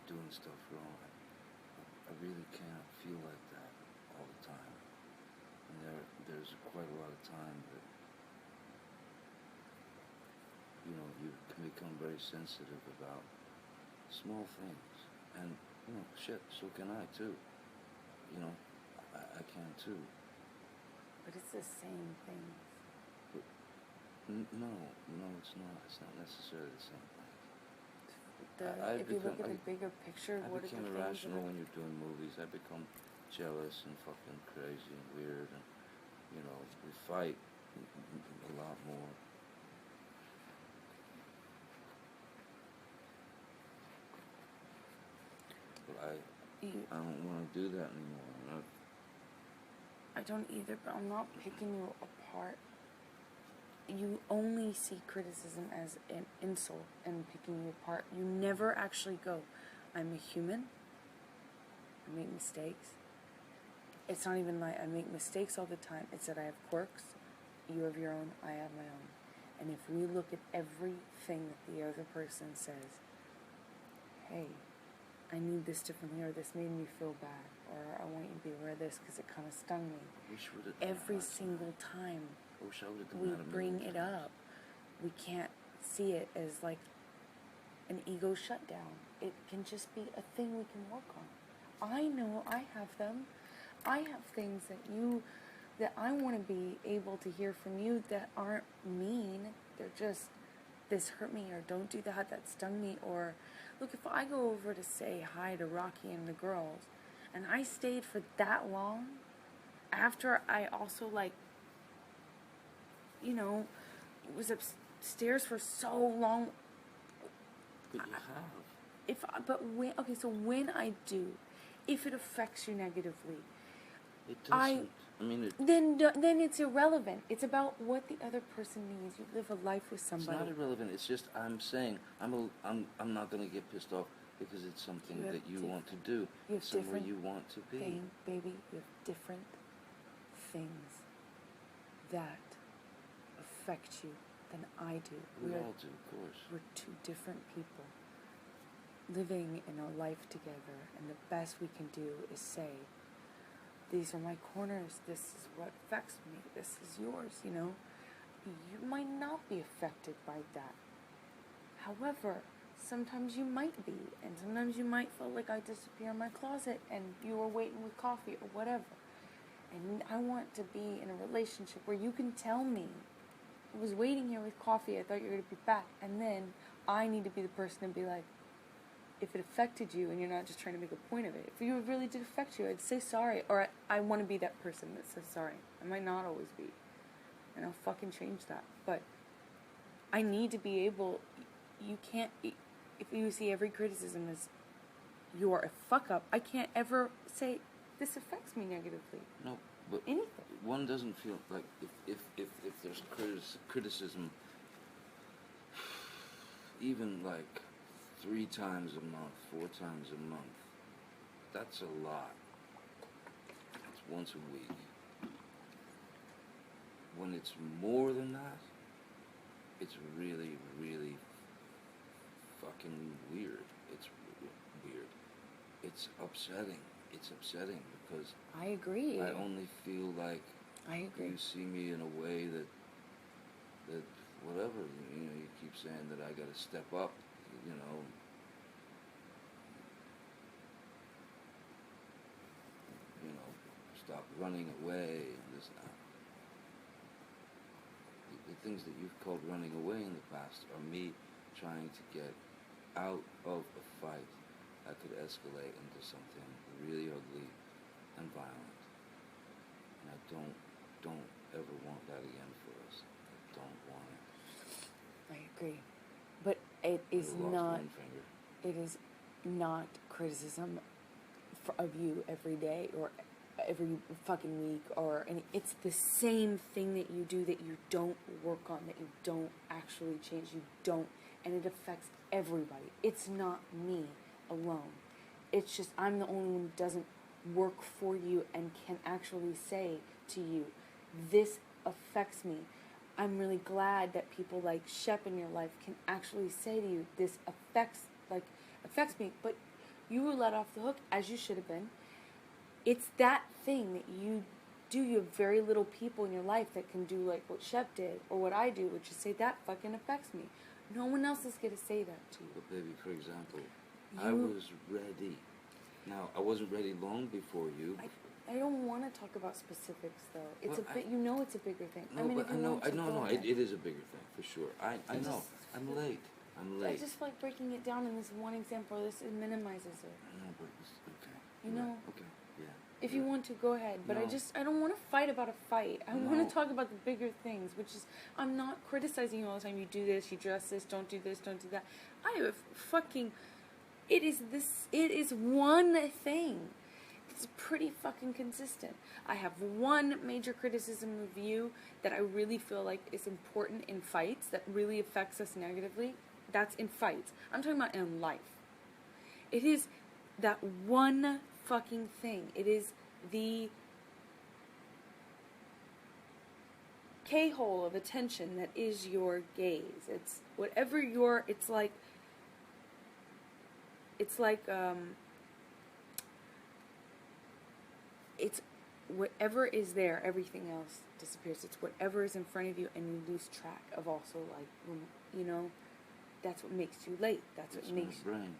doing stuff wrong. I really can't feel like that all the time. And there's quite a lot of time that, you know, you can become very sensitive about small things. And, you know, shit, so can I too. You know, I can too. But it's the same thing. But no, it's not. It's not necessarily the same thing. If you look at the bigger picture, I what are the became things irrational when you're doing movies. I become jealous and fucking crazy and weird, and you know, we fight a lot more. But I don't want to do that anymore. I don't either, but I'm not picking you apart. You only see criticism as an insult and picking you apart. You never actually go, I'm a human. I make mistakes. It's not even like I make mistakes all the time. It's that I have quirks. You have your own, I have my own. And if we look at everything that the other person says, hey, I need this differently, or this made me feel bad, or I want you to be aware of this because it kind of stung me. Every single time we bring it up, we can't see it as like an ego shutdown. It can just be a thing we can work on. I know I have them. I have things that I want to be able to hear from you that aren't mean. They're just, this hurt me, or don't do that stung me, or look, if I go over to say hi to Rocky and the girls, and I stayed for that long, after I also, like, you know, was upstairs for so long. But you have. So when I do, if it affects you negatively, it doesn't. Then it's irrelevant. It's about what the other person needs. You live a life with somebody. It's not irrelevant. It's just I'm saying I'm not going to get pissed off because it's something that you want to do. You have somewhere you want to be. Baby, you have different things that affect you than I do. We all do, of course. We're two different people living in a life together, and the best we can do is say, these are my corners, this is what affects me, this is yours, you know. You might not be affected by that. However, sometimes you might be, and sometimes you might feel like I disappear in my closet and you were waiting with coffee or whatever. And I want to be in a relationship where you can tell me, I was waiting here with coffee, I thought you were going to be back, and then I need to be the person to be like, if it affected you and you're not just trying to make a point of it, if you really did affect you, I'd say sorry, or I want to be that person that says sorry. I might not always be, and I'll fucking change that, but I need to be able, you can't, if you see every criticism as you're a fuck up, I can't ever say this affects me negatively. No, but anything. One doesn't feel like if there's criticism, even like 3 times a month, 4 times a month, that's a lot. It's once a week. When it's more than that, it's really, really fucking weird. It's weird. It's upsetting. It's upsetting because I agree. I only feel like I agree. You see me in a way that whatever, you know, you keep saying that I gotta step up, you know. You know, stop running away and this and that. The things that you've called running away in the past are me trying to get out of a fight that could escalate into something really ugly and violent. And I don't ever want that again for us. I don't want it. I agree. But it is not criticism of you every day or every fucking week or any. It's the same thing that you do that you don't work on, that you don't actually change, you don't, and it affects everybody. It's not me alone. It's just I'm the only one who doesn't work for you and can actually say to you, this affects me. I'm really glad that people like Shep in your life can actually say to you, this affects me, but You were let off the hook, as you should have been. It's that thing that you do. You have very little people in your life that can do like what Shep did, or what I do, which is say, that fucking affects me. No one else is going to say that to you. But baby, for example, I was ready. Now, I wasn't ready long before you. I don't want to talk about specifics, though. It's Well, you know it's a bigger thing. No, I mean, but if you want to, go ahead. it is a bigger thing, for sure. I know. I'm late. I just feel like breaking it down in this one example. It minimizes it. No, but it's okay. You know? Okay, yeah. If you want to, go ahead. But No. I don't want to fight about a fight. I want No. to talk about the bigger things, which is, I'm not criticizing you all the time. You do this, you dress this, don't do this, don't do that. I have fucking, it is one thing. It's pretty fucking consistent. I have one major criticism of you that I really feel like is important in fights, that really affects us negatively. That's in fights. I'm talking about in life. It is that one fucking thing. It is the K-hole of attention that is your gaze. It's whatever it's like it's whatever is there, everything else disappears. It's whatever is in front of you, and you lose track of also, like, you know, that's what makes you late. That's what makes my brain.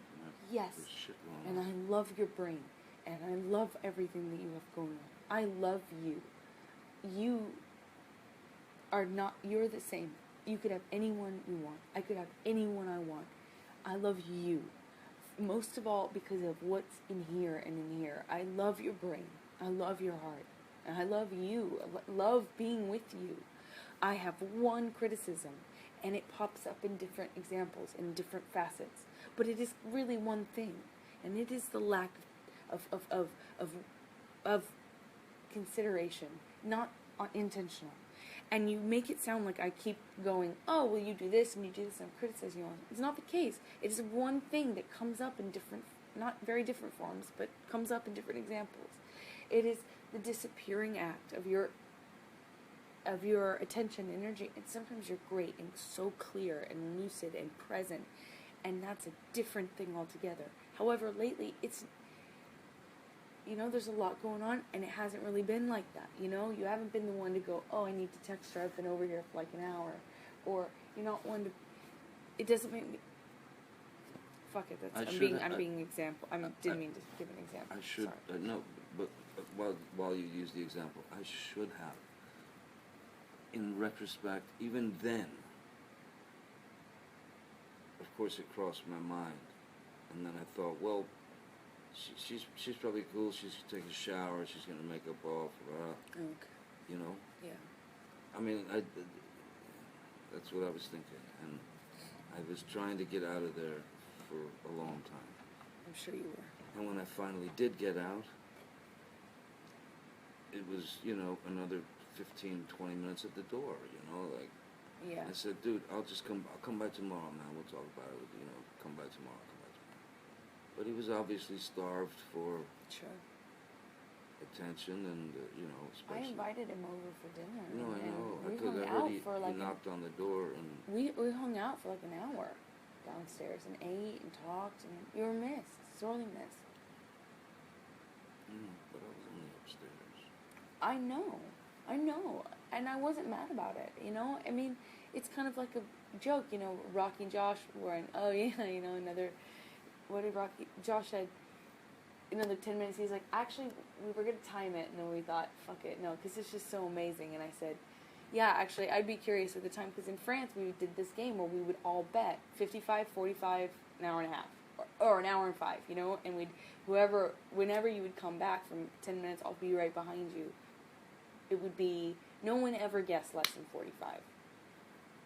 Yes. Shit And I love your brain, and I love everything that you have going on. I love you. You are not, you're the same. You could have anyone you want. I could have anyone I want. I love you. Most of all because of what's in here and in here. I love your brain. I love your heart. And I love you. I love being with you. I have one criticism, and it pops up in different examples, in different facets. But it is really one thing. And it is the lack of consideration. Not intentional. And you make it sound like I keep going, oh, well, you do this and you do this, and I'm criticizing you on it. It's not the case. It is one thing that comes up in different, not very different forms, but comes up in different examples. It is the disappearing act of your attention, energy, and sometimes you're great and so clear and lucid and present, and that's a different thing altogether. However, lately, it's, you know, there's a lot going on, and it hasn't really been like that, you know? You haven't been the one to go, oh, I need to text her, I've been over here for like an hour, or you're not one to, it doesn't make me, fuck it, that's, I'm being example, didn't mean to give an example. I should, no, but while you use the example, I should have, in retrospect, even then, of course it crossed my mind, and then I thought, well, she's probably cool. She's gonna take a shower. She's gonna make up off. Okay. You know. Yeah. I mean, that's what I was thinking, and I was trying to get out of there for a long time. I'm sure you were. And when I finally did get out, it was, you know, another 15, 20 minutes at the door. You know, like. Yeah. I said, dude, I'll come by tomorrow, man. We'll talk about it. You know, come by tomorrow. But he was obviously starved for attention and, you know, I invited him over for dinner. No, I know. We Because hung I heard out he knocked on the door and... We hung out for like an hour downstairs and ate and talked, and you were missed. Sorely missed. But I was only upstairs. I know. And I wasn't mad about it, you know? I mean, it's kind of like a joke, you know, Rocky and Josh were in, oh yeah, you know, another... What did Josh said, another 10 minutes, he's like, actually, we were going to time it, and then we thought, fuck it, no, because it's just so amazing, and I said, yeah, actually, I'd be curious at the time, because in France, we did this game where we would all bet 55, 45, an hour and a half, or an hour and 5, you know, and whenever you would come back from 10 minutes, I'll be right behind you, it would be, no one ever guessed less than 45,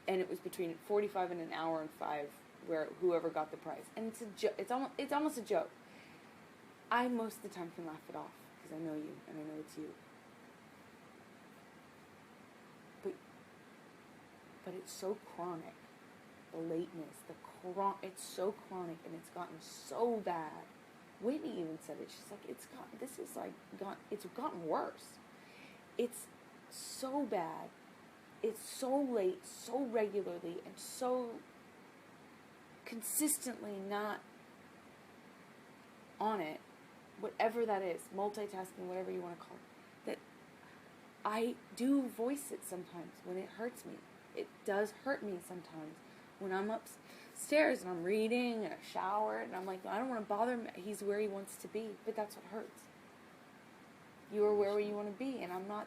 and it was between 45 and an hour and 5, where whoever got the prize, and it's almost a joke. I most of the time can laugh it off because I know you and I know it's you. But it's so chronic, the lateness, it's so chronic, and it's gotten so bad. Whitney even said it. She's like, it's gotten worse. It's so bad. It's so late, so regularly, and so consistently not on it, whatever that is, multitasking, whatever you want to call it, that I do voice it sometimes when it hurts me. It does hurt me sometimes when I'm upstairs and I'm reading and I shower and I'm like, I don't want to bother him. He's where he wants to be, but that's what hurts. You are where you want to be, and I'm not.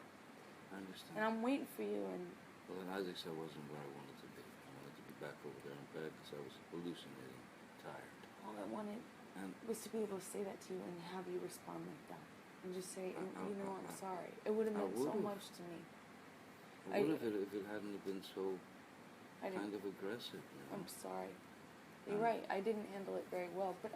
I understand. And I'm waiting for you. And well, in Isaac's, I wasn't where I wanted to be. I wanted to be back over there in bed because I was hallucinating, tired. all I wanted was to be able to say that to you and have you respond like that. And just say, I'm sorry. It would have meant so much to me. I would have if it hadn't have been so kind of aggressive. You know? I'm sorry. You're right. I didn't handle it very well. But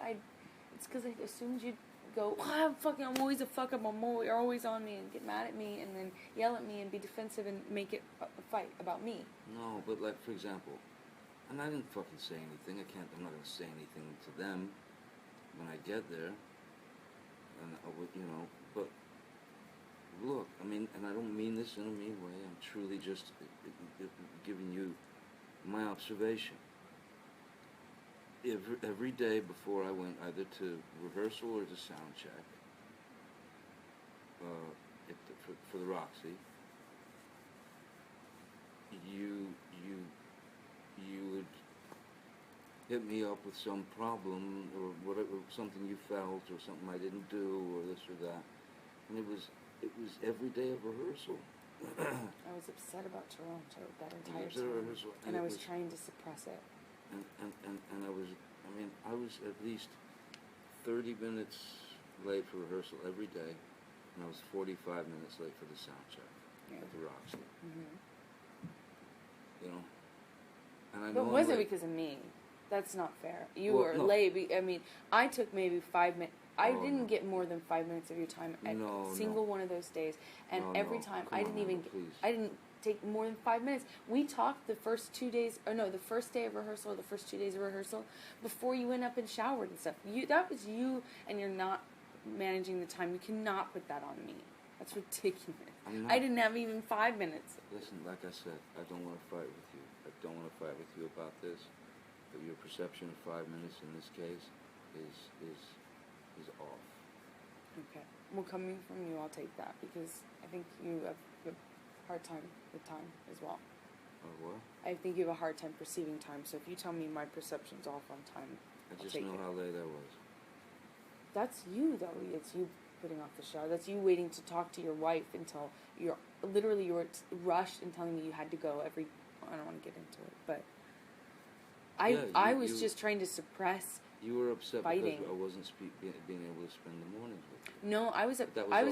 it's because I assumed you'd go, I'm always a fuck up. You're always on me and get mad at me and then yell at me and be defensive and make it a fight about me. No, but like, for example, and I didn't fucking say anything. I'm not going to say anything to them when I get there. And, you know, but look, I mean, and I don't mean this in a mean way. I'm truly just giving you my observation. Every day before I went either to rehearsal or to sound check for the Roxy, you would hit me up with some problem or whatever, something you felt or something I didn't do or this or that, and it was every day of rehearsal. I was upset about Toronto that entire time, and I was trying to suppress it. And I was at least 30 minutes late for rehearsal every day, and I was 45 minutes late for the sound check at the Roxy. Mm-hmm. You know, and I know. But it wasn't because of me. That's not fair. You were late. I mean, I took maybe 5 minutes. I didn't get more than 5 minutes of your time at single one of those days, and every time I didn't take more than 5 minutes. We talked the first 2 days, the first day of rehearsal, the first 2 days of rehearsal, before you went up and showered and stuff. That was you, and you're not managing the time. You cannot put that on me. That's ridiculous. I didn't have even 5 minutes. Listen, like I said, I don't want to fight with you. I don't want to fight with you about this. But your perception of 5 minutes in this case is off. Okay. Well, coming from you, I'll take that because I think you have a hard time with time as well. What? I think you have a hard time perceiving time. So if you tell me my perception's off on time, I just know how late I was. That's you, though. It's you putting off the shower. That's you waiting to talk to your wife until you were rushed and telling me you had to go every. I don't want to get into it, but I was just trying to suppress. You were upset fighting. Because I wasn't being able to spend the mornings with you. No, I was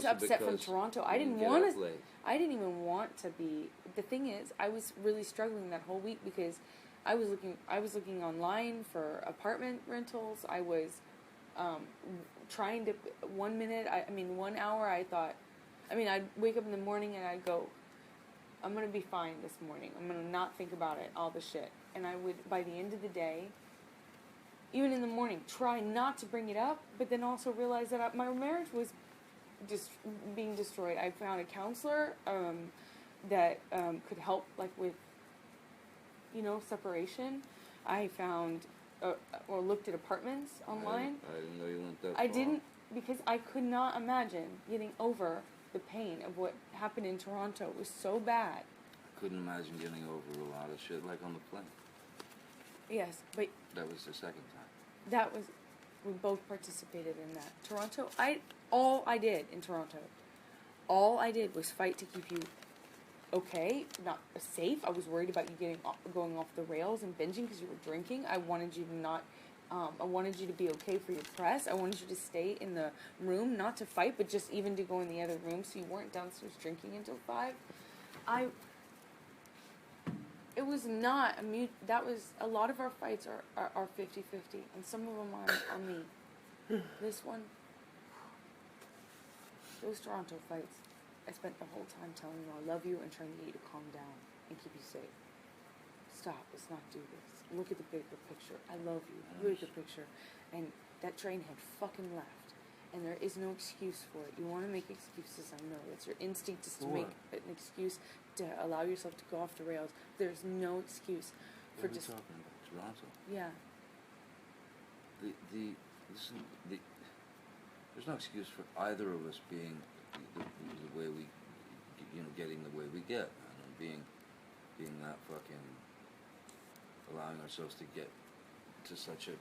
upset from Toronto. I didn't want to. I didn't even want to be. The thing is, I was really struggling that whole week because I was looking online for apartment rentals. I was trying to 1 hour. I thought, I'd wake up in the morning and I'd go, I'm gonna be fine this morning. I'm gonna not think about it, all the shit. And I would, by the end of the day, even in the morning, try not to bring it up, but then also realize that my marriage was just being destroyed. I found a counselor that could help, like, with, separation. I found, or looked at apartments online. I didn't know you went that far. I didn't, because I could not imagine getting over the pain of what happened in Toronto. It was so bad. I couldn't imagine getting over a lot of shit, like on the plane. Yes, but... That was the second time. That was... We both participated in that. Toronto, all I did in Toronto, all I did was fight to keep you okay, not safe. I was worried about you going off the rails and binging because you were drinking. I wanted you to not... I wanted you to be okay for your press. I wanted you to stay in the room, not to fight, but just even to go in the other room so you weren't downstairs drinking until 5. It was not that was, a lot of our fights are 50-50, and some of them are me. This one, those Toronto fights, I spent the whole time telling you I love you and trying to get you to calm down and keep you safe. Stop, let's not do this. Look at the bigger picture. I love you. Look at the picture. And that train had fucking left. And there is no excuse for it. You want to make excuses, I know. It's your instinct is to make an excuse to allow yourself to go off the rails. There's no excuse for just... What are we talking about? Toronto? Yeah. there's no excuse for either of us being the way we, getting the way we get, and being that fucking, allowing ourselves to get to such a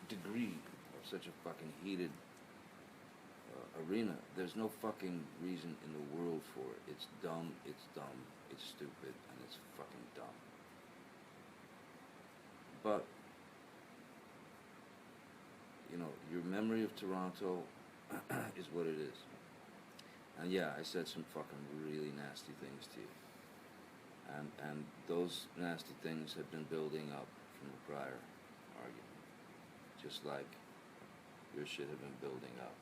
degree of such a fucking heated arena. There's no fucking reason in the world for it. It's dumb, it's stupid, and it's fucking dumb. But, your memory of Toronto is what it is. And yeah, I said some fucking really nasty things to you. And those nasty things have been building up from the prior argument. Just like your shit had been building up.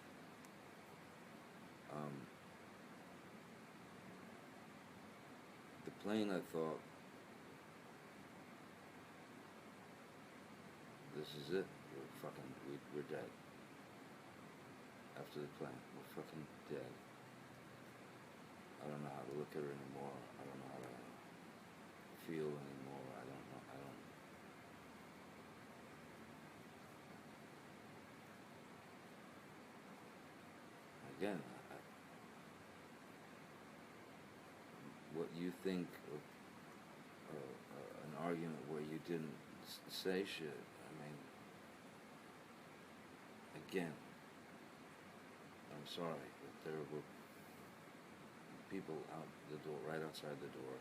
The plane, I thought, this is it. We're dead. After the plane, we're fucking dead. I don't know how to look at her anymore. I don't know how to feel anymore. I don't know. Again, what you think of an argument where you didn't say shit, I mean, again, I'm sorry, but there were people out the door, right outside the door,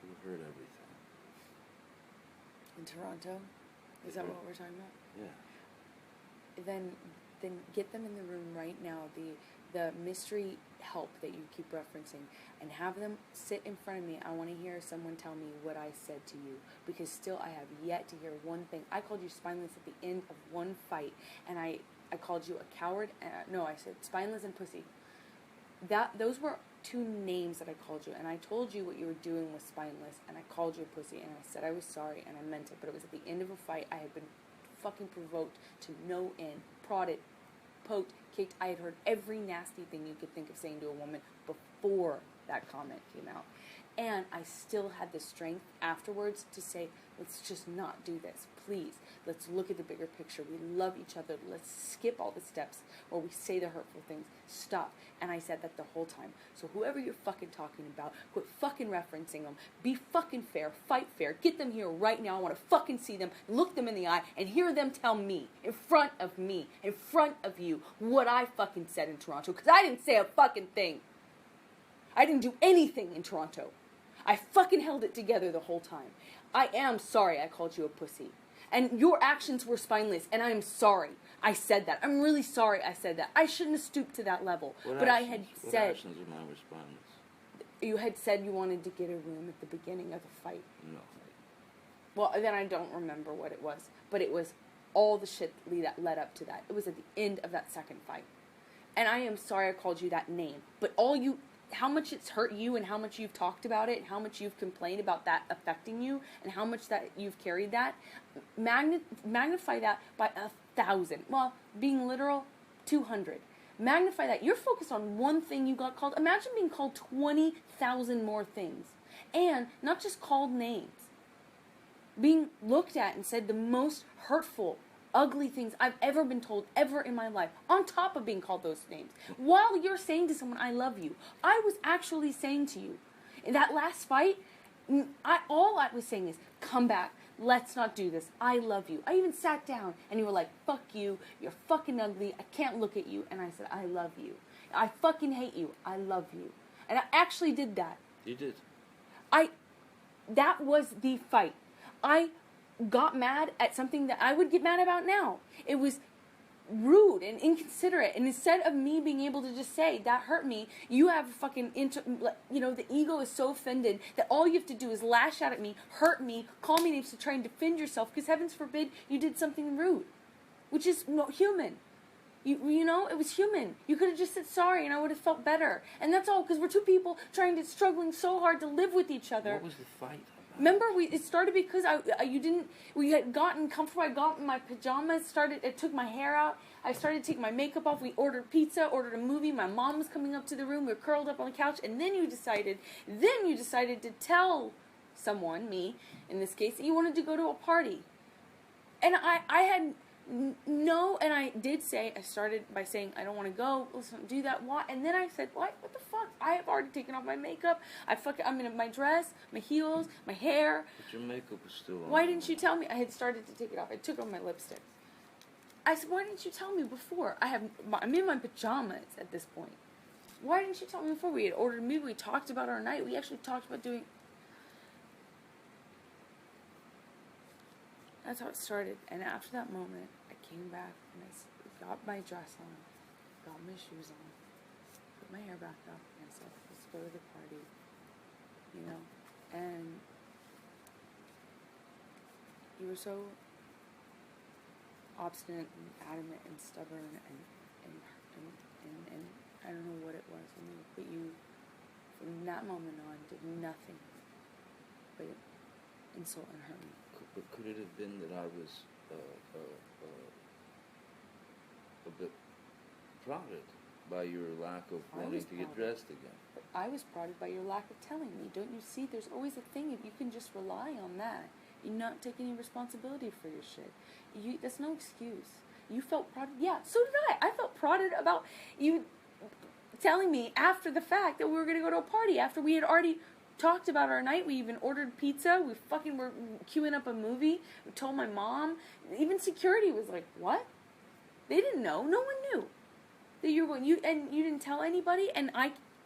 who heard everything. In Toronto? Is that what we're talking about? Yeah. Then get them in the room right now, the mystery help that you keep referencing, and have them sit in front of me. I want to hear someone tell me what I said to you, because still I have yet to hear one thing. I called you spineless at the end of one fight, and I called you a coward. No, I said spineless and pussy. Those were two names that I called you, and I told you what you were doing was spineless, and I called you a pussy, and I said I was sorry, and I meant it, but it was at the end of a fight. I had been fucking provoked to no end, prodded, poked, kicked. I had heard every nasty thing you could think of saying to a woman before that comment came out. And I still had the strength afterwards to say, let's just not do this, please. Let's look at the bigger picture. We love each other. Let's skip all the steps where we say the hurtful things. Stop. And I said that the whole time. So whoever you're fucking talking about, quit fucking referencing them. Be fucking fair. Fight fair. Get them here right now. I want to fucking see them, look them in the eye, and hear them tell me, in front of me, in front of you, what I fucking said in Toronto. Because I didn't say a fucking thing. I didn't do anything in Toronto. I fucking held it together the whole time. I am sorry I called you a pussy. And your actions were spineless, and I am sorry I said that. I'm really sorry I said that. I shouldn't have stooped to that level. What actions of mine were spineless? You had said you wanted to get a room at the beginning of the fight. No. Well, then I don't remember what it was. But it was all the shit that led up to that. It was at the end of that second fight. And I am sorry I called you that name. But how much it's hurt you, and how much you've talked about it, and how much you've complained about that affecting you, and how much that you've carried that, magnify that by 1,000. Well, being literal, 200. Magnify that. You're focused on one thing you got called. Imagine being called 20,000 more things. And not just called names. Being looked at and said the most hurtful, ugly things I've ever been told ever in my life, on top of being called those names. While you're saying to someone, I love you, I was actually saying to you, in that last fight, all I was saying is, come back, let's not do this, I love you. I even sat down, and you were like, fuck you, you're fucking ugly, I can't look at you, and I said, I love you. I fucking hate you, I love you. And I actually did that. You did. That was the fight. I got mad at something that I would get mad about now. It was rude and inconsiderate, and instead of me being able to just say, that hurt me, you have fucking, the ego is so offended that all you have to do is lash out at me, hurt me, call me names to try and defend yourself, because heavens forbid you did something rude, which is human. It was human. You could have just said sorry, and I would have felt better. And that's all, because we're two people struggling so hard to live with each other. What was the fight? Remember, it started because we had gotten comfortable. I got in my pajamas, I took my hair out. I started to take my makeup off. We ordered pizza, ordered a movie. My mom was coming up to the room. We were curled up on the couch. And then you decided to tell someone, me in this case, that you wanted to go to a party. And I had No, and I did say, I started by saying, I don't want to go, let's not do that, why? And then I said, what the fuck? I have already taken off my makeup, I'm in my dress, my heels, my hair. But your makeup was still on. Why didn't you tell me? I had started to take it off. I took off my lipstick. I said, why didn't you tell me before? I'm in my pajamas at this point. Why didn't you tell me before? We had ordered a movie, we talked about our night, we actually talked about doing... That's how it started. And after that moment, I came back and I got my dress on, got my shoes on, put my hair back up, and I said, let's go to the party. You know? And you were so obstinate and adamant and stubborn and I don't know what it was in you, but you, from that moment on, did nothing but insult and hurt me. But could it have been that I was a bit prodded by your lack of wanting to get dressed again? But I was prodded by your lack of telling me. Don't you see? There's always a thing if you can just rely on that. You not take any responsibility for your shit. That's no excuse. You felt prodded. Yeah, so did I. I felt prodded about you telling me after the fact that we were going to go to a party after we had already talked about our night. We even ordered pizza. We fucking were queuing up a movie. We told my mom. Even security was like, what? They didn't know. No one knew that you were going. You didn't tell anybody. And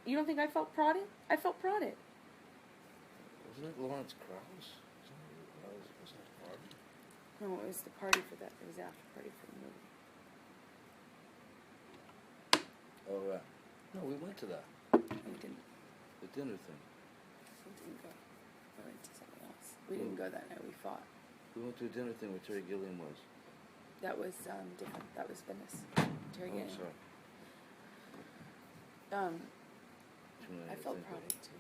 you don't think I felt prodded? I felt prodded. Wasn't it Lawrence Krauss? Wasn't it a party? No, it was the party for that. It was the after party for the movie. Oh, right. No, we went to that. We didn't. The dinner thing. We didn't go. We went to something else. We didn't go that night. We fought. We went to a dinner thing where Terry Gilliam was. That was different. That was Venice. Terry Gilliam. Sorry. I felt prodded too.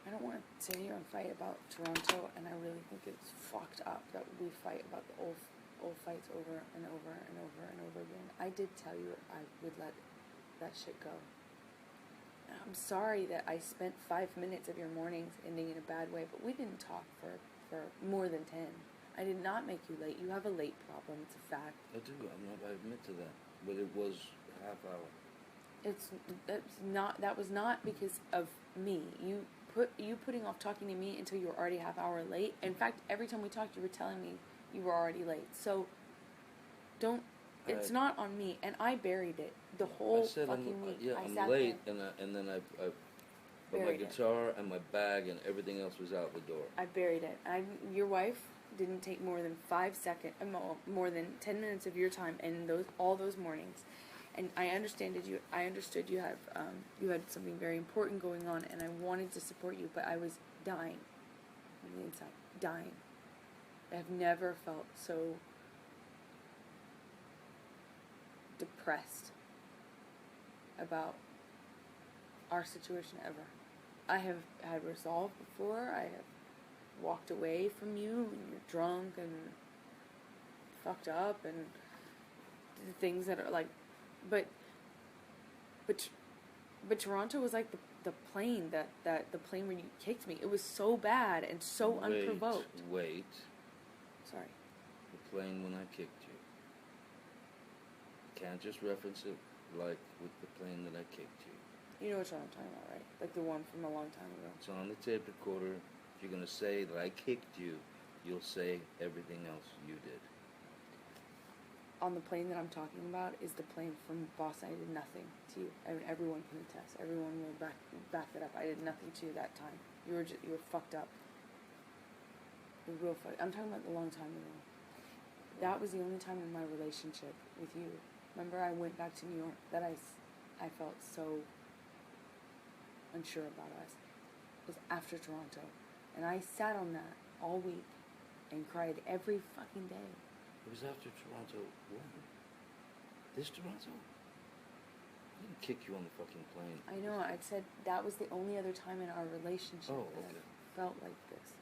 I don't want to sit here and fight about Toronto, and I really think it's fucked up that we fight about the old fights over and over and over and over again. I did tell you I would let that shit go. I'm sorry that I spent 5 minutes of your mornings ending in a bad way, but we didn't talk for more than 10. I did not make you late. You have a late problem. It's a fact. I do. I admit to that. But it was a half hour. That was not because of me. You putting off talking to me until you were already half hour late. In fact, every time we talked, you were telling me you were already late. So don't. It's not on me, and I buried it the whole fucking week. Yeah, I'm late, and then I but my guitar and my bag and everything else was out the door. I buried it. Your wife didn't take more than 5 seconds, more than 10 minutes of your time in all those mornings. And I understood you had something very important going on, and I wanted to support you, but I was dying on the inside, dying. I have never felt so depressed about our situation ever. I have had resolve before. I have walked away from you when you're drunk and fucked up and did things that are like, but Toronto was like the plane the plane where you kicked me. It was so bad and so unprovoked. Wait. Sorry. The plane when I kicked you. Can't just reference it like with the plane that I kicked you. You know what I'm talking about, right? Like the one from a long time ago. It's on the tape recorder. If you're going to say that I kicked you, you'll say everything else you did. On the plane that I'm talking about is the plane from Boston. I did nothing to you. I mean, everyone can attest. Everyone will back that up. I did nothing to you that time. You were fucked up. You were real fucked. I'm talking about a long time ago. That was the only time in my relationship with you. Remember, I went back to New York that I felt so unsure about us. It was after Toronto. And I sat on that all week and cried every fucking day. It was after Toronto. When? This Toronto? I didn't kick you on the fucking plane. I know. I said that was the only other time in our relationship that I felt like this.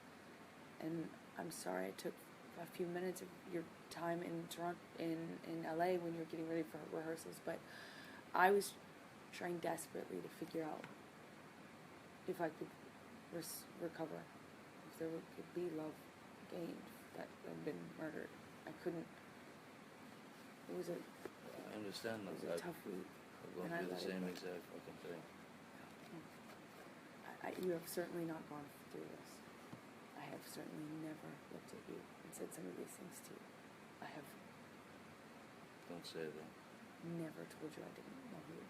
And I'm sorry I took a few minutes of your time in Toronto, in LA when you were getting ready for rehearsals, but I was trying desperately to figure out if I could recover, if there could be love gained that had been murdered. I couldn't It was a I understand that. tough week. I've gone and I through the let it same go. exact fucking thing. You have certainly not gone through this. I have certainly never looked at you and said some of these things to you. I have Don't say that. never told you I didn't love you.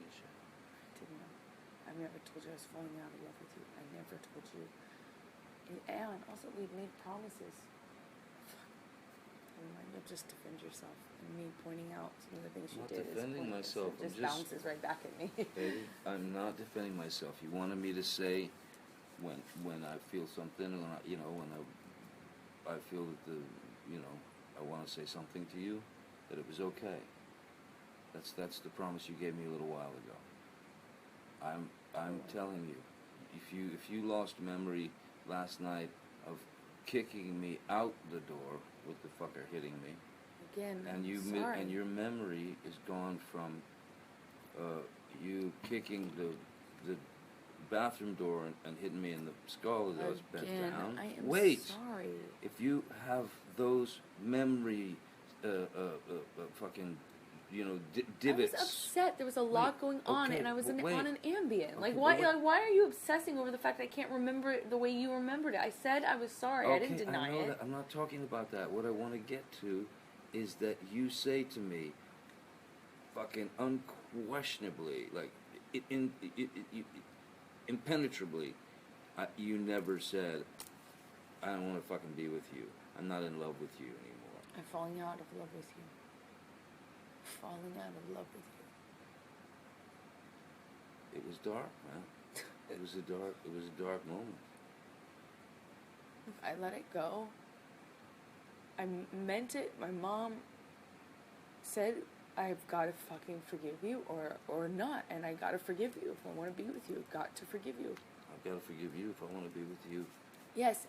You should. I didn't know. I've never told you I was falling out of love with you. I never told you. And also, we've made promises. Fuck. Never mind, you'll just defend yourself. And me pointing out some of the things I'm not you did defending is pointless. myself. It just bounces right back at me. Baby, I'm not defending myself. You wanted me to say when I feel something, when I feel that I want to say something to you, that it was okay. That's the promise you gave me a little while ago. I'm telling you, if you lost memory last night of kicking me out the door with the fucker hitting me, Again, and and your memory is gone from you kicking the bathroom door and hitting me in the skull as I was bent down. I am Wait, sorry. if you have those memory fucking divots. I was upset. There was a lot going on, okay, and I was but on an Ambien. Okay, Like, but why? wait. Like, why are you obsessing over the fact that I can't remember it the way you remembered it? I said I was sorry. I didn't deny I know it. that. I'm not talking about that. What I want to get to is that you say to me, fucking unquestionably, like impenetrably, you never said, I don't want to fucking be with you. I'm not in love with you anymore. I'm falling out of love with you. Falling out of love with you. It was dark, man. It was a dark moment. If I let it go, I meant it. My mom said I've got to fucking forgive you or not, and I got to forgive you. If I want to be with you, I've got to forgive you. I've got to forgive you if I want to be with you. Yes,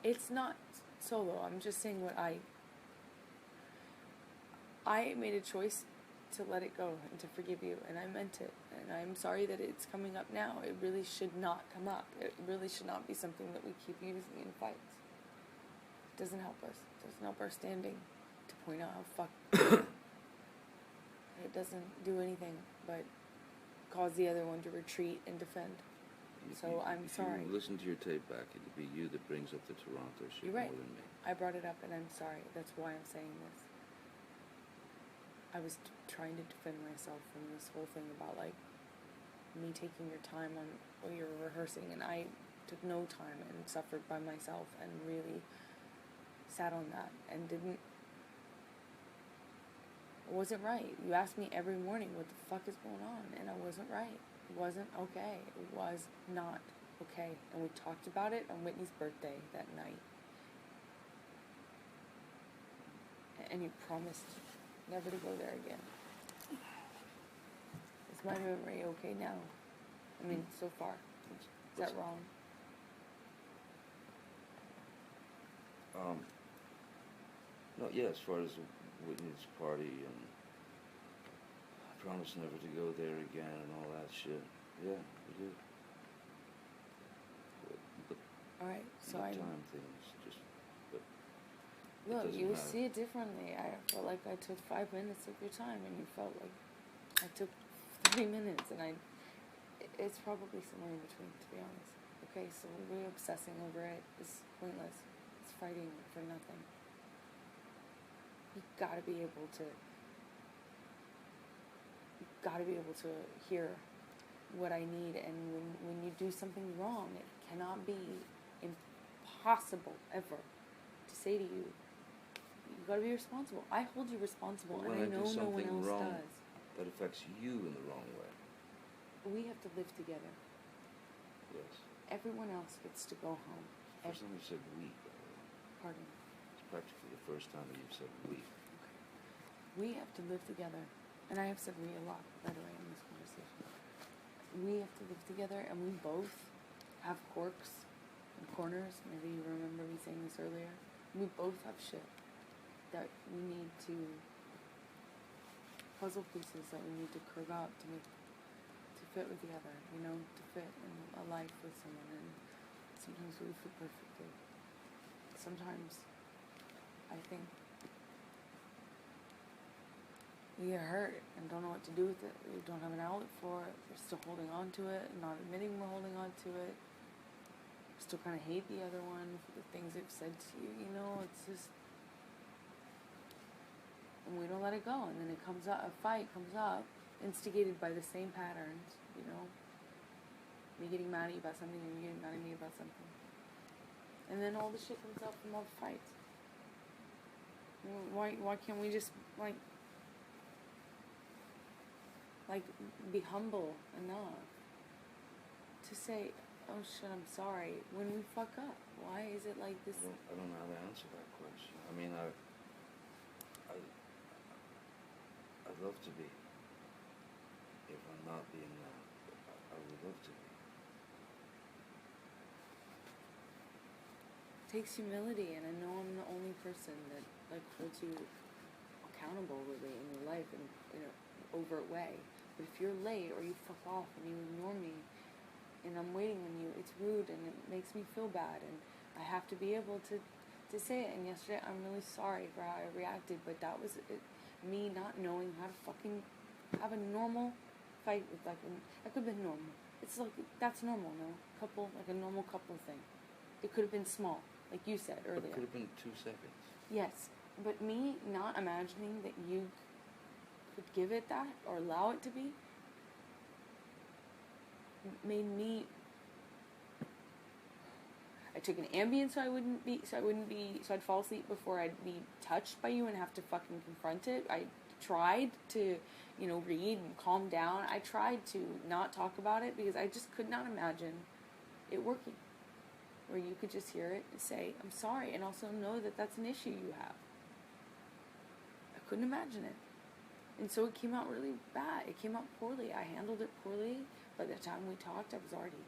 it's not solo. I'm just saying what I made a choice to let it go and to forgive you, and I meant it. And I'm sorry that it's coming up now. It really should not come up. It really should not be something that we keep using in fights. It doesn't help us. It doesn't help our standing to point out how fucked. It doesn't do anything but cause the other one to retreat and defend. So I'm sorry. If you listen to your tape back, it'd be you that brings up the Toronto shit You're right. more than me. I brought it up, and I'm sorry. That's why I'm saying this. I was trying to defend myself from this whole thing about, like, me taking your time on what you were rehearsing, and I took no time and suffered by myself and really sat on that and didn't. It wasn't right. You asked me every morning what the fuck is going on, and I wasn't right. It wasn't okay. It was not okay. And we talked about it on Whitney's birthday that night. And you promised never to go there again. Is my memory okay now? I mean, so far. Is that wrong? No, yeah, as far as Whitney's party and I promised never to go there again and all that shit. Yeah, we did. But Alright, so the I time things just. But look, doesn't you matter. see it differently. I felt like I took 5 minutes of your time, and you felt like I took 30 minutes, and it's probably somewhere in between, to be honest. Okay, so we're obsessing over it. It's pointless. It's fighting for nothing. You've got to be able to hear what I need, and when you do something wrong, it cannot be impossible ever to say to you, you got to be responsible. I hold you responsible, But and when I I know do no one something else wrong, does. that affects you in the wrong way. We have to live together. Yes. Everyone else gets to go home. First time you said we, by the way. Pardon. It's practically the first time that you've said we. Okay. We have to live together, and I have said we a lot, by the way, in this conversation. We have to live together, and we both have quirks and corners. Maybe you remember me saying this earlier. We both have shit that we need to, puzzle pieces that we need to curve out to fit with the other, to fit in a life with someone. And sometimes we fit perfectly. Sometimes I think You get hurt and don't know what to do with it. You don't have an outlet for it. You're still holding on to it and not admitting we're holding on to it. You still kind of hate the other one for the things they've said to you, you know? It's just... And we don't let it go. And then it comes up, a fight comes up, instigated by the same patterns, you know? Me getting mad at you about something and you getting mad at me about something. And then all the shit comes up from all the fights. Why can't we just, like, be humble enough to say, oh shit, I'm sorry, when we fuck up? Why is it like this? I don't know how to answer that question. I mean, I'd love to be. If I'm not being that, I would love to be. It takes humility, and I know I'm the only person that, like, holds you accountable, really, in your life in an overt way. But if you're late or you fuck off and you ignore me and I'm waiting on you, it's rude and it makes me feel bad, and I have to be able to say it. And yesterday, I'm really sorry for how I reacted, but that was it, me not knowing how to fucking have a normal fight with, like, that could have been normal. It's like, that's normal, no? Couple, like a normal couple thing. It could have been small, like you said earlier. It could have been 2 seconds. Yes, but me not imagining that you could give it that or allow it to be made me... I took an Ambien so I'd fall asleep before I'd be touched by you and have to fucking confront it. I tried to, you know, read and calm down. I tried to not talk about it because I just could not imagine it working, where you could just hear it and say, I'm sorry, and also know that that's an issue you have. I couldn't imagine it. And so it came out really bad. It came out poorly. I handled it poorly. By the time we talked, I was already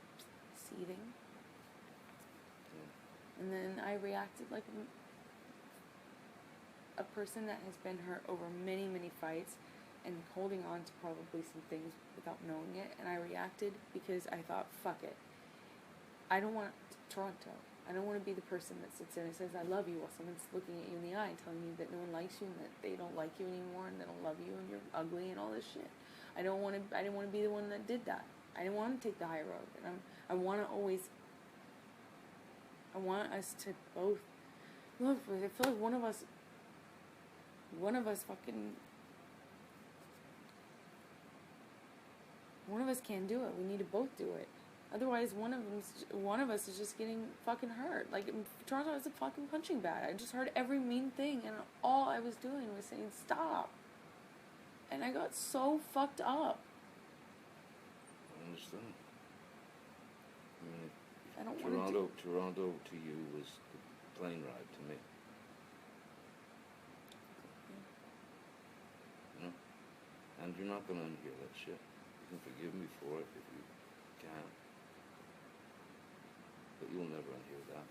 seething. And then I reacted like a person that has been hurt over many, many fights and holding on to probably some things without knowing it. And I reacted because I thought, fuck it. I don't want Toronto. I don't want to be the person that sits there and says, I love you, while someone's looking at you in the eye and telling you that no one likes you and that they don't like you anymore and they don't love you and you're ugly and all this shit. I didn't want to be the one that did that. I didn't want to take the high road. And I want us to both love. I feel like one of us can't do it. We need to both do it. Otherwise, one of us is just getting fucking hurt. Like, Toronto is a fucking punching bag. I just heard every mean thing, and all I was doing was saying, stop. And I got so fucked up. I understand. I don't want to Toronto to you was the plane ride to me. You know? And you're not going to unhear that shit. You can forgive me for it if you can. But you'll never unhear that.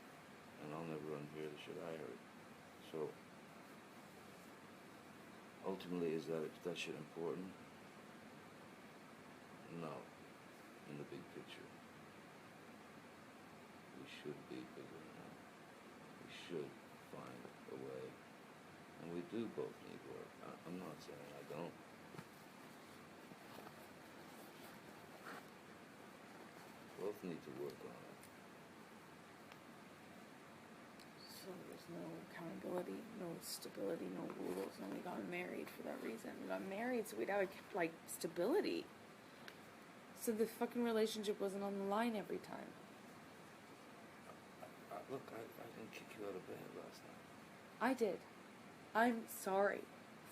And I'll never unhear the shit I heard. So, ultimately, is that shit important? No. In the big picture. We should be bigger than that. We should find a way. And we do both need work. I'm not saying I don't. Both need to work on it. So there's no accountability, no stability, no rules, and we got married for that reason. We got married so we'd have, like, stability. So the fucking relationship wasn't on the line every time. Look, I didn't kick you out of bed last night. I did. I'm sorry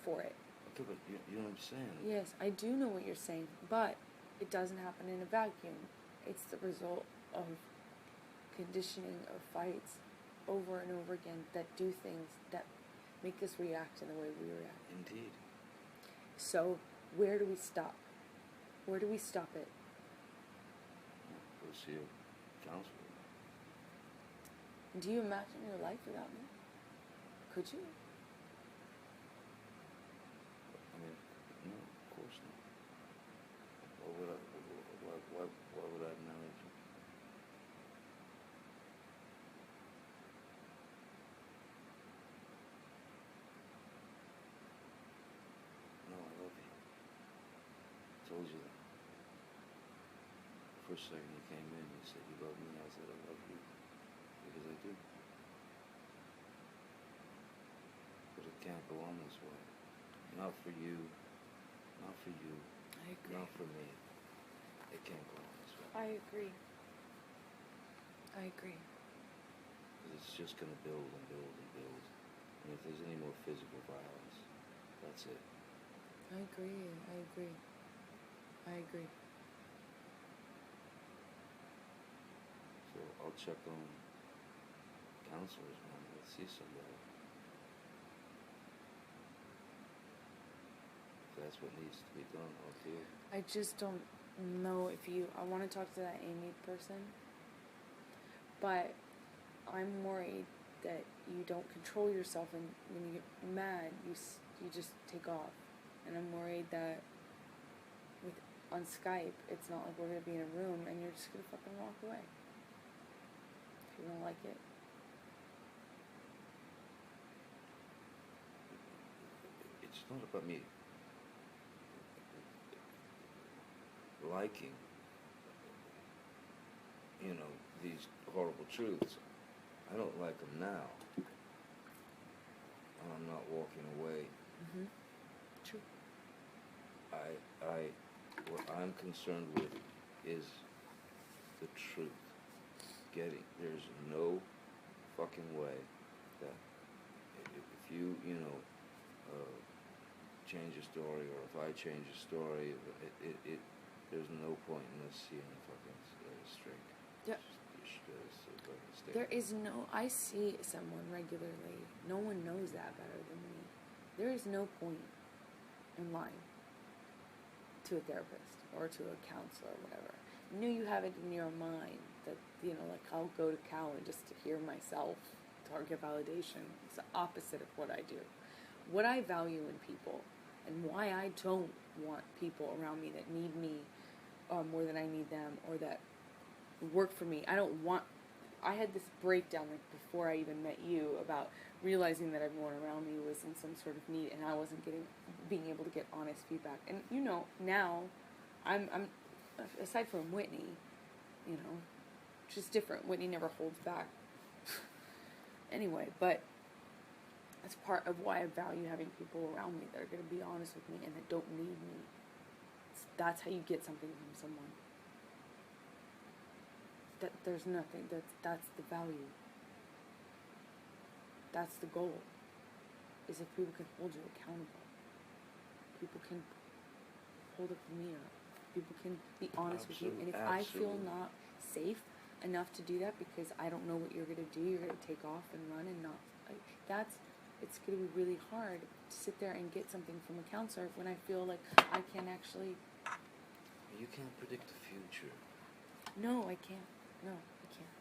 for it. Okay, but you know what I'm saying? Yes, I do know what you're saying, but it doesn't happen in a vacuum. It's the result of conditioning of fights over and over again that do things that make us react in the way we react. Indeed. So, where do we stop? Where do we stop it? Go see a counselor. Do you imagine your life without me? Could you? I mean, no, of course not. Why would I marry you? No, I told you that. First second you came in, you said you love me. I said I love you because I do. But it can't go on this way. Not for you. Not for you. I agree. Not for me. It can't go on this way. I agree. I agree. 'Cause it's just going to build and build and build. And if there's any more physical violence, that's it. I agree. I agree. I agree. So I'll check on counselors, man. Let's see somebody. If that's what needs to be done, I'll do it. I just don't know if you. I want to talk to that Amy person, but I'm worried that you don't control yourself, and when you get mad, you just take off. And I'm worried that on Skype, it's not like we're gonna be in a room and you're just gonna fucking walk away if you don't like it. It's not about me liking, these horrible truths. I don't like them now. And I'm not walking away. Mm-hmm. True. What I'm concerned with is the truth. There's no fucking way that if you, change a story, or if I change a story, there's no point in us seeing a fucking straight. Yeah. There is no. I see someone regularly. No one knows that better than me. There is no point in lying to a therapist or to a counselor or whatever. You know, you have it in your mind that, like I'll go to Cowan just to hear myself target validation. It's the opposite of what I do. What I value in people and why I don't want people around me that need me more than I need them, or that work for me. I had this breakdown before I even met you about realizing that everyone around me was in some sort of need, and I wasn't being able to get honest feedback. And now, I'm aside from Whitney, just different. Whitney never holds back. Anyway, but that's part of why I value having people around me that are going to be honest with me and that don't need me. That's how you get something from someone. That there's nothing. That's the value. That's the goal. Is if people can hold you accountable. People can hold up a mirror. People can be honest with you. And if I feel not safe enough to do that because I don't know what you're going to do, you're going to take off and run and not. It's going to be really hard to sit there and get something from a counselor when I feel like I can actually. You can't predict the future. No, I can't. No, I can't.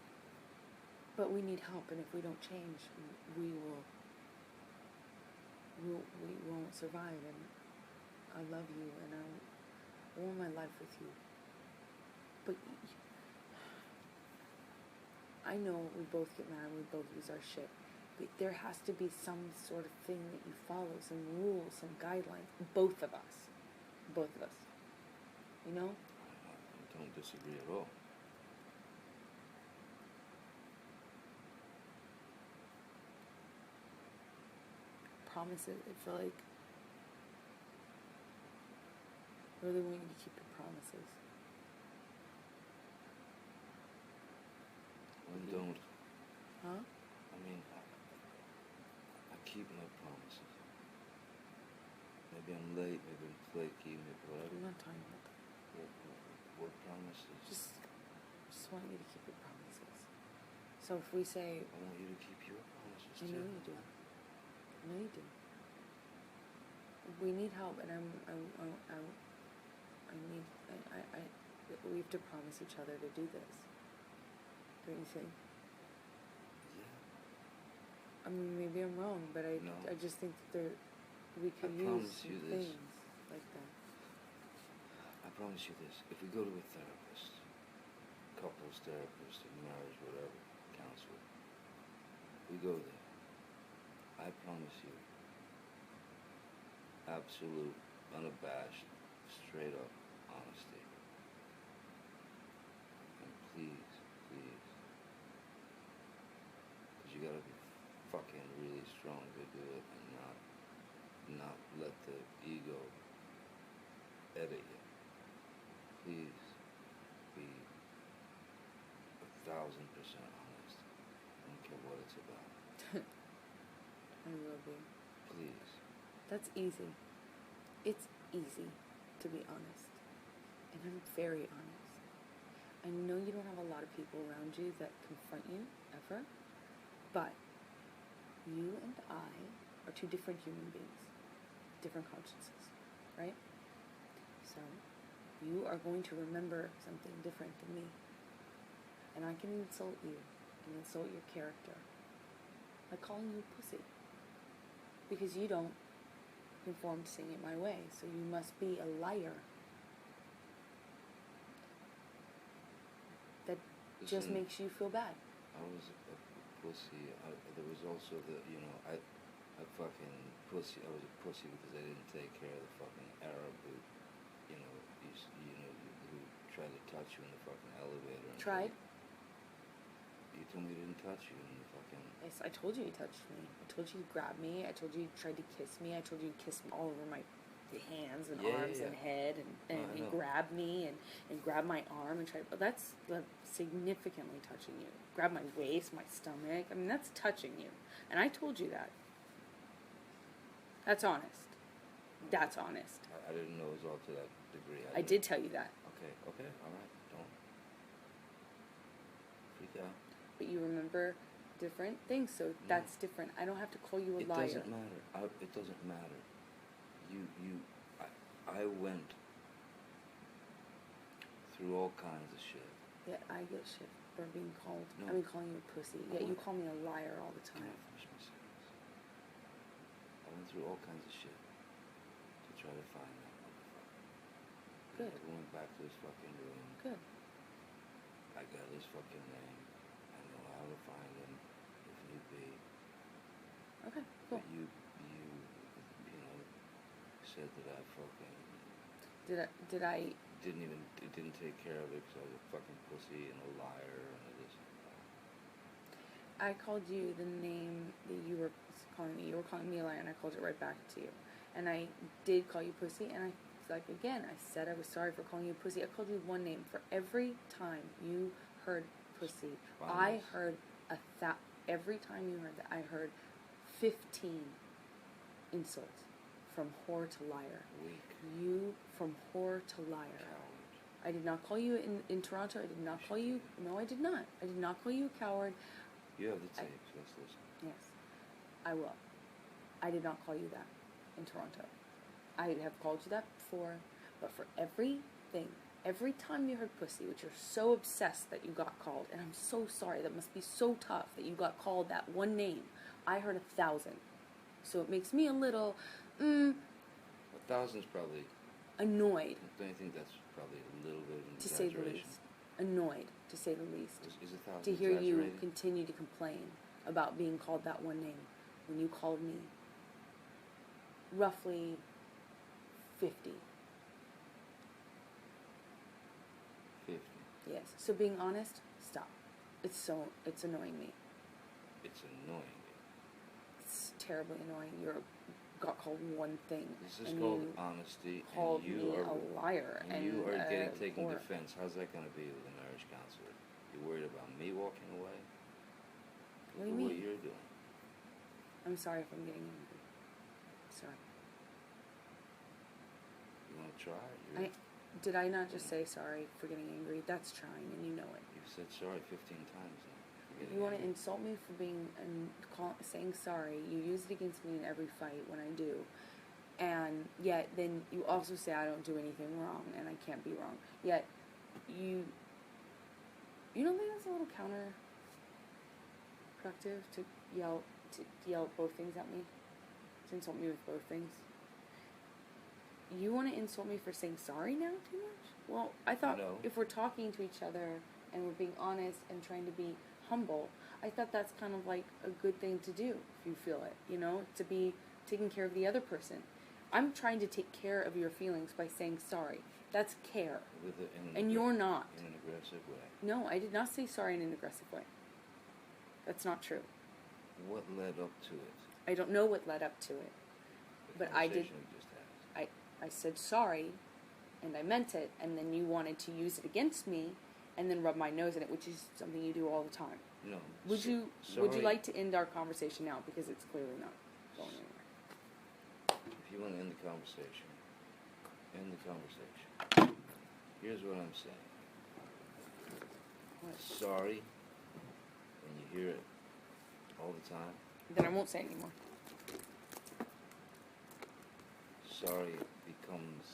But we need help, and if we don't change, we won't survive. And I love you, and I want my life with you. But I know we both get mad, we both lose our shit. But there has to be some sort of thing that you follow, some rules, some guidelines. Both of us. You know? I don't disagree at all. Promises, I feel like I really want you to keep your promises. And don't. Huh? I mean, I keep my promises. Maybe I'm late, maybe I'm flaky, maybe whatever. I'm not talking about that. What promises? Just want you to keep your promises. So if we say, I want you to keep your promises I too. know you do. I know you do. We need help, and we have to promise each other to do this. Don't you think? Yeah. I mean, maybe I'm wrong, but I just think that we could use things like that. I promise you this. If we go to a therapist, couples therapist, or marriage, whatever, counselor, we go there. I promise you, absolute, unabashed, straight up the ego edit you. Please be 1,000% honest. I don't care what it's about. I will be. Please. That's easy. It's easy to be honest. And I'm very honest. I know you don't have a lot of people around you that confront you, ever. But you and I are two different human beings. Different consciences. Right? So, you are going to remember something different than me. And I can insult you and insult your character. Like calling you pussy. Because you don't conform to saying it my way. So you must be a liar. That just makes you feel bad. I was a pussy. There was also I fucking pussy. I was a pussy because I didn't take care of the fucking Arab who, who tried to touch you in the fucking elevator. And Tried? You told me he didn't touch you in the fucking... Yes, I told you he touched me. I told you he grabbed me. I told you he tried to kiss me. I told you he kissed me all over my hands and arms and head. And he grabbed me and grabbed my arm and tried... That's significantly touching you. Grabbed my waist, my stomach. I mean, that's touching you. And I told you that. That's honest. That's honest. I didn't know it was all to that degree. I did tell you that. Okay, all right. Don't freak out. But you remember different things, so that's different. I don't have to call you a liar. It doesn't matter. It doesn't matter. I went through all kinds of shit. Yeah, I get shit for being called. No. I mean, calling you a pussy. Yeah, you call me a liar all the Can time. I finish my sentence? I went through all kinds of shit to try to find that motherfucker. Good. I went back to his fucking room. Good. I got his fucking name. I know how to find him if need be. Okay, cool. But you said that I fucking Did I? didn't take care of it because I was a fucking pussy and a liar and a this and that. I called you the name that you were calling me. You were calling me a liar, and I called it right back to you. And I did call you pussy, and I said I was sorry for calling you pussy. I called you one name for every time you heard pussy. I heard every time you heard that, I heard 15 insults. From whore to liar. Weak. You from whore to liar. Coward. I did not call you in Toronto. I did not call you. No, I did not. I did not call you a coward. You have the tapes. Let's listen. Yes, I will. I did not call you that in Toronto. I have called you that before, but for everything, every time you heard pussy, which you're so obsessed that you got called, and I'm so sorry. That must be so tough that you got called that one name. I heard 1,000, so it makes me a little. 1,000's probably annoyed. Don't you think that's probably a little bit of an to say exaggeration? the least. Annoyed, to say the least. Is 1,000 to hear you exaggerated? continue to complain about being called that one name when you called me roughly 50. 50. Yes. So being honest, stop. It's annoying me. It's annoying. It's terribly annoying. Got called one thing. This is and called you honesty. called and you me are a liar. And you are taking or defense. How's that going to be with a marriage counselor? You're worried about me walking away? What do you for mean? What you're doing? I'm sorry if I'm getting angry. Sorry. You want to try? Did I not just say sorry for getting angry? That's trying, and you know it. You've said sorry 15 times now. You want to insult me for being saying sorry. You use it against me in every fight when I do. And yet then you also say I don't do anything wrong and I can't be wrong. Yet you don't think that's a little counterproductive to yell both things at me? To insult me with both things? You want to insult me for saying sorry now too much? Well, I thought if we're talking to each other and we're being honest and trying to be humble, I thought that's kind of like a good thing to do if you feel it, to be taking care of the other person. I'm trying to take care of your feelings by saying sorry. That's care. And you're not. In an aggressive way. No, I did not say sorry in an aggressive way. That's not true. What led up to it? I don't know what led up to it. But I did. We just had. I said sorry, and I meant it, and then you wanted to use it against me, and then rub my nose in it, which is something you do all the time. No. Would you Sorry. like to end our conversation now, because it's clearly not going anywhere? If you want to end the conversation, end the conversation. Here's what I'm saying. What? Sorry, and you hear it all the time. Then I won't say it anymore. Sorry becomes,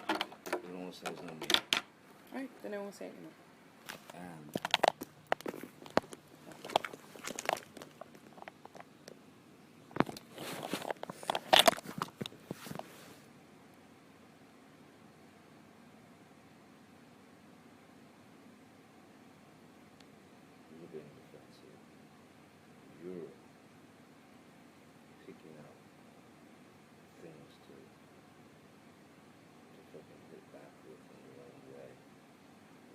it almost has no meaning. Alright, then I won't say it anymore. And you're being defensive. You're picking out things to fucking hit back with in your own way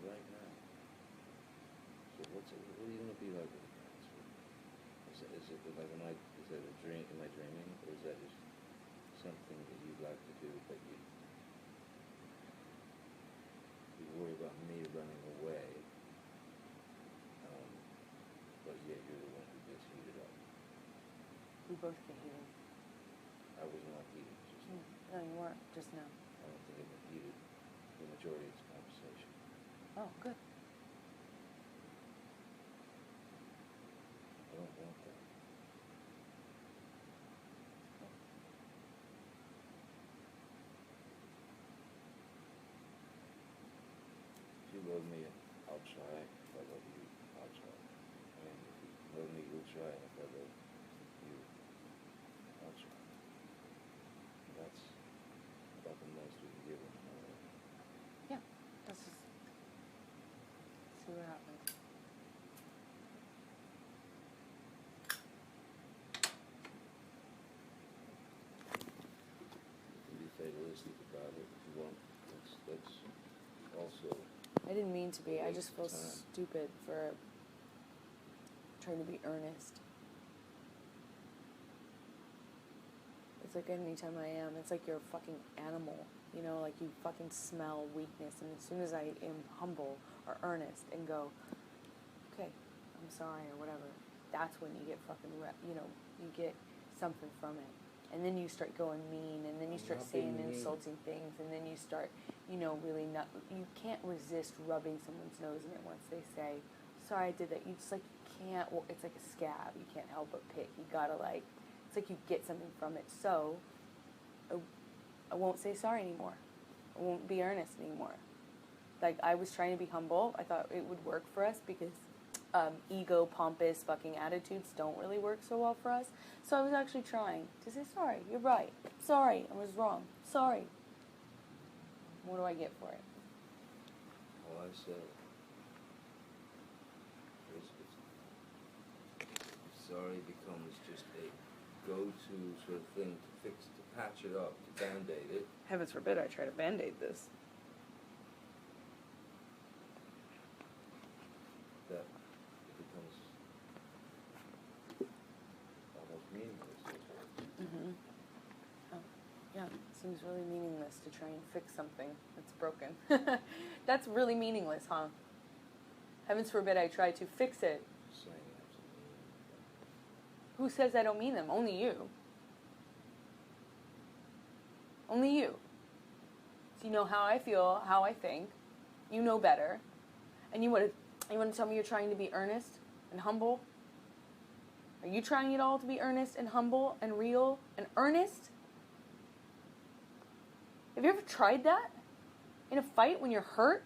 right now. So what are you gonna be like with the cancer? Is it like is that a dream? Am I dreaming, or is that just something that you'd like to do, but you worry about me running away, but yet you're the one who gets heated up. We both get heated. I was not heated just now. No, you weren't just now. I don't think I've been heated the majority of this conversation. Oh, good. I don't want that. If you love me, I'll try. If I love you, I'll try. And if you love me, you'll try. And if I love you, I'll try. That's about the most we can give them. Yeah, let's just see what happens. You can be fatalistic about it if you want. That's also. I didn't mean to be. I just feel Time. stupid for trying to be earnest. It's like anytime I am, it's like you're a fucking animal. You know, like you fucking smell weakness. And as soon as I am humble or earnest and go, okay, I'm sorry or whatever, that's when you get fucking, you get something from it. And then you start going mean, and then you start Not saying being mean. insulting things, and then you start, really not, you can't resist rubbing someone's nose in it once they say, sorry I did that. You just like, you can't, well, it's like a scab. You can't help but pick. You gotta it's like you get something from it. So, I won't say sorry anymore. I won't be earnest anymore. Like, I was trying to be humble. I thought it would work for us because ego, pompous fucking attitudes don't really work so well for us. So I was actually trying to say, sorry, you're right. Sorry, I was wrong. Sorry. What do I get for it? All I said is sorry becomes just a go-to sort of thing to fix, to patch it up, to band-aid it. Heavens forbid I try to band-aid this. That it becomes almost meaningless. Mm-hmm. Oh, yeah, it seems really meaningless to try and fix something that's broken. That's really meaningless, huh? Heavens forbid I try to fix it. Saying absolutely. Who says I don't mean them? Only you. Only you. So you know how I feel, how I think. You know better. And you want to tell me you're trying to be earnest and humble? Are you trying at all to be earnest and humble and real and earnest? Have you ever tried that? In a fight when you're hurt?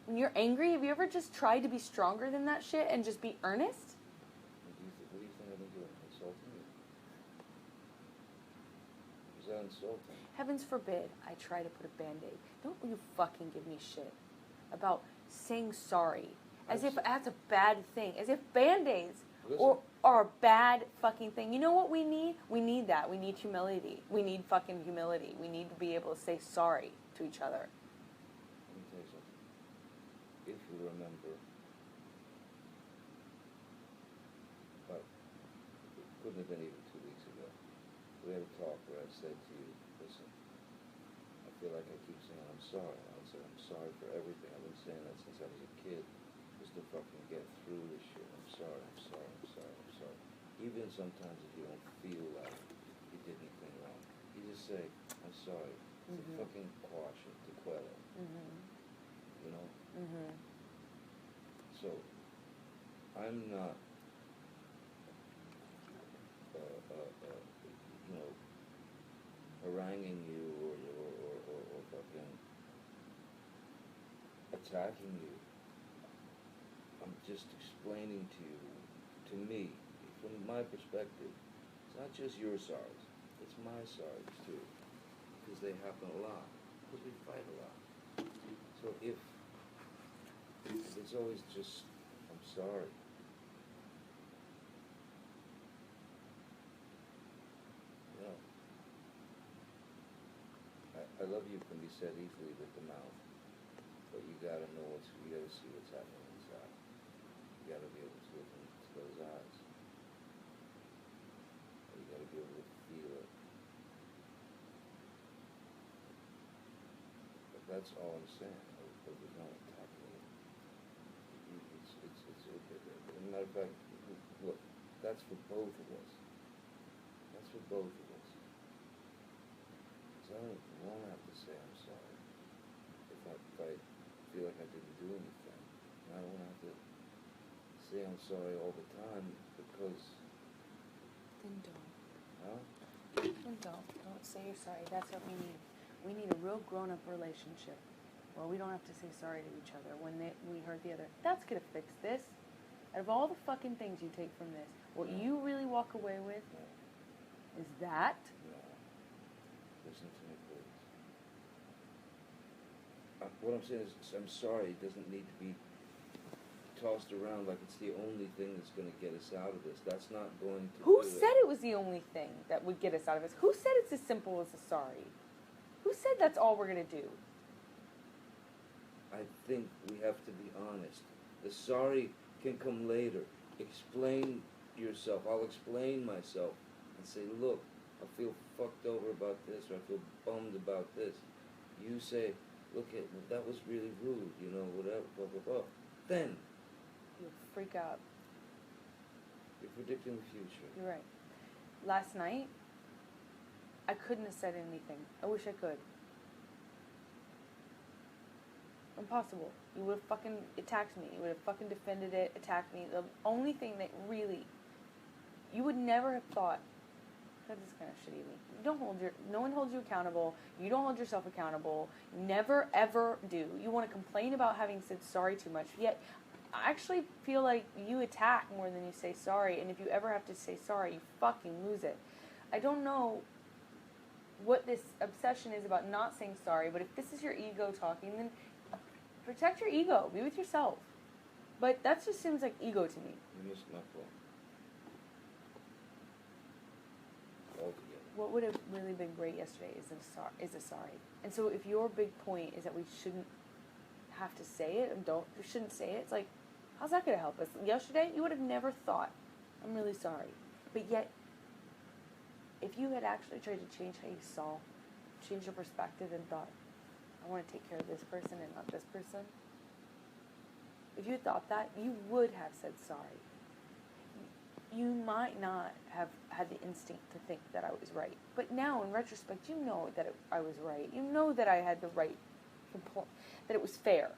When you're angry? Have you ever just tried to be stronger than that shit and just be earnest? What do you think I've been doing? Insulting you? Is that insulting? Heavens forbid I try to put a Band-Aid. Don't you fucking give me shit about saying sorry. As if that's a bad thing. As if Band-Aids are a bad fucking thing. You know what we need? We need that. We need humility. We need fucking humility. We need to be able to say sorry to each other. Let me tell you something. If you remember, but it couldn't have been even 2 weeks ago, we had a talk where I said to you, listen, I feel like I keep saying I'm sorry. I would say I'm sorry for everything. I've been saying that since I was a kid, just to fucking get through this shit. I'm sorry, I'm sorry, I'm sorry, I'm sorry. Even sometimes if you don't feel like you did anything wrong, you just say, I'm sorry. To fucking quash it, to quell it. You know? So, I'm not, you know, haranguing you or fucking attacking you. I'm just explaining to you, to me, from my perspective, it's not just your sorries, it's my sorries too. Because they happen a lot. Because we fight a lot. So if it's always just, I'm sorry. You know, I love you can be said easily with the mouth, but you gotta know you gotta see what's happening inside. You gotta be able to look into those eyes. You gotta be able to feel it. But that's all I'm saying. But there's no attacking it. As a matter of fact, look, that's for both of us. That's for both of us. So I won't have to say I'm sorry if I feel like I didn't do anything. And I don't have to say I'm sorry all the time because... Then don't. Huh? Then don't. Don't say you're sorry. That's what we need. We need a real grown-up relationship where we don't have to say sorry to each other when we hurt the other. That's going to fix this. Out of all the fucking things you take from this, what you really walk away with is that... No. Listen to me, please. What I'm saying is, I'm sorry, it doesn't need to be tossed around like it's the only thing that's going to get us out of this. That's not going to Who do said it was the only thing that would get us out of this? Who said it's as simple as a sorry? Who said that's all we're going to do? I think we have to be honest. The sorry can come later. Explain yourself. I'll explain myself and say, look, I feel fucked over about this, or I feel bummed about this. You say, look, that was really rude, you know, whatever, blah, blah, blah. Then You'll freak out. you're predicting the future. You're right. Last night, I couldn't have said anything. I wish I could. Impossible. You would have fucking attacked me. You would have fucking defended it, attacked me. The only thing that really, you would never have thought, that is kind of shitty of me. No one holds you accountable. You don't hold yourself accountable. You never, ever do. You want to complain about having said sorry too much, yet I actually feel like you attack more than you say sorry, and if you ever have to say sorry, you fucking lose it. I don't know what this obsession is about not saying sorry, but if this is your ego talking, then protect your ego. Be with yourself. But that just seems like ego to me. You missed my point. Altogether. What would have really been great yesterday is a sorry. And so if your big point is that we shouldn't have to say it, and you shouldn't say it, it's like, how's that going to help us? Yesterday, you would have never thought, I'm really sorry. But yet, if you had actually tried to change how you change your perspective and thought, I want to take care of this person and not this person, if you thought that, you would have said sorry. You might not have had the instinct to think that I was right. But now, in retrospect, you know that I was right. You know that I had the right, that it was fair.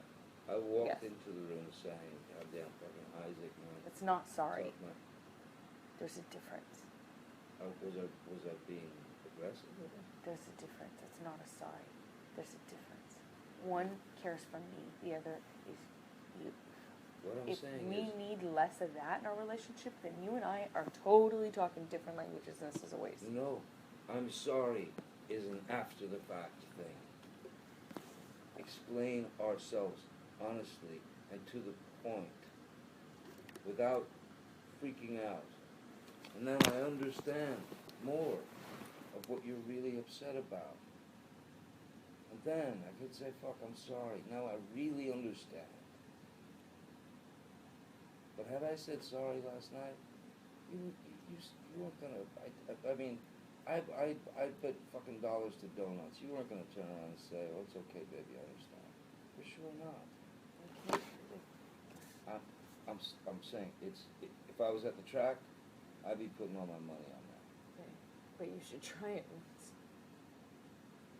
I walked into the room saying, goddamn fucking Isaac, man. It's not sorry. There's a difference. Was I being aggressive with him? There's a difference. It's not a sorry. There's a difference. One cares for me. The other is you. What I'm saying is... If we need less of that in our relationship, then you and I are totally talking different languages, and this is a waste. No, I'm sorry is an after-the-fact thing. Explain ourselves honestly and to the point without freaking out. And then I understand more of what you're really upset about. And then I could say, fuck, I'm sorry. Now I really understand. But had I said sorry last night, you weren't gonna, I mean, I bet fucking dollars to donuts. You weren't gonna turn around and say, "Oh, it's okay, baby, I understand." For sure not. I can't. I'm saying if I was at the track, I'd be putting all my money on that. Okay. But you should try it once.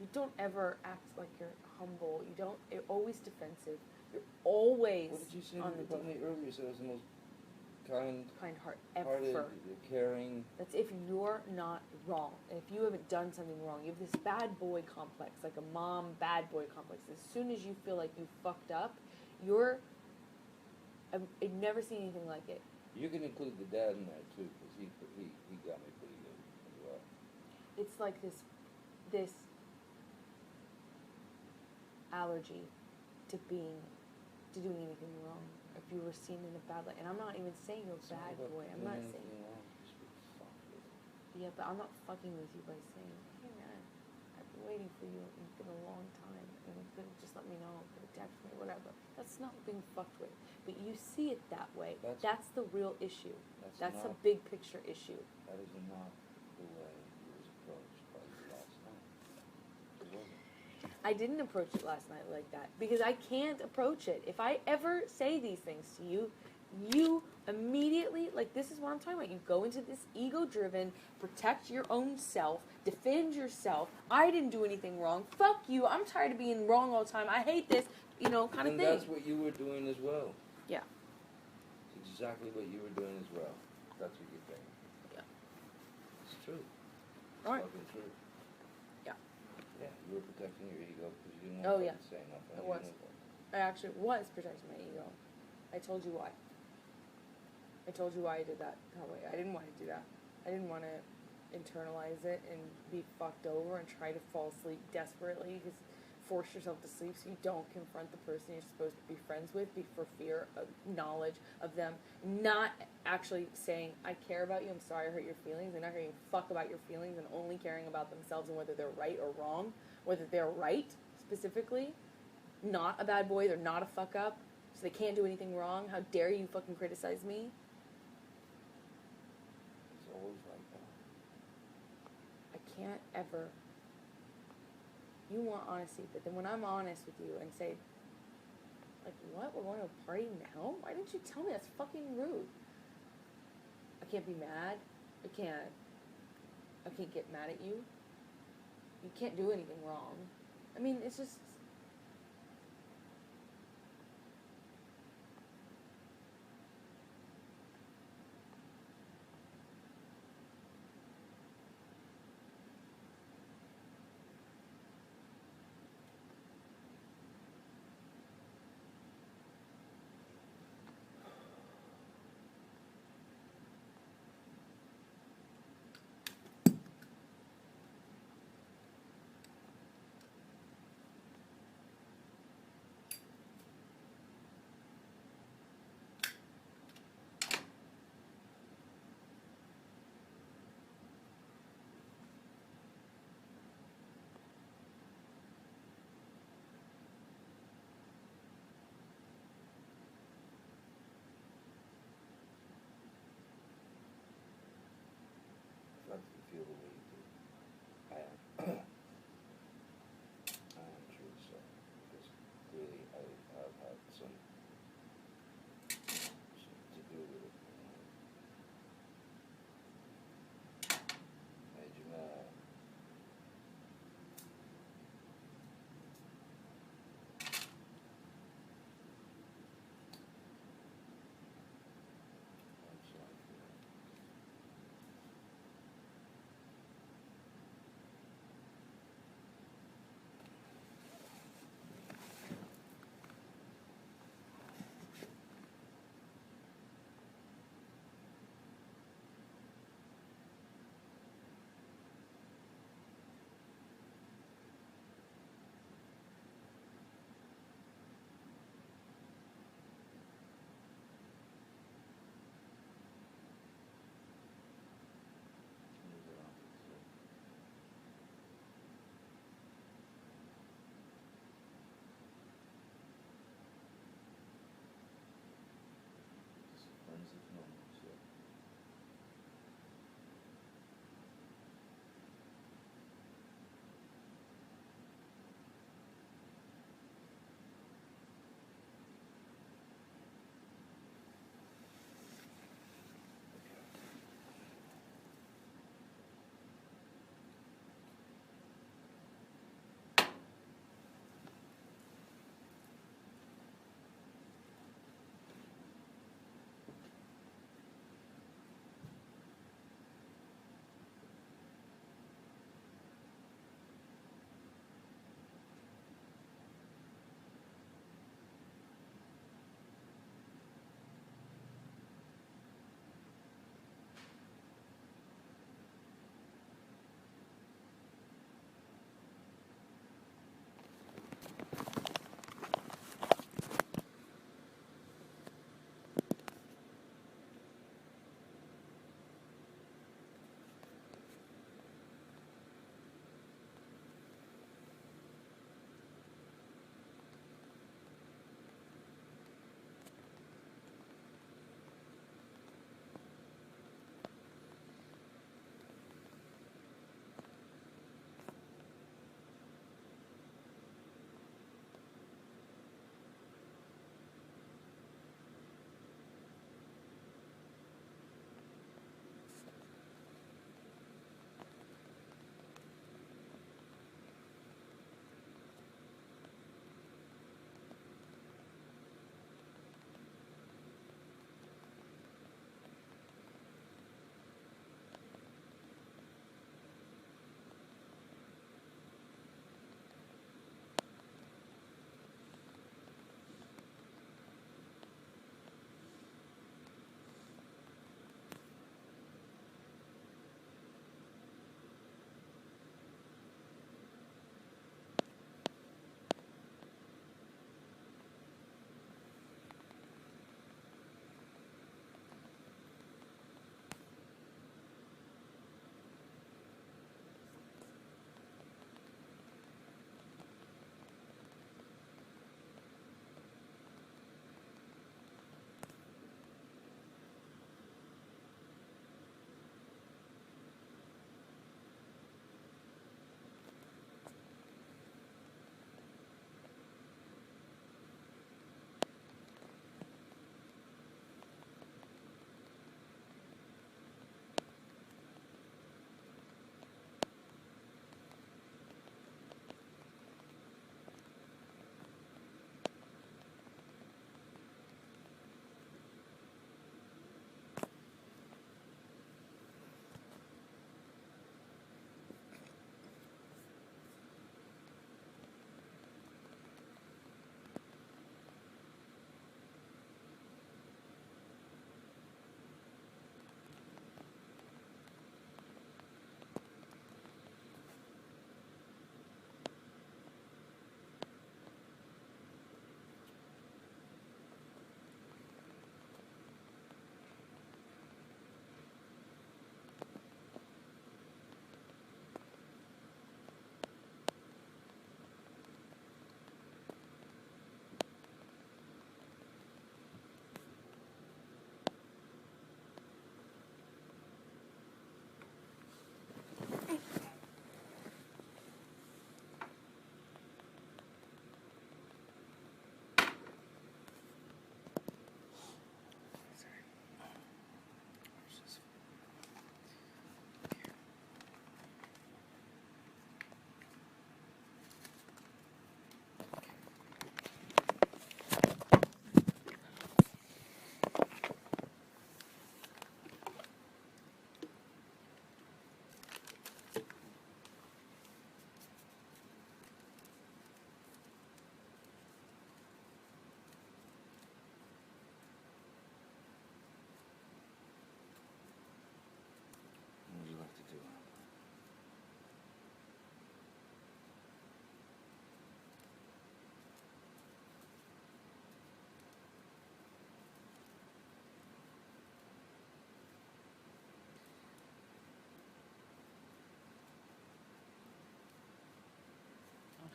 You don't ever act like you're humble. You're always defensive. You're always What did you say on the about me earlier? You said I was the most kind heart hearted, ever. caring. That's if you're not wrong. If you haven't done something wrong. You have this bad boy complex, like a mom bad boy complex. As soon as you feel like you fucked up, I've never seen anything like it. You can include the dad in there too, because he got me pretty good as well. It's like this allergy to doing anything wrong. If you were seen in a bad light, and I'm not even saying you're a bad boy. I'm not saying. Yeah, but I'm not fucking with you by saying, "Hey man, I've been waiting for you. It's been a long time, and you could have just let me know, could have texted me, whatever." That's not being fucked with. But you see it that way. That's the real issue. That's a big picture issue. That is not the way he was approached by you last night. It wasn't. I didn't approach it last night like that because I can't approach it. If I ever say these things to you, you immediately, like, this is what I'm talking about. You go into this ego-driven, protect your own self, defend yourself. I didn't do anything wrong. Fuck you. I'm tired of being wrong all the time. I hate this, kind of thing. And that's what you were doing as well. Yeah. It's exactly what you were doing as well. That's what you're doing. Yeah. It's true. All right. Fucking true. Yeah. Yeah, you were protecting your ego because you didn't Oh, want yeah. to say nothing. I was. I actually was protecting my ego. I told you why. I told you why I did that way. I didn't want to do that. I didn't want to internalize it and be fucked over and try to fall asleep desperately because force yourself to sleep so you don't confront the person you're supposed to be friends with for fear of knowledge of them not actually saying, "I care about you, I'm sorry I hurt your feelings." They're not going to fuck about your feelings and only caring about themselves and whether they're right or wrong, whether they're right specifically, not a bad boy, they're not a fuck up, so they can't do anything wrong. How dare you fucking criticize me? It's always like that. I can't ever. You want honesty, but then when I'm honest with you and say, like, what? We're going to a party now? Why didn't you tell me? That's fucking rude. I can't be mad. I can't get mad at you. You can't do anything wrong. I mean, it's just.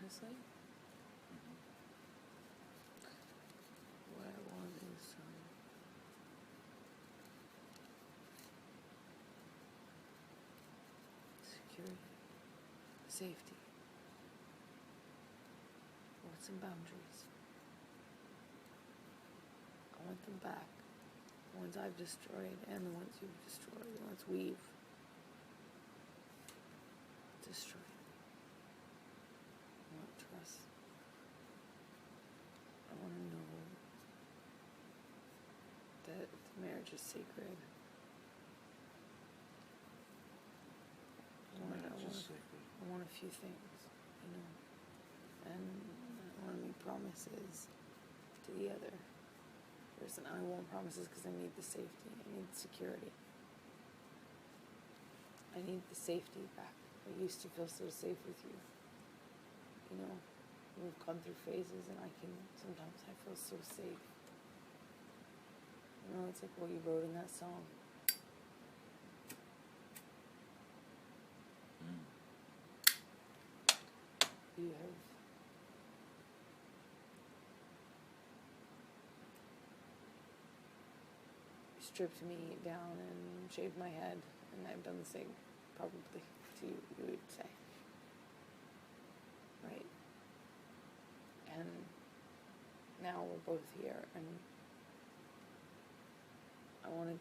honestly, what I want is security, safety. I want some boundaries. I want them back. The ones I've destroyed and the ones you've destroyed, the ones we've destroyed. I want trust. I want to know that the marriage is sacred. I want a few things, you know, and I want to make promises to the other person. I want promises because I need the safety. I need security. I need the safety back. I used to feel so safe with you. You know, we've gone through phases and sometimes I feel so safe. You know, it's like what you wrote in that song. You have stripped me down and shaved my head, and I've done the same, probably, to you, you would say. Right? And now we're both here, and I want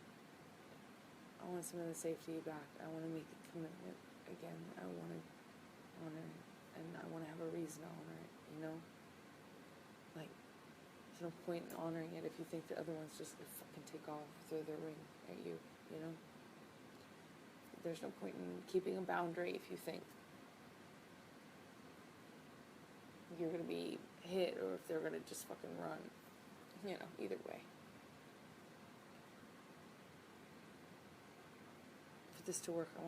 some of the safety back. I want to make a commitment again. I want to honor it, and I want to have a reason to honor it, you know? Like, there's no point in honoring it if you think the other one's just gonna fucking take off, throw their ring at you, you know? There's no point in keeping a boundary if you think you're gonna be hit or if they're gonna just fucking run. You know, either way. For this to work, I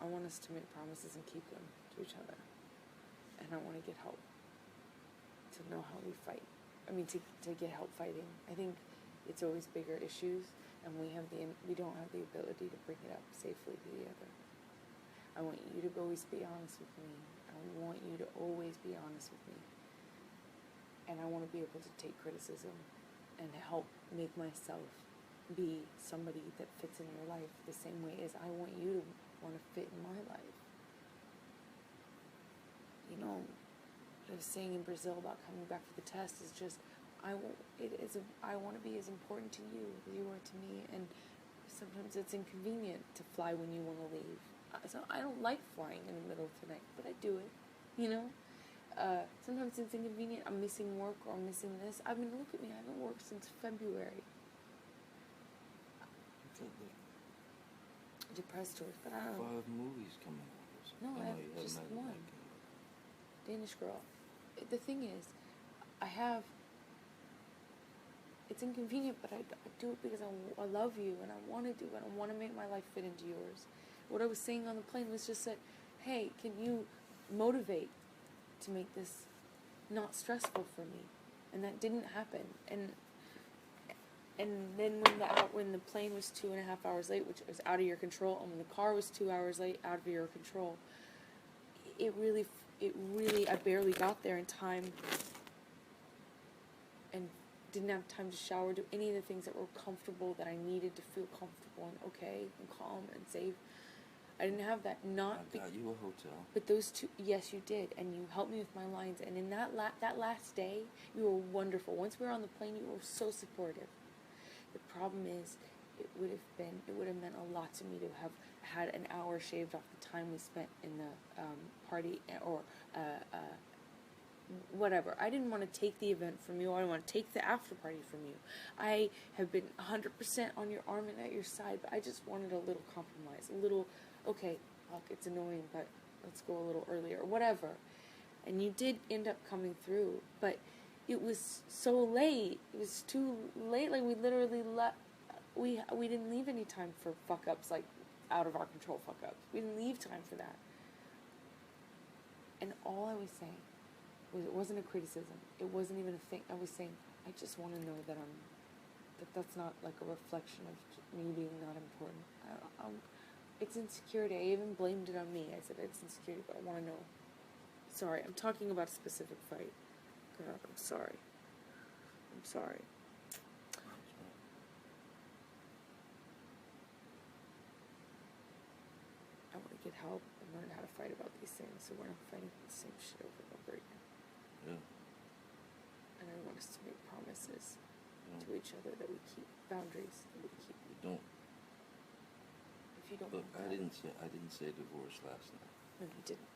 want us to make promises and keep them to each other. And I want to get help to know how we fight. I mean, to get help fighting. I think it's always bigger issues, and we don't have the ability to bring it up safely to the other. I want you to always be honest with me. I want you to always be honest with me. And I want to be able to take criticism and help make myself be somebody that fits in your life the same way as I want you to want to fit in my life. You know, what I was saying in Brazil about coming back for the test is just, I want to be as important to you as you are to me, and sometimes it's inconvenient to fly when you want to leave. So I don't like flying in the middle of the night, but I do it, you know? Sometimes it's inconvenient. I'm missing work or I'm missing this. I mean, look at me. I haven't worked since February. Depressed towards, but I don't know. 5 movies coming out. No, I have just one. Danish Girl. The thing is, it's inconvenient, but I do it because I love you and I want to do it. I want to make my life fit into yours. What I was saying on the plane was just that, hey, can you motivate to make this not stressful for me? And that didn't happen. And then when the plane was 2.5 hours late, which was out of your control, and when the car was 2 hours late, out of your control, it really, I barely got there in time and didn't have time to shower, do any of the things that were comfortable, that I needed to feel comfortable and okay and calm and safe. I didn't have that. I got you a hotel. But those two, yes, you did, and you helped me with my lines. And in that last day, you were wonderful. Once we were on the plane, you were so supportive. The problem is, it would have meant a lot to me to have had an hour shaved off the time we spent in the party or whatever. I didn't want to take the event from you. I didn't want to take the after party from you. I have been 100% on your arm and at your side, but I just wanted a little compromise, a little, okay, look, it's annoying, but let's go a little earlier, whatever. And you did end up coming through, but it was so late. It was too late. Like, we literally left. We didn't leave any time for fuck-ups, like, out of our control fuck-ups. We didn't leave time for that. And all I was saying was, it wasn't a criticism. It wasn't even a thing. I was saying, I just want to know that that's not like a reflection of me being not important. It's insecurity. I even blamed it on me. I said it's insecurity, but I want to know. Sorry, I'm talking about a specific fight. God, I'm sorry. I'm sorry. I want to get help and learn how to fight about these things so we're not fighting the same shit over and over again. Yeah. And I want us to make promises to each other that we keep, boundaries that we keep. We don't. If you don't Look, want I that, didn't say divorce last night. No, you didn't.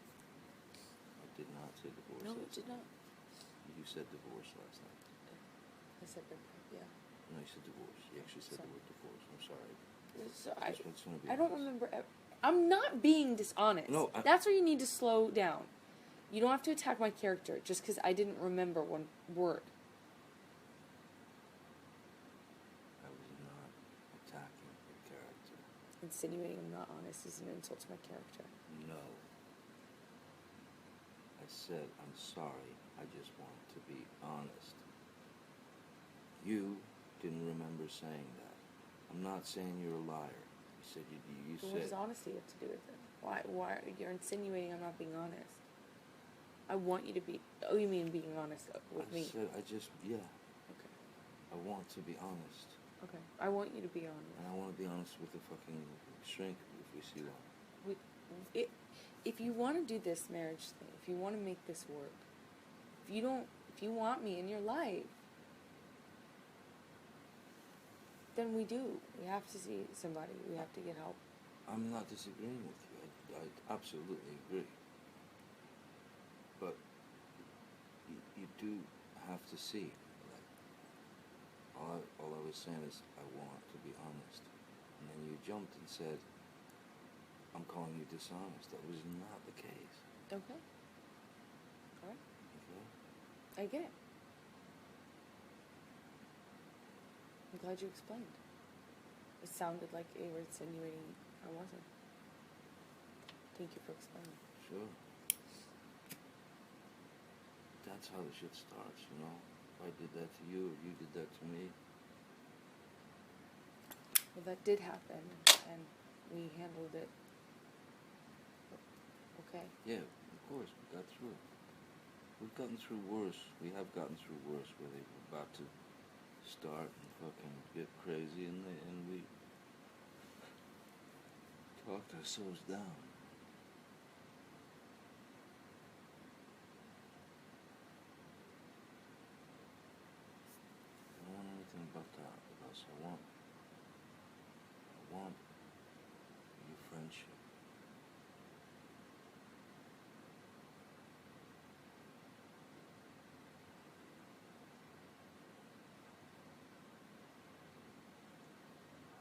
I did not say divorce. No, you last did night. not. You said divorce last night. I said that, yeah. No, you said divorce. You actually said the word divorce. I'm sorry. So Just wanna be I don't honest. remember. I'm not being dishonest. No, that's where you need to slow down. You don't have to attack my character just because I didn't remember one word. I was not attacking your character. Insinuating I'm not honest is an insult to my character. No. I said, I'm sorry. I just want to be honest. You didn't remember saying that. I'm not saying you're a liar. You said you So said. what does honesty have to do with it? Why you're insinuating I'm not being honest? I want you to be. Oh, you mean being honest with I me? said, yeah. Okay. I want to be honest. Okay. I want you to be honest. And I want to be honest with the fucking shrink if we see one. If you want to do this marriage thing, if you want to make this work, if you want me in your life, then we do. We have to see somebody. We have to get help. I'm not disagreeing with you. I absolutely agree. But you do have to see. Like, all I was saying is I want to be honest. And then you jumped and said, I'm calling you dishonest. That was not the case. Okay. All right. Okay? I get it. I'm glad you explained. It sounded like you were insinuating I wasn't. Thank you for explaining. Sure. That's how the shit starts, you know? If I did that to you, or you did that to me. Well, that did happen, and we handled it. Okay. Yeah, of course, we got through it. We've gotten through worse. We have gotten through worse where they were about to start and fucking get crazy, and we talked ourselves down. I don't want anything about that with us. I want your friendship.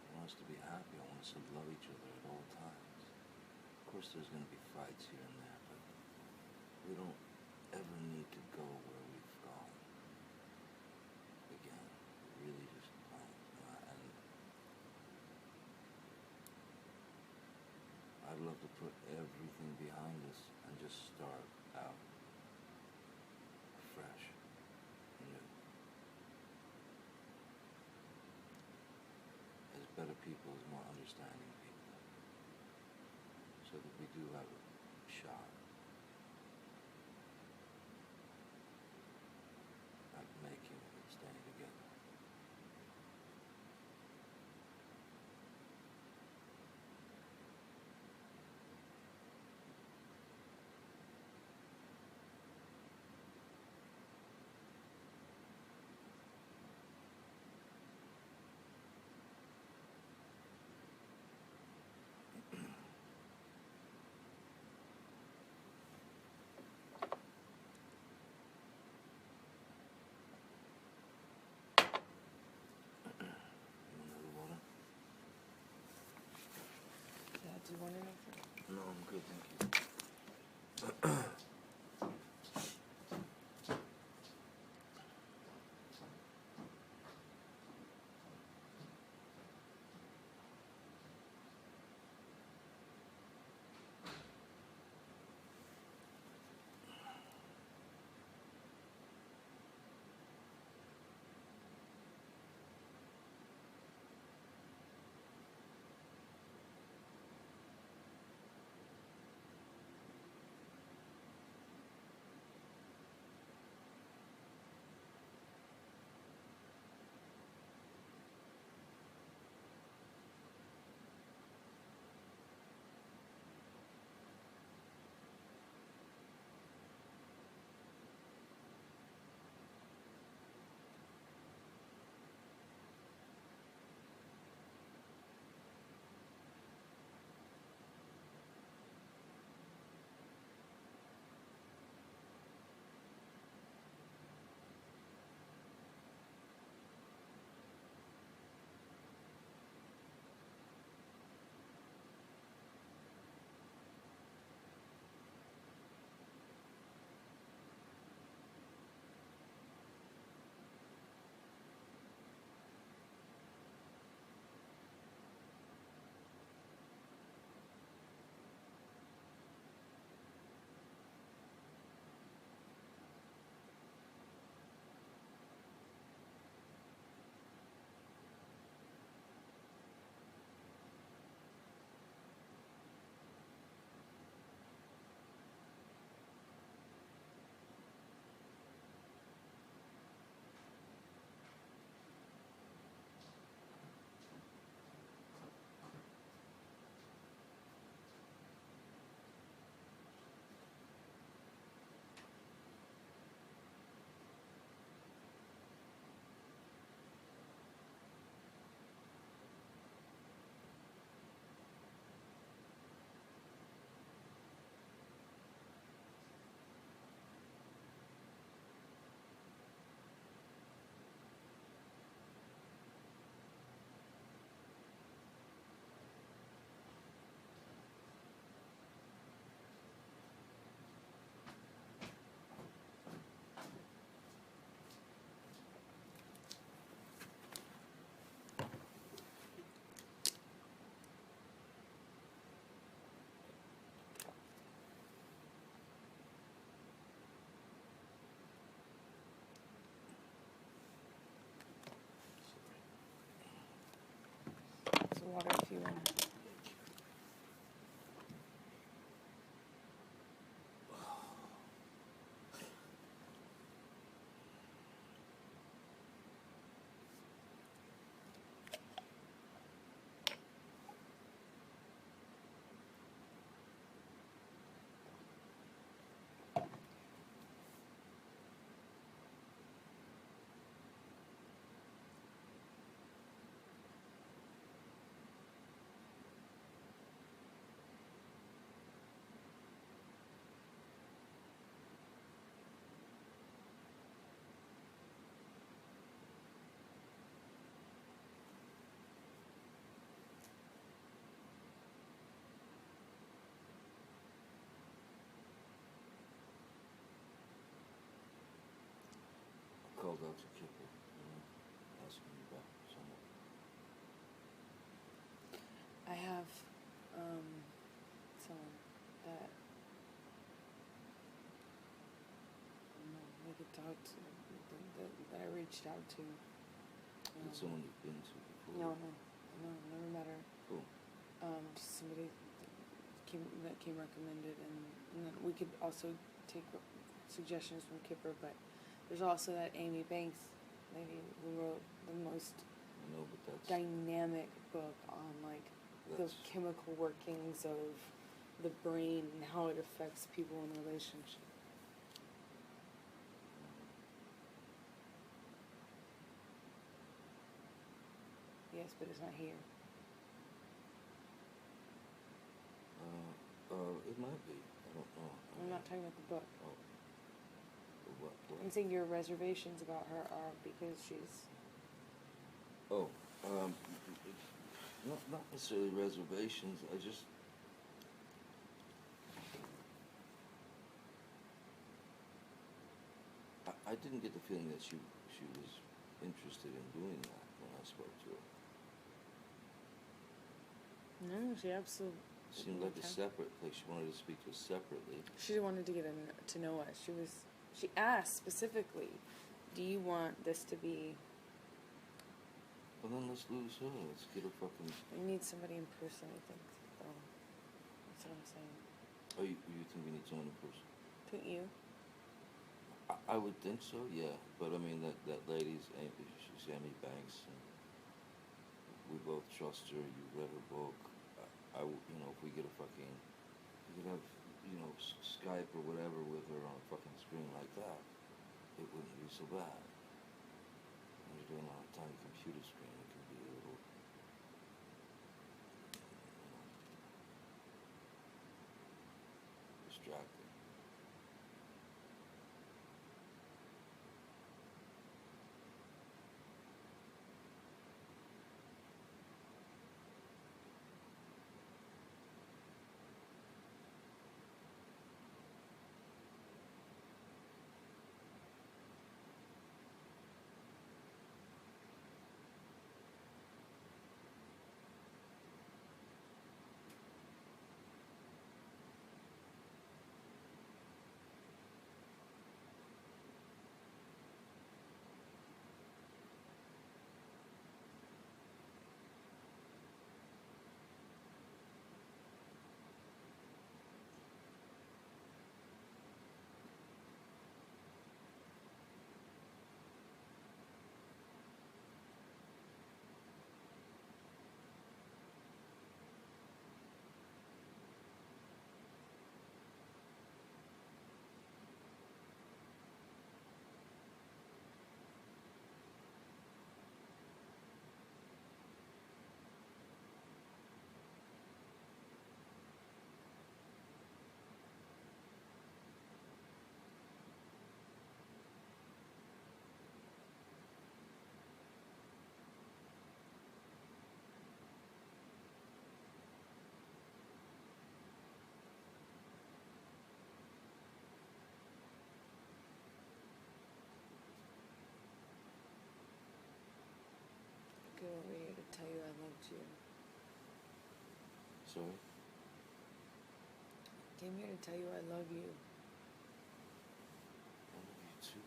I want us to be happy. I want us to love each other at all times. Of course, there's going to be fights here and there, but we don't ever need to go where we've gone again. We really just don't. And I'd love to put everything behind us and just start out fresh, new, as better people, as more understanding people, so that we do have a shot at making it and staying together. You want another water? Yeah, do you want anything? No, I'm good, thank you. water if you want. Called out to Kipper, asking about someone. I have someone that we could talk to, that I reached out to. It's someone you've been to before? No, never met her. Cool. Just somebody that came recommended, and then we could also take suggestions from Kipper, but there's also that Amy Banks lady who wrote the most dynamic book on like the chemical workings of the brain and how it affects people in relationships. Yes, but it's not here. It might be. I don't know. I'm not talking about the book. Oh. What? I'm saying your reservations about her are because she's... Oh, not necessarily reservations. I didn't get the feeling that she was interested in doing that when I spoke to her. No, she absolutely... It seemed like a separate, like she wanted to speak to us separately. She wanted to get to know us. She asked specifically, do you want this to be... Well, then let's lose her. Let's get her fucking... We need somebody in person, I think. So, that's what I'm saying. Oh, you think we need someone in person? Don't you? I would think so, yeah. But I mean, that lady's, she's Amy Banks, and we both trust her. You read her book. If we get we could have, Skype or whatever with her on a fucking screen like that, it wouldn't be so bad. When you're doing it on a tiny computer screen, it can be a little, distracting. Go over here to tell you I loved you. Sorry? Came here to tell you I love you. I love you too.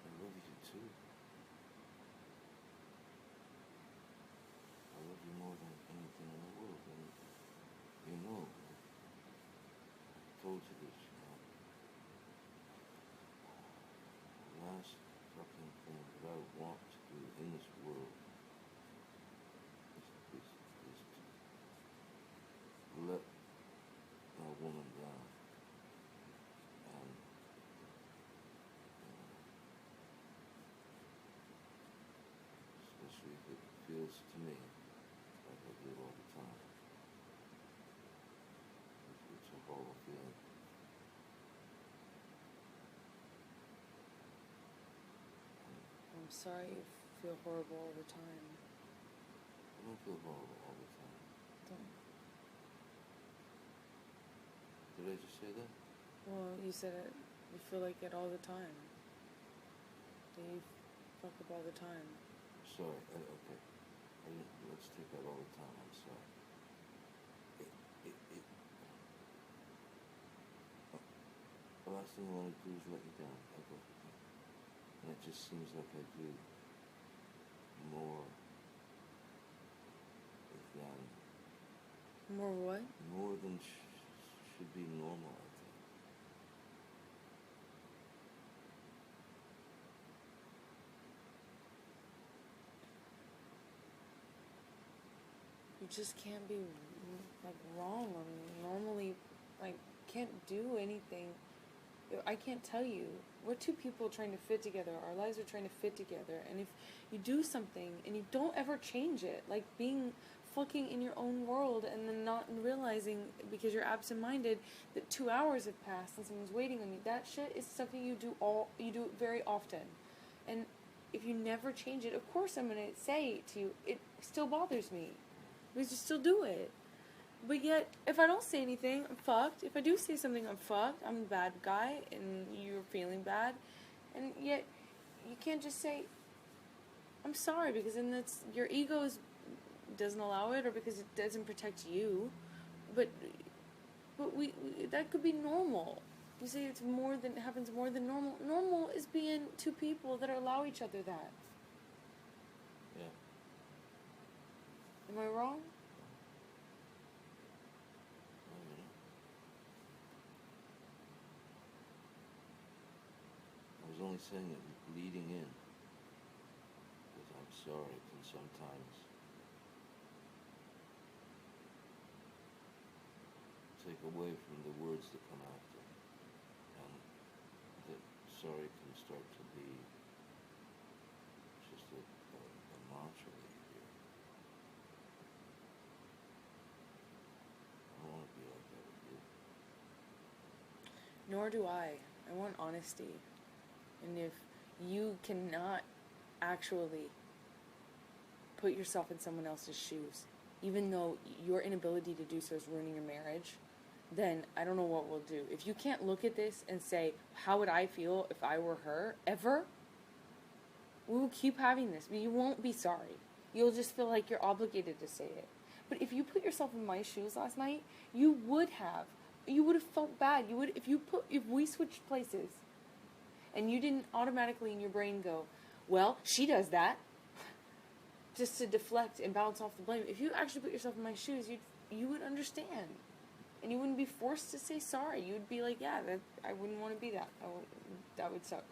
I love you too. everything in the world, and you know, I told you this, you know. The last fucking thing that I want to do in this world is to let a woman down. And, especially if it feels to me like I do all the time. It's a horrible feeling. I'm sorry you feel horrible all the time. I don't feel horrible all the time. Don't. Did I just say that? Well, you said it. You feel like it all the time. Do you fuck up all the time? Sorry, okay. Let's take that all the time, I'm sorry. The last thing I want to do is let you down, ever. And it just seems like I do more than... More what? More than should be normal, I think. You just can't be, like, wrong or normally, like, can't do anything. I can't tell you. We're two people trying to fit together. Our lives are trying to fit together. And if you do something and you don't ever change it, like being fucking in your own world and then not realizing because you're absent-minded that 2 hours have passed and someone's waiting on you, that shit is something you do it very often. And if you never change it, of course I'm going to say to you, it still bothers me. Because you still do it. But yet, if I don't say anything, I'm fucked. If I do say something, I'm fucked. I'm the bad guy, and you're feeling bad. And yet, you can't just say, I'm sorry, because then that's, your ego doesn't allow it, or because it doesn't protect you. But we that could be normal. You say it happens more than normal. Normal is being two people that allow each other that. Yeah. Am I wrong? I was only saying it leading in, because I'm sorry, it can sometimes take away from the words that come after, and that sorry can start to be just a mantra that you hear. I don't want to be like that with you. Nor do I. I want honesty. And if you cannot actually put yourself in someone else's shoes, even though your inability to do so is ruining your marriage, then I don't know what we'll do. If you can't look at this and say, how would I feel if I were her, ever, we will keep having this, but you won't be sorry. You'll just feel like you're obligated to say it. But if you put yourself in my shoes last night, you would have felt bad. If we switched places, and you didn't automatically in your brain go, well, she does that, just to deflect and bounce off the blame. If you actually put yourself in my shoes, you would understand. And you wouldn't be forced to say sorry. You'd be like, yeah, I wouldn't want to be that. That would suck.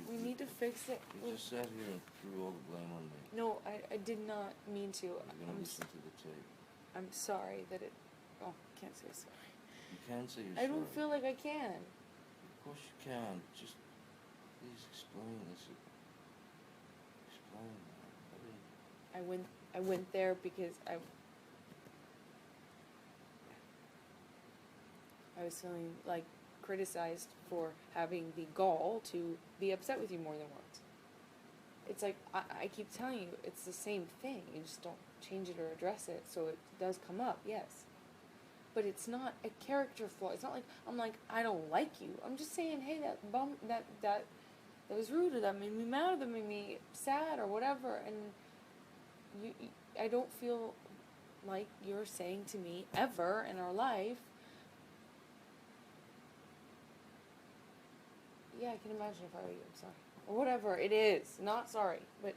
We need to fix it. You just sat here and threw all the blame on me. No, I did not mean to. You're going to listen to the tape. I'm sorry that it... Oh, can't say sorry. You can say you're I sorry. don't feel like I can. Of course you can. Just please explain this. Explain that. I went there because I was feeling like criticized for having the gall to be upset with you more than once. It's like, I keep telling you, it's the same thing. You just don't change it or address it, so it does come up, yes. but it's not a character flaw. It's not like I'm like I don't like you. I'm just saying, hey, that was rude, or that made me mad, or that made me sad, or whatever. And I don't feel like you're saying to me ever in our life, yeah, I can imagine if I were you. I'm sorry, or whatever it is. Not sorry, but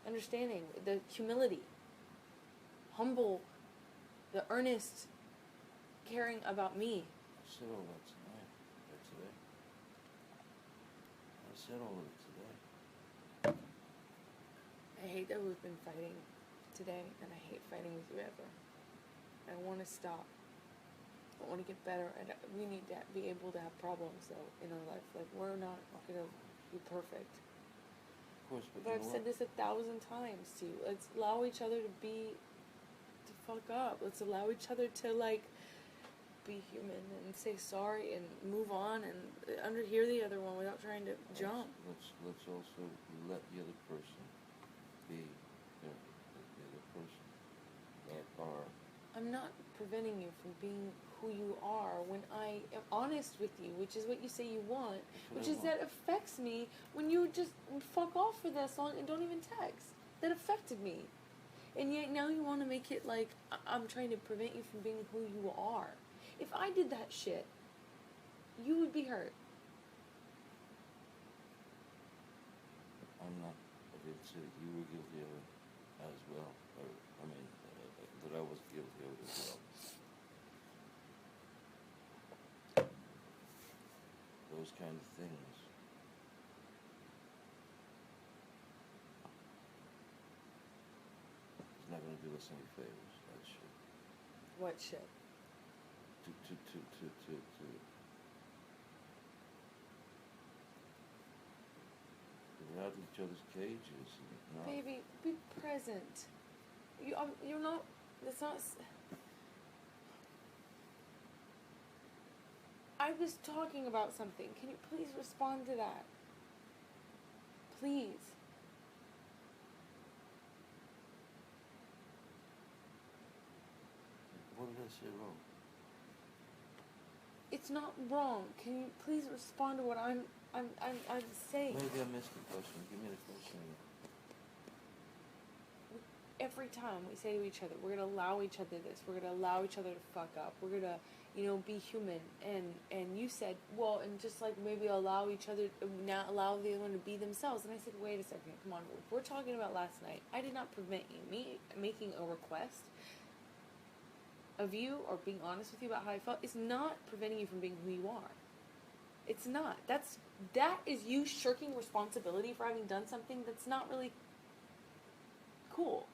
understanding the humility, humble, the earnest caring about me. I said all that tonight, or today. I said all of it today. I hate that we've been fighting today, and I hate fighting with you ever. I want to stop. I want to get better, and we need to be able to have problems, though, in our life. Like, we're not going to be perfect. Of course, But I've said this 1,000 times to you. Let's allow each other to fuck up. Let's allow each other to, like, be human and say sorry and move on and hear the other one without trying to jump. Let's also let the other person be the other person that are. I'm not preventing you from being who you are when I am honest with you, which is what you say you want, which is that affects me when you just fuck off for this long and don't even text. That affected me. And yet now you want to make it like I'm trying to prevent you from being who you are. If I did that shit, you would be hurt. I'm not. I did say you were guilty of it as well. Or, I mean, that I was guilty of it as well. Those kind of things. It's not going to do us any favors, that shit. What shit? To get out of each other's cages. And not. Baby, be present. You're not. That's not. I was talking about something. Can you please respond to that? Please. What did I say wrong? It's not wrong. Can you please respond to what I'm saying? Maybe I missed the question. Give me the question again. Every time we say to each other, we're going to allow each other this. We're going to allow each other to fuck up. We're going to, be human. And you said, well, and just like maybe allow each other, not allow the other one to be themselves. And I said, wait a second. Come on. We're talking about last night. I did not prevent you. Me making a request of you or being honest with you about how I felt is not preventing you from being who you are. It's not. That is you shirking responsibility for having done something that's not really cool.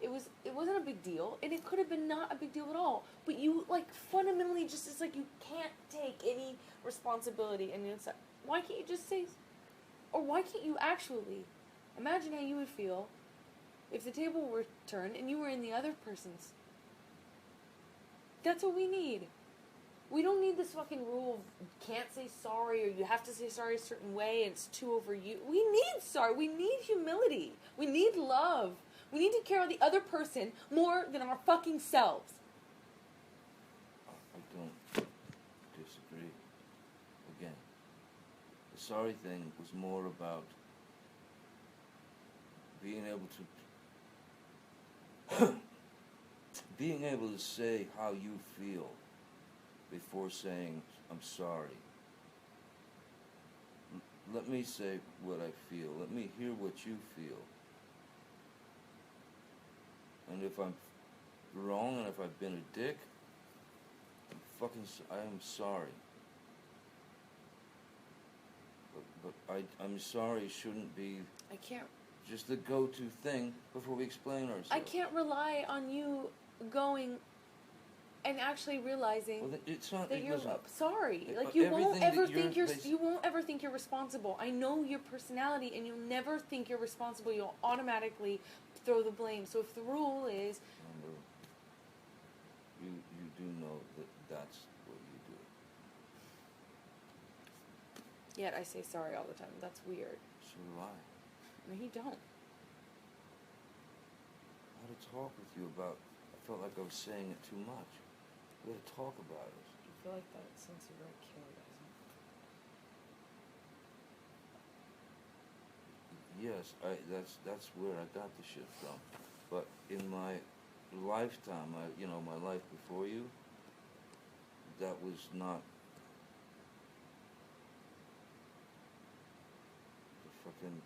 It wasn't a big deal, and it could have been not a big deal at all. But you fundamentally just it's like you can't take any responsibility, and it's like, why can't you just say, or why can't you actually imagine how you would feel if the table were turned and you were in the other person's. That's what we need. We don't need this fucking rule of you can't say sorry or you have to say sorry a certain way and it's too over you. We need sorry. We need humility. We need love. We need to care about the other person more than our fucking selves. I don't disagree. Again, the sorry thing was more about being able to say how you feel before saying I'm sorry. Let me say what I feel. Let me hear what you feel. And if I'm wrong and if I've been a dick, I am sorry. But I'm sorry shouldn't be I can't just the go-to thing before we explain ourselves. I can't rely on you going and actually realizing that you're sorry. Like you won't ever think you're responsible. I know your personality, and you'll never think you're responsible. You'll automatically throw the blame. So if the rule is, remember, you do know that that's what you do. Yet I say sorry all the time. That's weird. So do I. No, you don't. I had to talk with you about felt like I was saying it too much. We had to talk about it. You feel like that since you were a kid, Yes, that's where I got the shit from. But in my lifetime, my life before you, that was not the fucking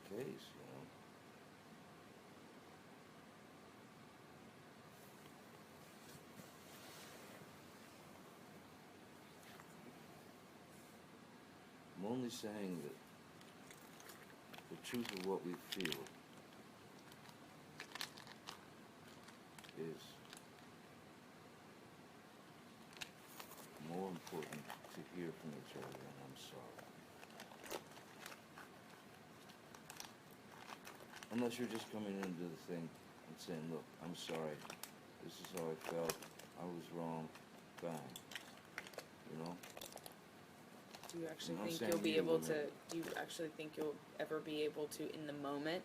case, I'm only saying that the truth of what we feel is more important to hear from each other, and I'm sorry. Unless you're just coming into the thing and saying, look, I'm sorry, this is how I felt, I was wrong, bang. Do you actually I'm not think saying you'll be you able will to, never. do you actually think you'll ever be able to, in the moment,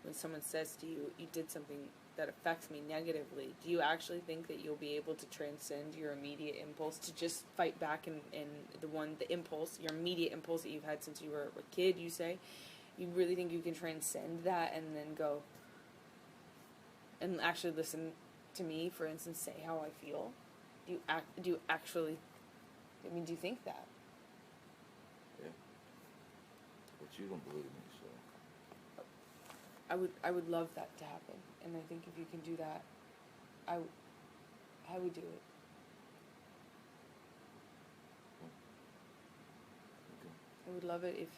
when someone says to you, you did something that affects me negatively, do you actually think that you'll be able to transcend your immediate impulse to just fight back and the impulse, your immediate impulse that you've had since you were a kid, you say? You really think you can transcend that and then go and actually listen to me, for instance, say how I feel? Do you actually, do you think that? Yeah. But you don't believe me, so. I would love that to happen, and I think if you can do that, I would do it. Okay. I would love it if,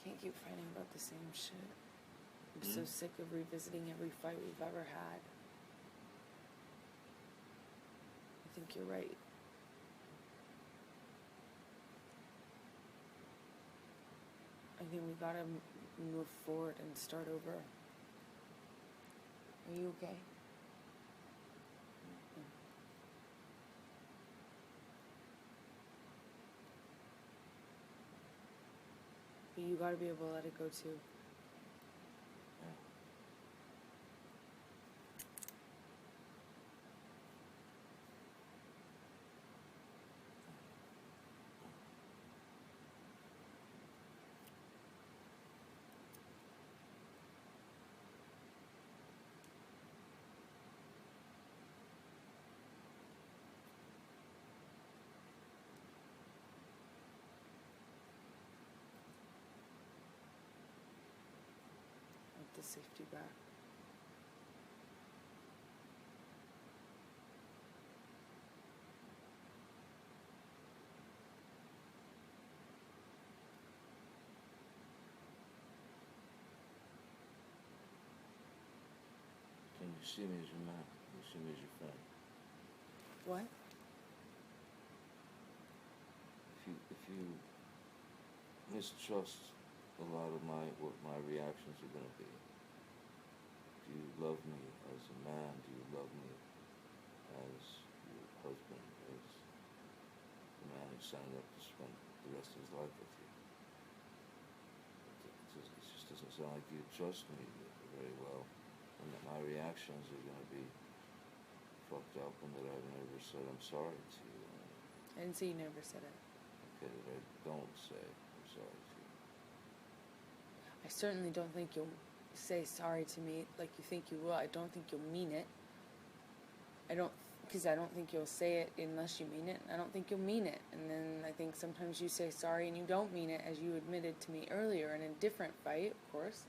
Can't keep fighting about the same shit. I'm so sick of revisiting every fight we've ever had. I think you're right. I think we gotta move forward and start over. Are you okay? But you gotta be able to let it go too. With the safety back. Can you see me as your man? Can you see me as your friend? What? If you mistrust a lot of what my reactions are going to be, do you love me as a man? Do you love me as your husband, as the man who signed up to spend the rest of his life with you? It just doesn't sound like you trust me very well, and that my reactions are going to be fucked up, and that I've never said I'm sorry to you. I didn't say you never said it. Okay, that I don't say I'm sorry to you. I certainly don't think you'll say sorry to me like you think you will. I don't think you'll mean it. Because I don't think you'll say it unless you mean it. I don't think you'll mean it. And then I think sometimes you say sorry and you don't mean it, as you admitted to me earlier in a different fight, of course.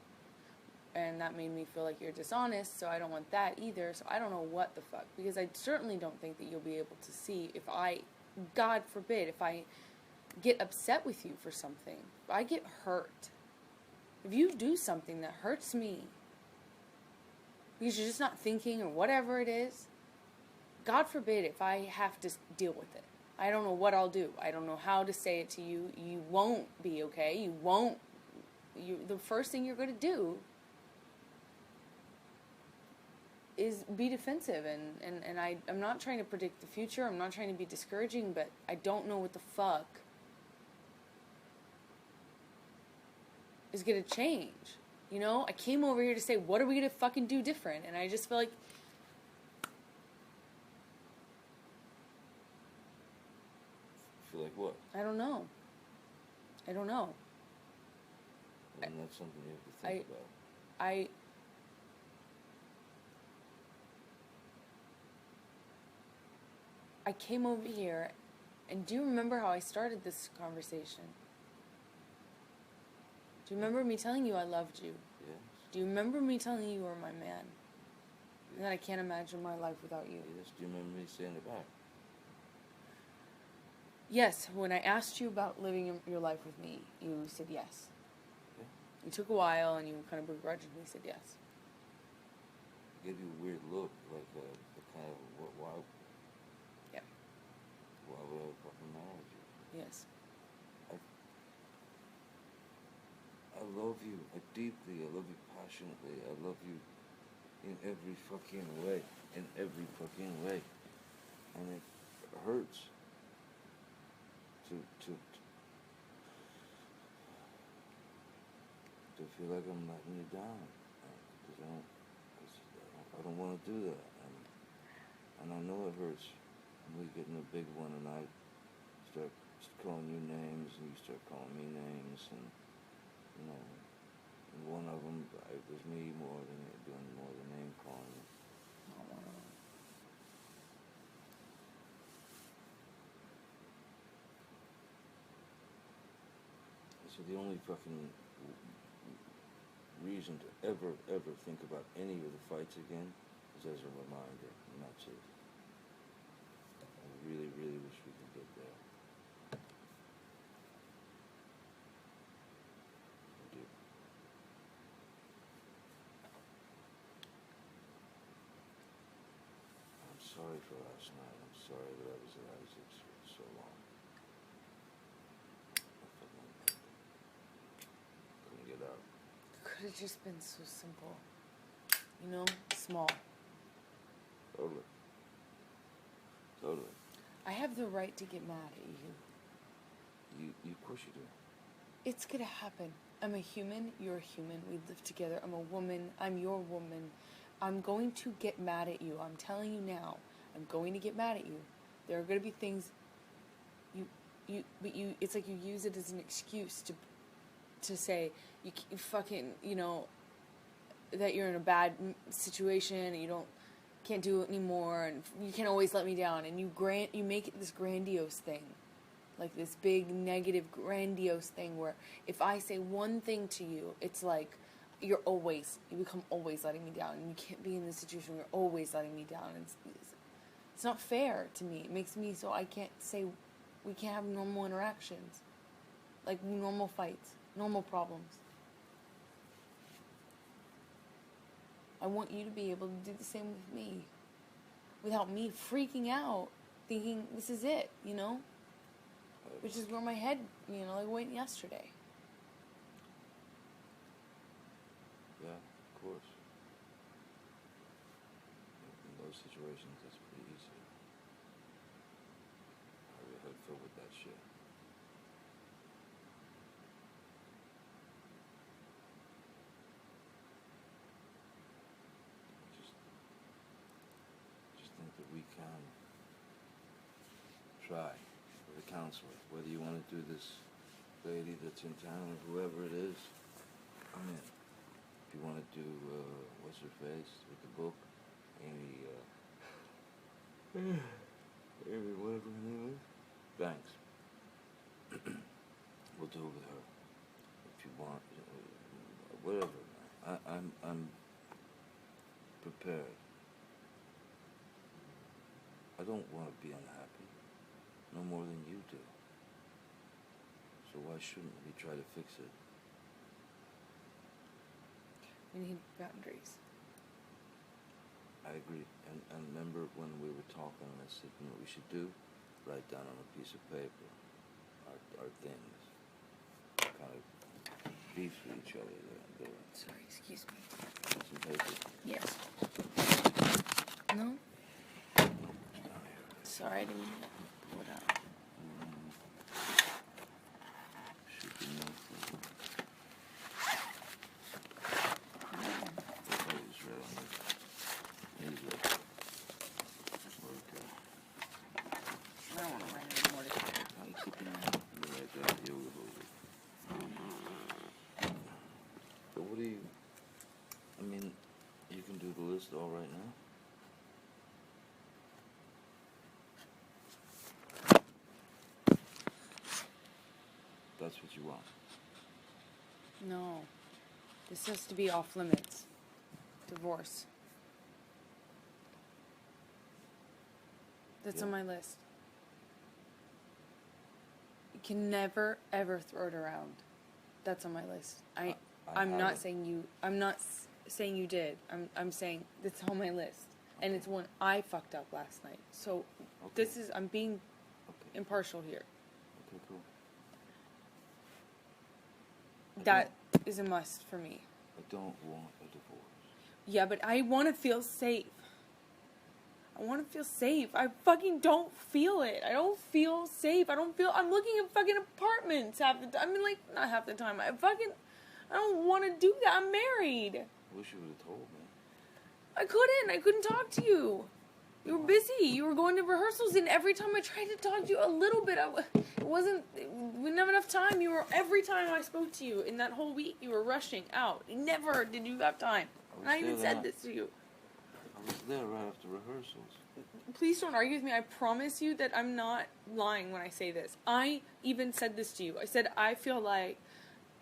And that made me feel like you're dishonest, so I don't want that either. So I don't know what the fuck. Because I certainly don't think that you'll be able to see if God forbid, if I get upset with you for something, if I get hurt, if you do something that hurts me, because you're just not thinking or whatever it is, God forbid if I have to deal with it. I don't know what I'll do. I don't know how to say it to you. You won't be okay. The first thing you're going to do is be defensive, and I'm not trying to predict the future. I'm not trying to be discouraging, but I don't know what the fuck is gonna change. You know, I came over here to say, what are we gonna fucking do different? And I just feel like Feel like what? I don't know. And that's something you have to think about. I came over here, and do you remember how I started this conversation? Do you remember me telling you I loved you? Yes. Do you remember me telling you were my man? And that I can't imagine my life without you? Yes. Do you remember me saying it back? Yes, when I asked you about living your life with me, you said yes. Yeah. It took a while, and you kind of begrudgingly said yes. I gave you a weird look, like a kind of, why? Yeah. Why would I fucking marry you? Yes. I love you deeply. I love you passionately. I love you in every fucking way. In every fucking way. And it hurts to feel like I'm letting you down. Because I don't want to do that. And I know it hurts. And we get in a big one, and I start calling you names, and you start calling me names, and you know, and one of them, it was me doing more than name calling. Not one of them. So the only fucking reason to ever think about any of the fights again is as a reminder, and that's it. I really wish we could get there. I do. I'm sorry for last night. I'm sorry that I was at Isaac's for so long. I couldn't get out. Could have just been so simple. You know, small. Totally. I have the right to get mad at you. You of course you do. It's gonna happen. I'm a human, you're a human, we live together. I'm a woman, I'm your woman. I'm going to get mad at you. I'm telling you now. I'm going to get mad at you. There are gonna be things it's like you use it as an excuse to say you fucking, you know, that you're in a bad situation and you can't do it anymore, and you can't always let me down, and you make it this grandiose thing, like this big negative grandiose thing where if I say one thing to you, it's like you become always letting me down, and you can't be in this situation where you're always letting me down. It's not fair to me. It makes me so I can't say we can't have normal interactions, like normal fights, normal problems. I want you to be able to do the same with me without me freaking out, thinking this is it, you know? Which is where my head, you know, like went yesterday. Yeah, of course. In those situations, it's pretty easy. Have your head filled with that shit. Just think that we can try with a counselor, whether you want to do this lady that's in town or whoever it is. I'm in. If you want to do, what's her face with the book? Amy, whatever her name is. Thanks. We'll do it with her. If you want, whatever. I'm prepared. I don't want to be unhappy, no more than you do. So why shouldn't we try to fix it? We need boundaries. I agree. And remember when we were talking and I said, you know what we should do? Write down on a piece of paper our things. Kind of beef with each other. Sorry, excuse me. Some paper. Yes. No? Sorry, I didn't mean to pull it out. Should be nothing. No. I just read on this. Here's it. Okay. I don't want to write any more together. I'm keeping that. You like that yoga hose. But what do you... I mean, you can do the list all right now. That's what you want. No. This has to be off limits. Divorce. That's on my list. You can never, ever throw it around. That's on my list. I'm not saying you... I'm not saying you did. I'm saying it's on my list. And it's one I fucked up last night. So, this is... I'm being impartial here. Okay, cool. That is a must for me. I don't want a divorce. Yeah, but I want to feel safe. I want to feel safe. I fucking don't feel it. I don't feel safe. I'm looking at fucking apartments half the time. I mean, like, not half the time. I don't want to do that. I'm married. I wish you would have told me. I couldn't talk to you. You were busy. You were going to rehearsals, and every time I tried to talk to you a little bit, we didn't have enough time. Every time I spoke to you in that whole week, you were rushing out. Never did you have time. And I even said this to you. I was there right after rehearsals. Please don't argue with me. I promise you that I'm not lying when I say this. I even said this to you. I said, I feel like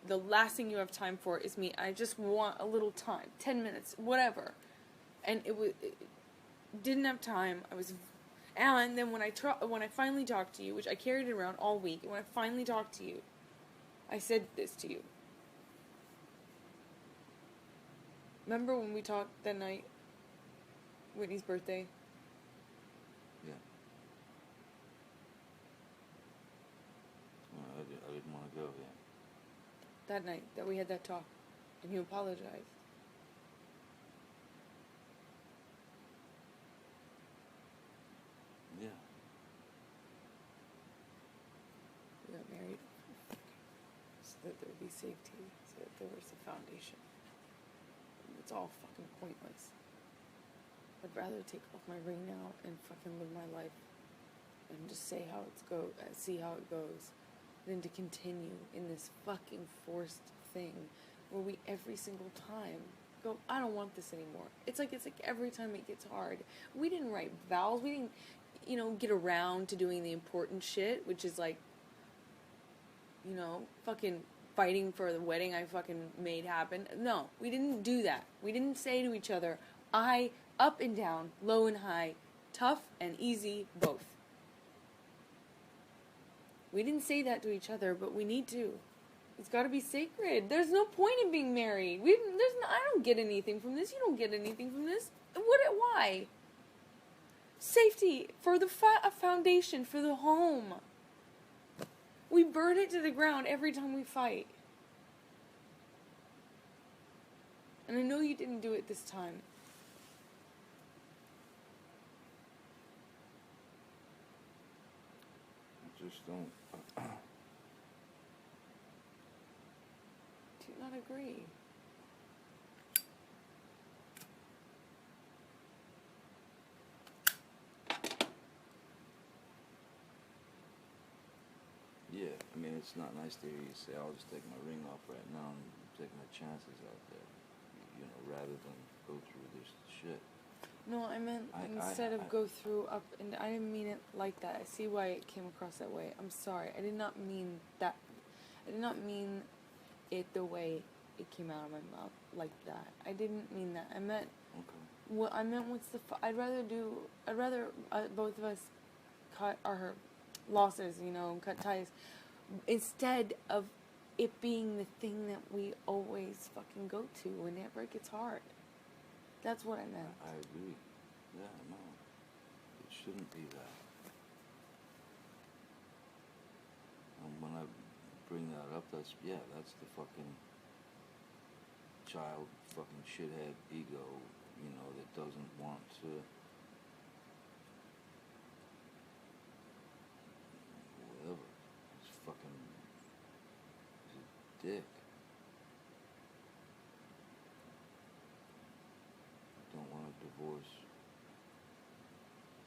the last thing you have time for is me. I just want a little time. 10 minutes. Whatever. And it didn't have time. And then when I finally talked to you, which I carried it around all week, and when I finally talked to you, I said this to you. Remember when we talked that night? Whitney's birthday? Yeah. Well, I didn't want to go, yeah. That night that we had that talk, and you apologized. Yeah. We got married so that there would be safety, so that there was a foundation. It's all fucking pointless. I'd rather take off my ring now and fucking live my life and just see how it goes than to continue in this fucking forced thing where we every single time go, I don't want this anymore. It's like every time it gets hard. We didn't write vows. We didn't, get around to doing the important shit, which is like, fucking fighting for the wedding I fucking made happen. No, we didn't do that. We didn't say to each other, up and down, low and high, tough and easy, both. We didn't say that to each other, but we need to. It's got to be sacred. There's no point in being married. I don't get anything from this. You don't get anything from this. Why? Safety for the a foundation for the home. We burn it to the ground every time we fight. And I know you didn't do it this time. I just don't... Do you not agree? Yeah, I mean, it's not nice to hear you say, I'll just take my ring off right now and take my chances out there, rather than go through this shit. No, I meant instead of go through up, and I didn't mean it like that. I see why it came across that way. I'm sorry. I did not mean that. I did not mean it the way it came out of my mouth like that. I didn't mean that. I meant what I meant was I'd rather both of us cut our losses, cut ties, instead of it being the thing that we always fucking go to whenever it gets hard. That's what I meant. I agree. Yeah, no. It shouldn't be that. And when I bring that up, that's the fucking child fucking shithead ego, that doesn't want to dick. I don't want a divorce.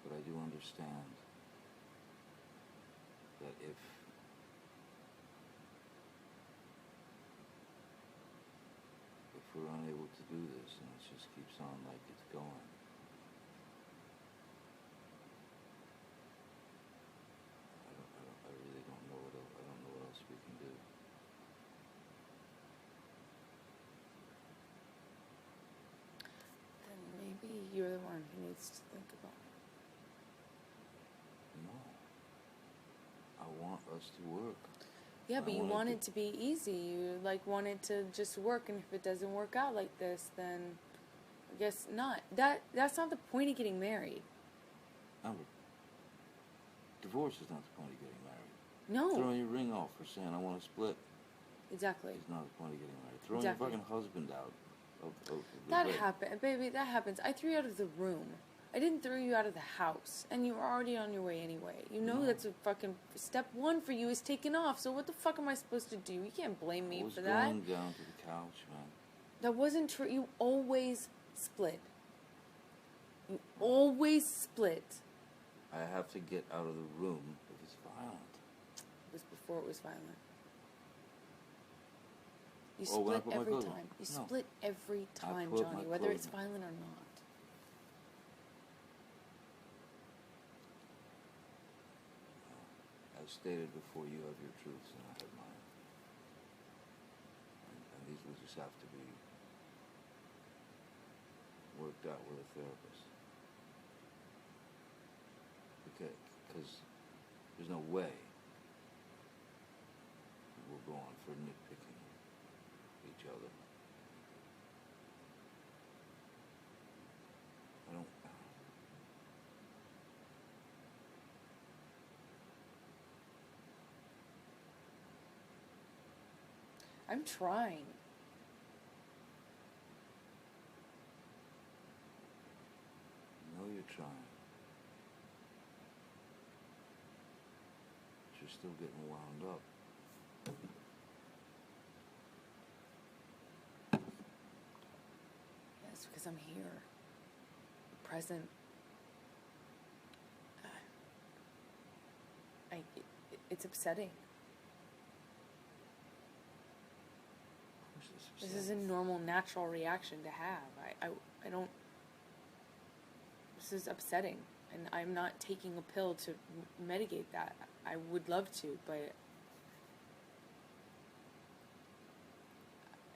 But I do understand that if we're unable to do this and it just keeps on like it's going, I really don't know what else, I don't know what else we can do. Then maybe you're the one who needs to think about it. No. I want us to work. Yeah, but you want it to be easy. You want it to just work, and if it doesn't work out like this, then I guess not. That's not the point of getting married. Amber, divorce is not the point of getting married. No. Throwing your ring off for saying I want to split. Exactly. Is not the point of getting married. Throwing your fucking husband out of the That bed. happened, baby. That happens. I threw you out of the room. I didn't throw you out of the house, and you were already on your way anyway. You know that's a fucking step one for you is taken off. So what the fuck am I supposed to do? You can't blame me for that. I was going down to the couch, man. That wasn't true. You always split. You always split. I have to get out of the room if it's violent. It was before it was violent. You Oh, when I split put my every clothes time. on. You No. split every time, put Johnny, my whether clothes it's on. violent or not. As stated before, you have your truths and I have mine. And these will just have to be worked out with a therapist. Okay, because there's no way we'll go on for nitpicking each other. I don't... I'm trying. I know you're trying. But you're still getting wound up. Yes, because I'm here. Present. It's upsetting. This is a normal, natural reaction to have. I don't... This is upsetting. And I'm not taking a pill to mitigate that. I would love to, but...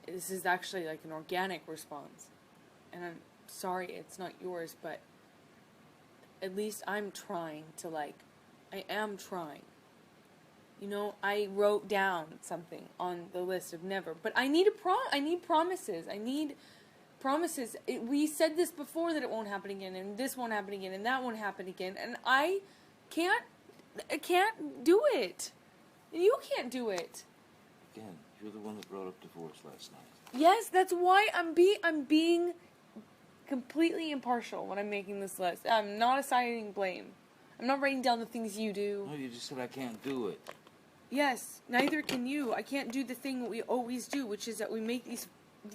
This is actually like an organic response. And I'm sorry it's not yours, but... At least I'm trying to, I am trying. You know, I wrote down something on the list of never, but I need I need promises. I need promises. We said this before that it won't happen again, and this won't happen again, and that won't happen again, and I can't do it. And you can't do it. Again, you're the one that brought up divorce last night. Yes, that's why I'm being completely impartial when I'm making this list. I'm not assigning blame. I'm not writing down the things you do. No, you just said I can't do it. Yes, neither can you. I can't do the thing that we always do, which is that we make these,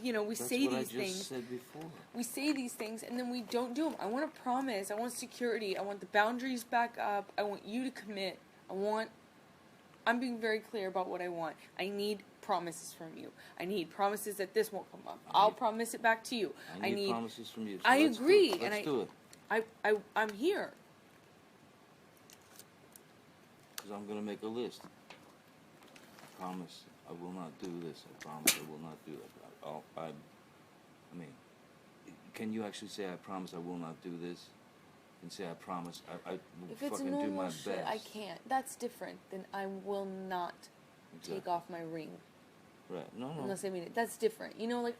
we say these things. That's what I just said before. We say these things, and then we don't do them. I want a promise. I want security. I want the boundaries back up. I want you to commit. I'm being very clear about what I want. I need promises from you. I need promises that this won't come up. I'll promise it back to you. I need promises from you. So I agree. Let's do it. I'm here. Because I'm going to make a list. I promise I will not do this. I promise I will not do that. I mean, can you actually say I promise I will not do this? And say I promise I will fucking do my best. I can't. That's different than I will not take off my ring. Right. No. Unless I mean it. That's different.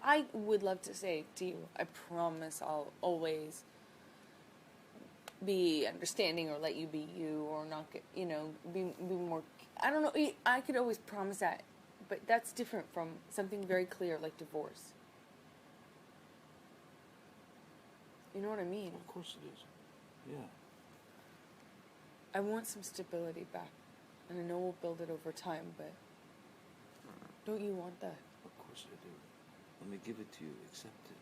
I would love to say to you, I promise I'll always be understanding or let you be you or not get, be more, I don't know, I could always promise that, but that's different from something very clear like divorce. You know what I mean? Of course it is. Yeah. I want some stability back, and I know we'll build it over time, but Don't you want that? Of course I do. Let me give it to you. Accept it.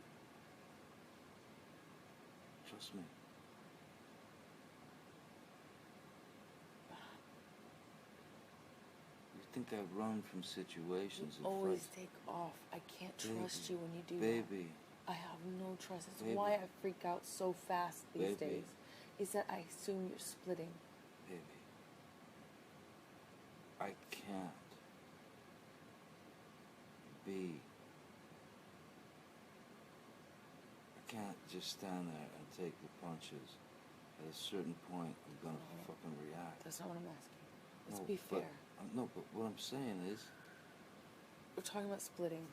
Trust me. You think I run from situations You and always fights? take off. I can't trust Baby, you when you do baby. that. I have no trust. It's Baby. why I freak out so fast these Baby. days. Is that I assume you're splitting. Baby, I can't be. I can't just stand there and take the punches. At a certain point, I'm gonna fucking react. That's not what I'm asking. Let's No, be but- fair. No, but what I'm saying is, We're talking about splitting.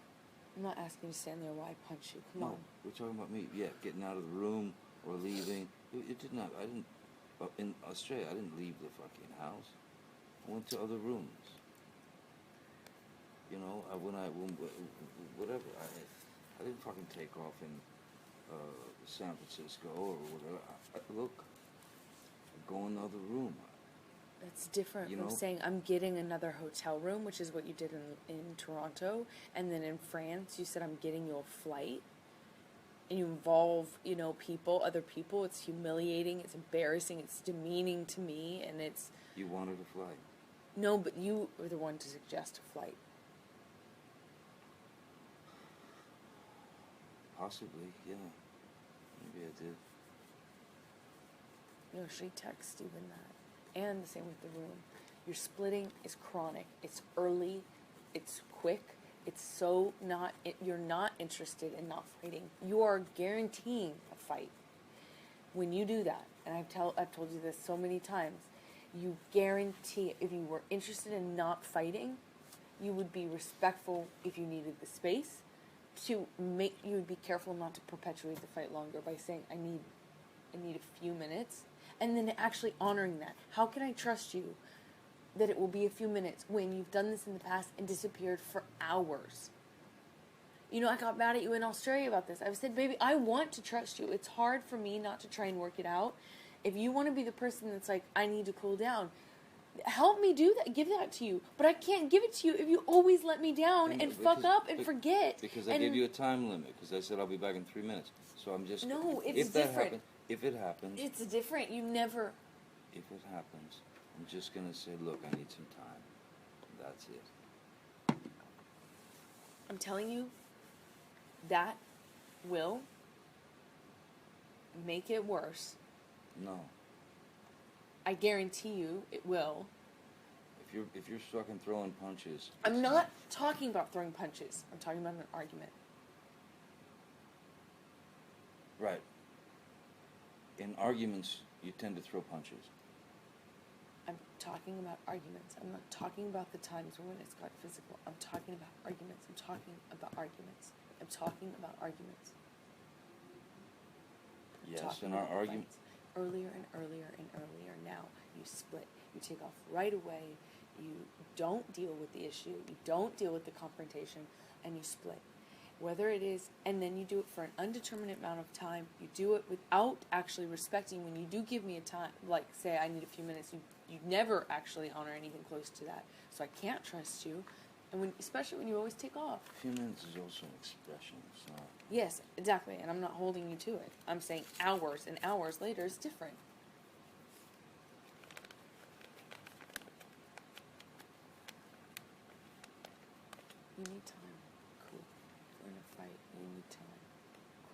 I'm not asking you to stand there while I punch you. Come no, on. we're talking about me. Yeah, getting out of the room or leaving. It did not. I didn't. In Australia, I didn't leave the fucking house. I went to other rooms. You know, whatever. I didn't fucking take off in San Francisco or whatever. Look, I go in another room. That's different You from know? saying I'm getting another hotel room, which is what you did in Toronto. And then in France, you said I'm getting you a flight. And you involve, people, other people. It's humiliating. It's embarrassing. It's demeaning to me. And it's... You wanted a flight. No, but you were the one to suggest a flight. Possibly, yeah. Maybe I did. She texted Steven that. And the same with the room. Your splitting is chronic. It's early. It's quick. It's so not... You're not interested in not fighting. You are guaranteeing a fight. When you do that, and I've told you this so many times, you guarantee, if you were interested in not fighting, you would be respectful if you needed the space. You would be careful not to perpetuate the fight longer by saying, I need a few minutes. And then actually honoring that. How can I trust you that it will be a few minutes when you've done this in the past and disappeared for hours? I got mad at you in Australia about this. I said, baby, I want to trust you. It's hard for me not to try and work it out. If you want to be the person that's like, I need to cool down, help me do that. Give that to you. But I can't give it to you if you always let me down and fuck up and forget. Because I gave you a time limit. Because I said I'll be back in 3 minutes. So I'm just... No, it's different. If it happens... It's different. You never... If it happens, I'm just going to say, look, I need some time. That's it. I'm telling you, that will make it worse. No. I guarantee you it will. If you're stuck in throwing punches... I'm not talking about throwing punches. I'm talking about an argument. Right. In arguments, you tend to throw punches. I'm talking about arguments. I'm not talking about the times when it's got physical. I'm talking about arguments. I'm talking about arguments. I'm talking about arguments. Yes, in our argument... Earlier and earlier and earlier. Now, you split. You take off right away. You don't deal with the issue. You don't deal with the confrontation. And you split. Whether it is, and then you do it for an undeterminate amount of time. You do it without actually respecting. When you do give me a time, like say I need a few minutes, you never actually honor anything close to that. So I can't trust you. And especially when you always take off. A few minutes is also an expression. It's not... Yes, exactly. And I'm not holding you to it. I'm saying hours and hours later is different. You need time. Cool. If we're in a fight, you need time.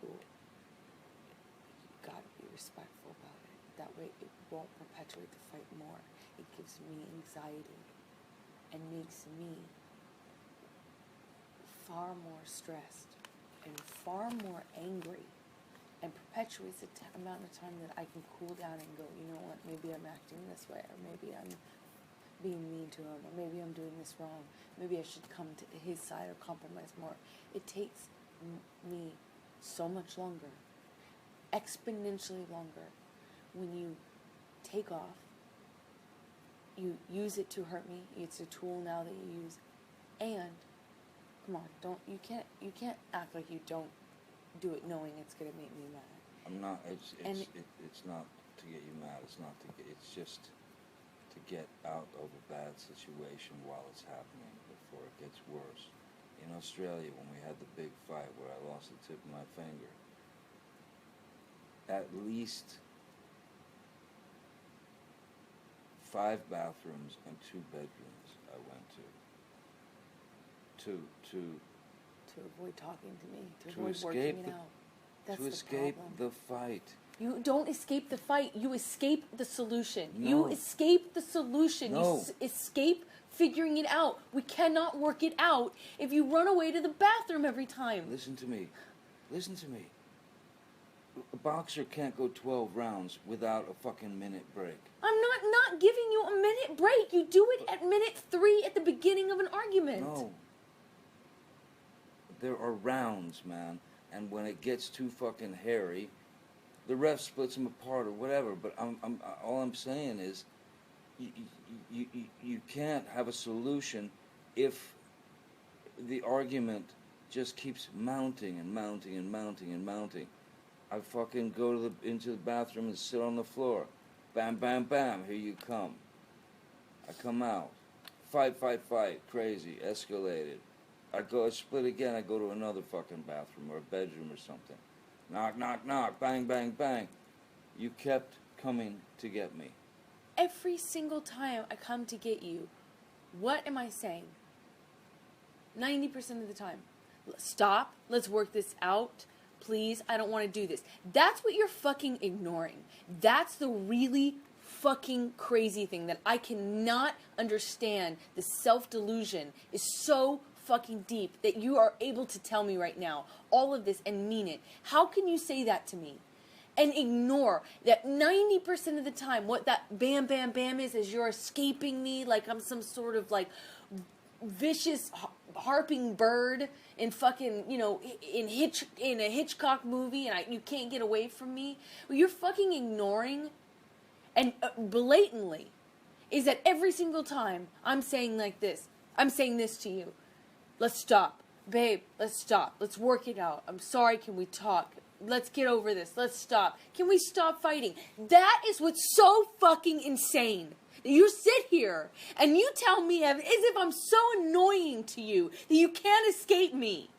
Cool. You gotta be respectful about it. That way it won't perpetuate the fight more. It gives me anxiety and makes me far more stressed and far more angry and perpetuates the amount of time that I can cool down and go, you know what, maybe I'm acting this way, or maybe I'm being mean to him, or maybe I'm doing this wrong. Maybe I should come to his side or compromise more. It takes me so much longer, exponentially longer, when you take off. You use it to hurt me. It's a tool now that you use. And come on, you can't act like you don't do it knowing it's gonna make me mad. I'm not. It's not to get you mad. It's not to get. It's just to get out of a bad situation while it's happening before it gets worse. In Australia, when we had the big fight where I lost the tip of my finger, at least 5 bathrooms and 2 bedrooms I went to avoid talking to me, to to avoid escape working the- it out. That's to the escape problem. the fight. You don't escape the fight. You escape the solution. No. You escape the solution. No. You escape figuring it out. We cannot work it out if you run away to the bathroom every time. Listen to me. Listen to me. A boxer can't go 12 rounds without a fucking minute break. I'm not giving you a minute break. You do it at minute 3 at the beginning of an argument. No. There are rounds, man. And when it gets too fucking hairy, the ref splits them apart or whatever. But all I'm saying is, you can't have a solution if the argument just keeps mounting and mounting and mounting and mounting. I fucking go into the bathroom and sit on the floor. Bam, bam, bam, here you come. I come out. Fight, crazy, escalated. I split again, I go to another fucking bathroom or a bedroom or something. Knock, knock, knock, bang, bang, bang. You kept coming to get me. Every single time I come to get you, what am I saying? 90% of the time. Stop, let's work this out. Please, I don't want to do this. That's what you're fucking ignoring. That's the really fucking crazy thing that I cannot understand. The self-delusion is so fucking deep that you are able to tell me right now all of this and mean it. How can you say that to me and ignore that 90% of the time what that bam, bam, bam is you're escaping me like I'm some sort of like vicious harping bird in fucking, you know, in a Hitchcock movie, and you can't get away from me. What you're fucking ignoring, and blatantly, is that every single time I'm saying like this, I'm saying this to you. Let's stop, babe. Let's stop. Let's work it out. I'm sorry. Can we talk? Let's get over this. Let's stop. Can we stop fighting? That is what's so fucking insane. You sit here and you tell me as if I'm so annoying to you that you can't escape me.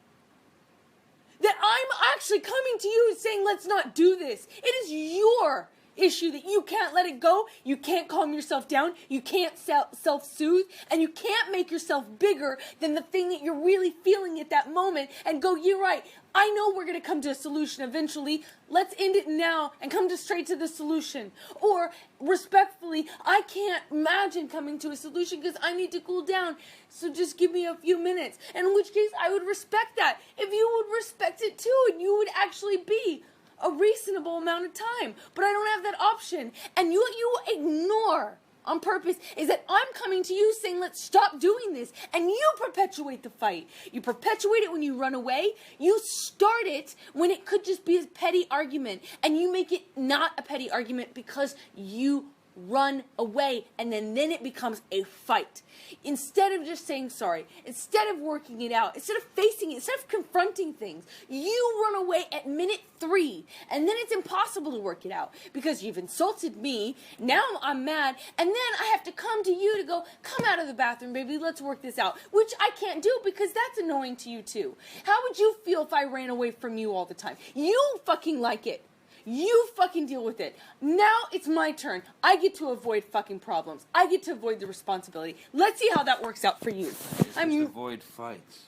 That I'm actually coming to you and saying, let's not do this. It is your issue that you can't let it go. You can't calm yourself down. You can't self-soothe. And you can't make yourself bigger than the thing that you're really feeling at that moment and go, you're right. I know we're going to come to a solution eventually. Let's end it now and come straight to the solution. Or, respectfully, I can't imagine coming to a solution because I need to cool down. So just give me a few minutes. And in which case, I would respect that. If you would respect it too, and you would actually be a reasonable amount of time. But I don't have that option. And you ignore on purpose is that I'm coming to you saying, let's stop doing this. And you perpetuate the fight. You perpetuate it when you run away. You start it when it could just be a petty argument. And you make it not a petty argument because you run away. And then it becomes a fight. Instead of just saying sorry, instead of working it out, instead of facing it, instead of confronting things, you run away at minute 3. And then it's impossible to work it out because you've insulted me. Now I'm mad. And then I have to come to you to go, come out of the bathroom, baby. Let's work this out. Which I can't do because that's annoying to you too. How would you feel if I ran away from you all the time? You fucking like it. You fucking deal with it. Now it's my turn. I get to avoid fucking problems. I get to avoid the responsibility. Let's see how that works out for you. Just avoid fights.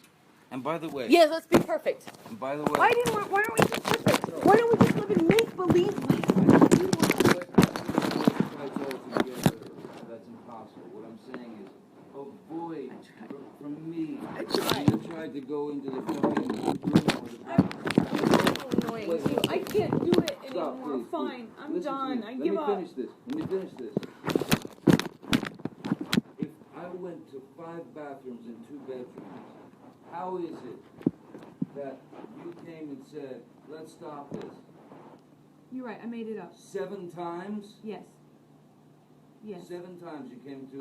And by the way... Yeah, let's be perfect. And by the way... Why don't we just perfect? Why don't we just live in make-believe land? That's impossible. What I'm saying is, avoid from me. I tried. You tried to go into the fucking room with the Annoying too. I can't do it Stop, anymore. please, Fine. please. I'm Listen to done. me. I give up. Let me finish this. If I went to 5 bathrooms and 2 bedrooms, how is it that you came and said, let's stop this? You're right. I made it up. 7 times? Yes. Yes. 7 times you came to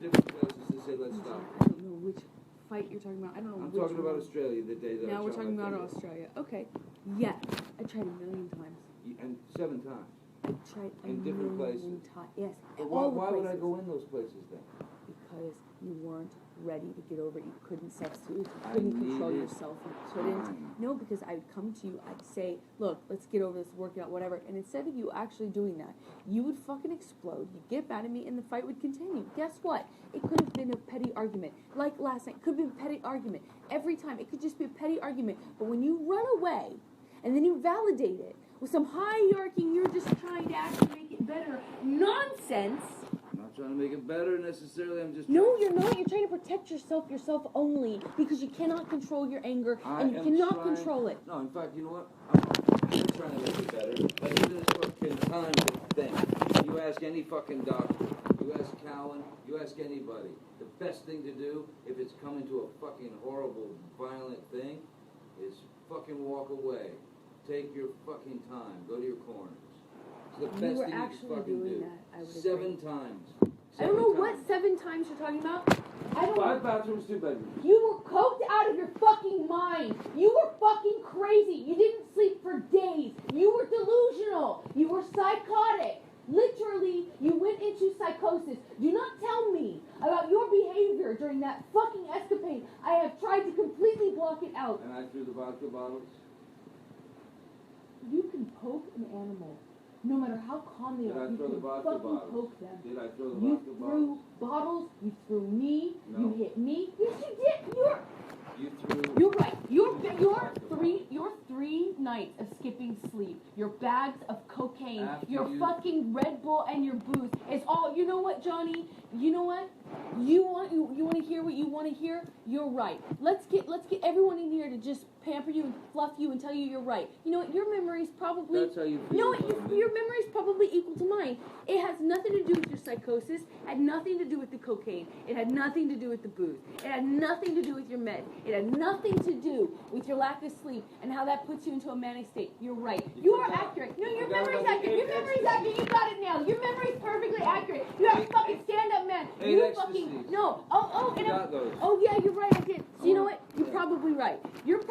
different places to say, let's stop. I don't know which fight you're talking about. I don't know I'm which talking about one. Australia, the day that I Now we're shot talking my about finger. Australia. Okay. Yes. I tried a million times. And 7 times. I tried a In different million places. Yes. But all why the would I places. go in those places then? Because you weren't ready to get over it. You couldn't self-soothe. You couldn't control yourself. You couldn't. No, because I would come to you. I'd say, look, let's get over this, work it out, whatever. And instead of you actually doing that, you would fucking explode. You'd get mad at me, and the fight would continue. Guess what? It could have been a petty argument. Like last night, it could have been a petty argument. Every time, it could just be a petty argument. But when you run away, and then you validate it with some hierarchy, you're just trying to actually make it better. Nonsense! I'm not trying to make it better necessarily, I'm just No, you're not. You're trying to protect yourself only, because you cannot control your anger, and you cannot control it. No, in fact, you know what? I'm not trying to make it better. Like, in this fucking time thing, you ask any fucking doctor, you ask Cowan, you ask anybody, the best thing to do, if it's coming to a fucking horrible, violent thing, is fucking walk away. Take your fucking time. Go to your corners. It's the best thing you can fucking do. I would 7 agree. times. I don't know what 7 times you're talking about. I don't 5 bathrooms, 2 bedrooms. You were coked out of your fucking mind. You were fucking crazy. You didn't sleep for days. You were delusional. You were psychotic. Literally, you went into psychosis. Do not tell me about your behavior during that fucking escapade. I have tried to completely block it out. And I threw the vodka bottles. You can poke an animal, no matter how calm they are. You can fucking poke them. Did I throw the You vodka threw bottles. You threw me. No. You hit me. Yes, you did. You're right. Your 3 nights of skipping sleep, your bags of cocaine, your fucking Red Bull and your booze is all. You know what, Johnny? You know what? You want to hear what you want to hear? You're right. Let's get everyone in here to just pamper you and fluff you and tell you you're right. You know what? Your memory's probably. That's how you feel. No, your memory's probably equal to mine. It has nothing to do with your psychosis. It had nothing to do with the cocaine. It had nothing to do with the booze. It had nothing to do with your meds. It had nothing to do with your lack of sleep and how that puts you into a manic state. You're right. You are accurate. No, your memory's accurate. Your memory's accurate. You got it now. Your memory's perfectly accurate. You have a fucking stand-up man. You fucking no. Oh yeah, you're right. I did. So you know what? You're probably right. Your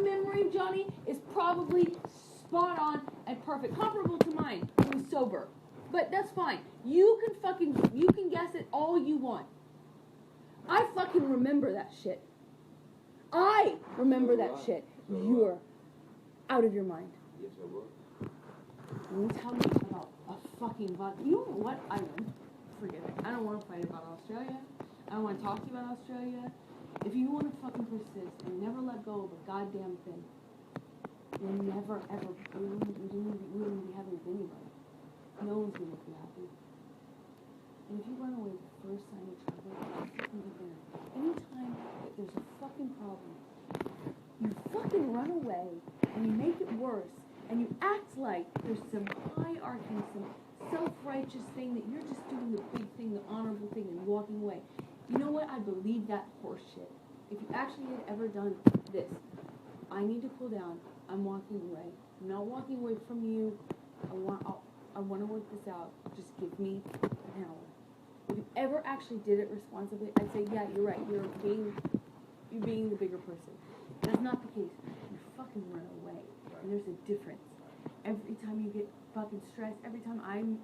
memory, Johnny, is probably spot on and perfect, comparable to mine. I was sober, but that's fine. You can guess it all you want. I fucking remember that shit. I remember that shit. You're out of your mind. Yes, I will. You tell me about a fucking vodka. You know what I learned? Forget it. I don't want to fight about Australia. I don't want to talk to you about Australia. If you want to fucking persist and never let go of a goddamn thing, you'll never ever, you wouldn't be happy with anybody. No one's going to make you happy. And if you run away the first sign of trouble, fucking get there. Anytime that there's a fucking problem, you fucking run away and you make it worse and you act like there's some hierarchy, some self-righteous thing that you're just doing the big thing, the honorable thing, and walking away. You know what? I believe that horse shit. If you actually had ever done this, I need to cool down. I'm walking away. I'm not walking away from you. I want to work this out. Just give me an hour. If you ever actually did it responsibly, I'd say, yeah, you're right. You're being the bigger person. That's not the case. You fucking run away. And there's a difference. Every time you get fucking stressed, every time I'm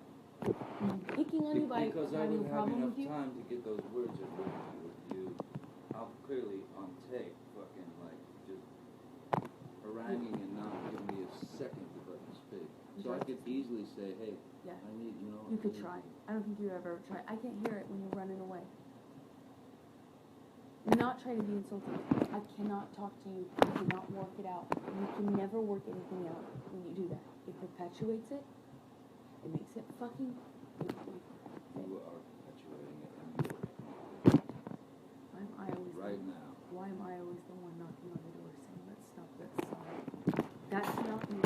picking on you by having a problem with you. Because I would have enough time to get those words with you. I'm clearly on tape, fucking like just haranguing and not giving me a second to fucking speak. So I could easily say, hey, yeah. I need, you know. You could try. I don't think you ever try. I can't hear it when you're running away. Not trying to be insulting. I cannot talk to you. I cannot work it out. You can never work anything out when you do that. It perpetuates it. It makes it fucking... You are perpetuating it. And Why am I always... Right now. Why am I always the one knocking on the door saying, let's stop this song? That's not me.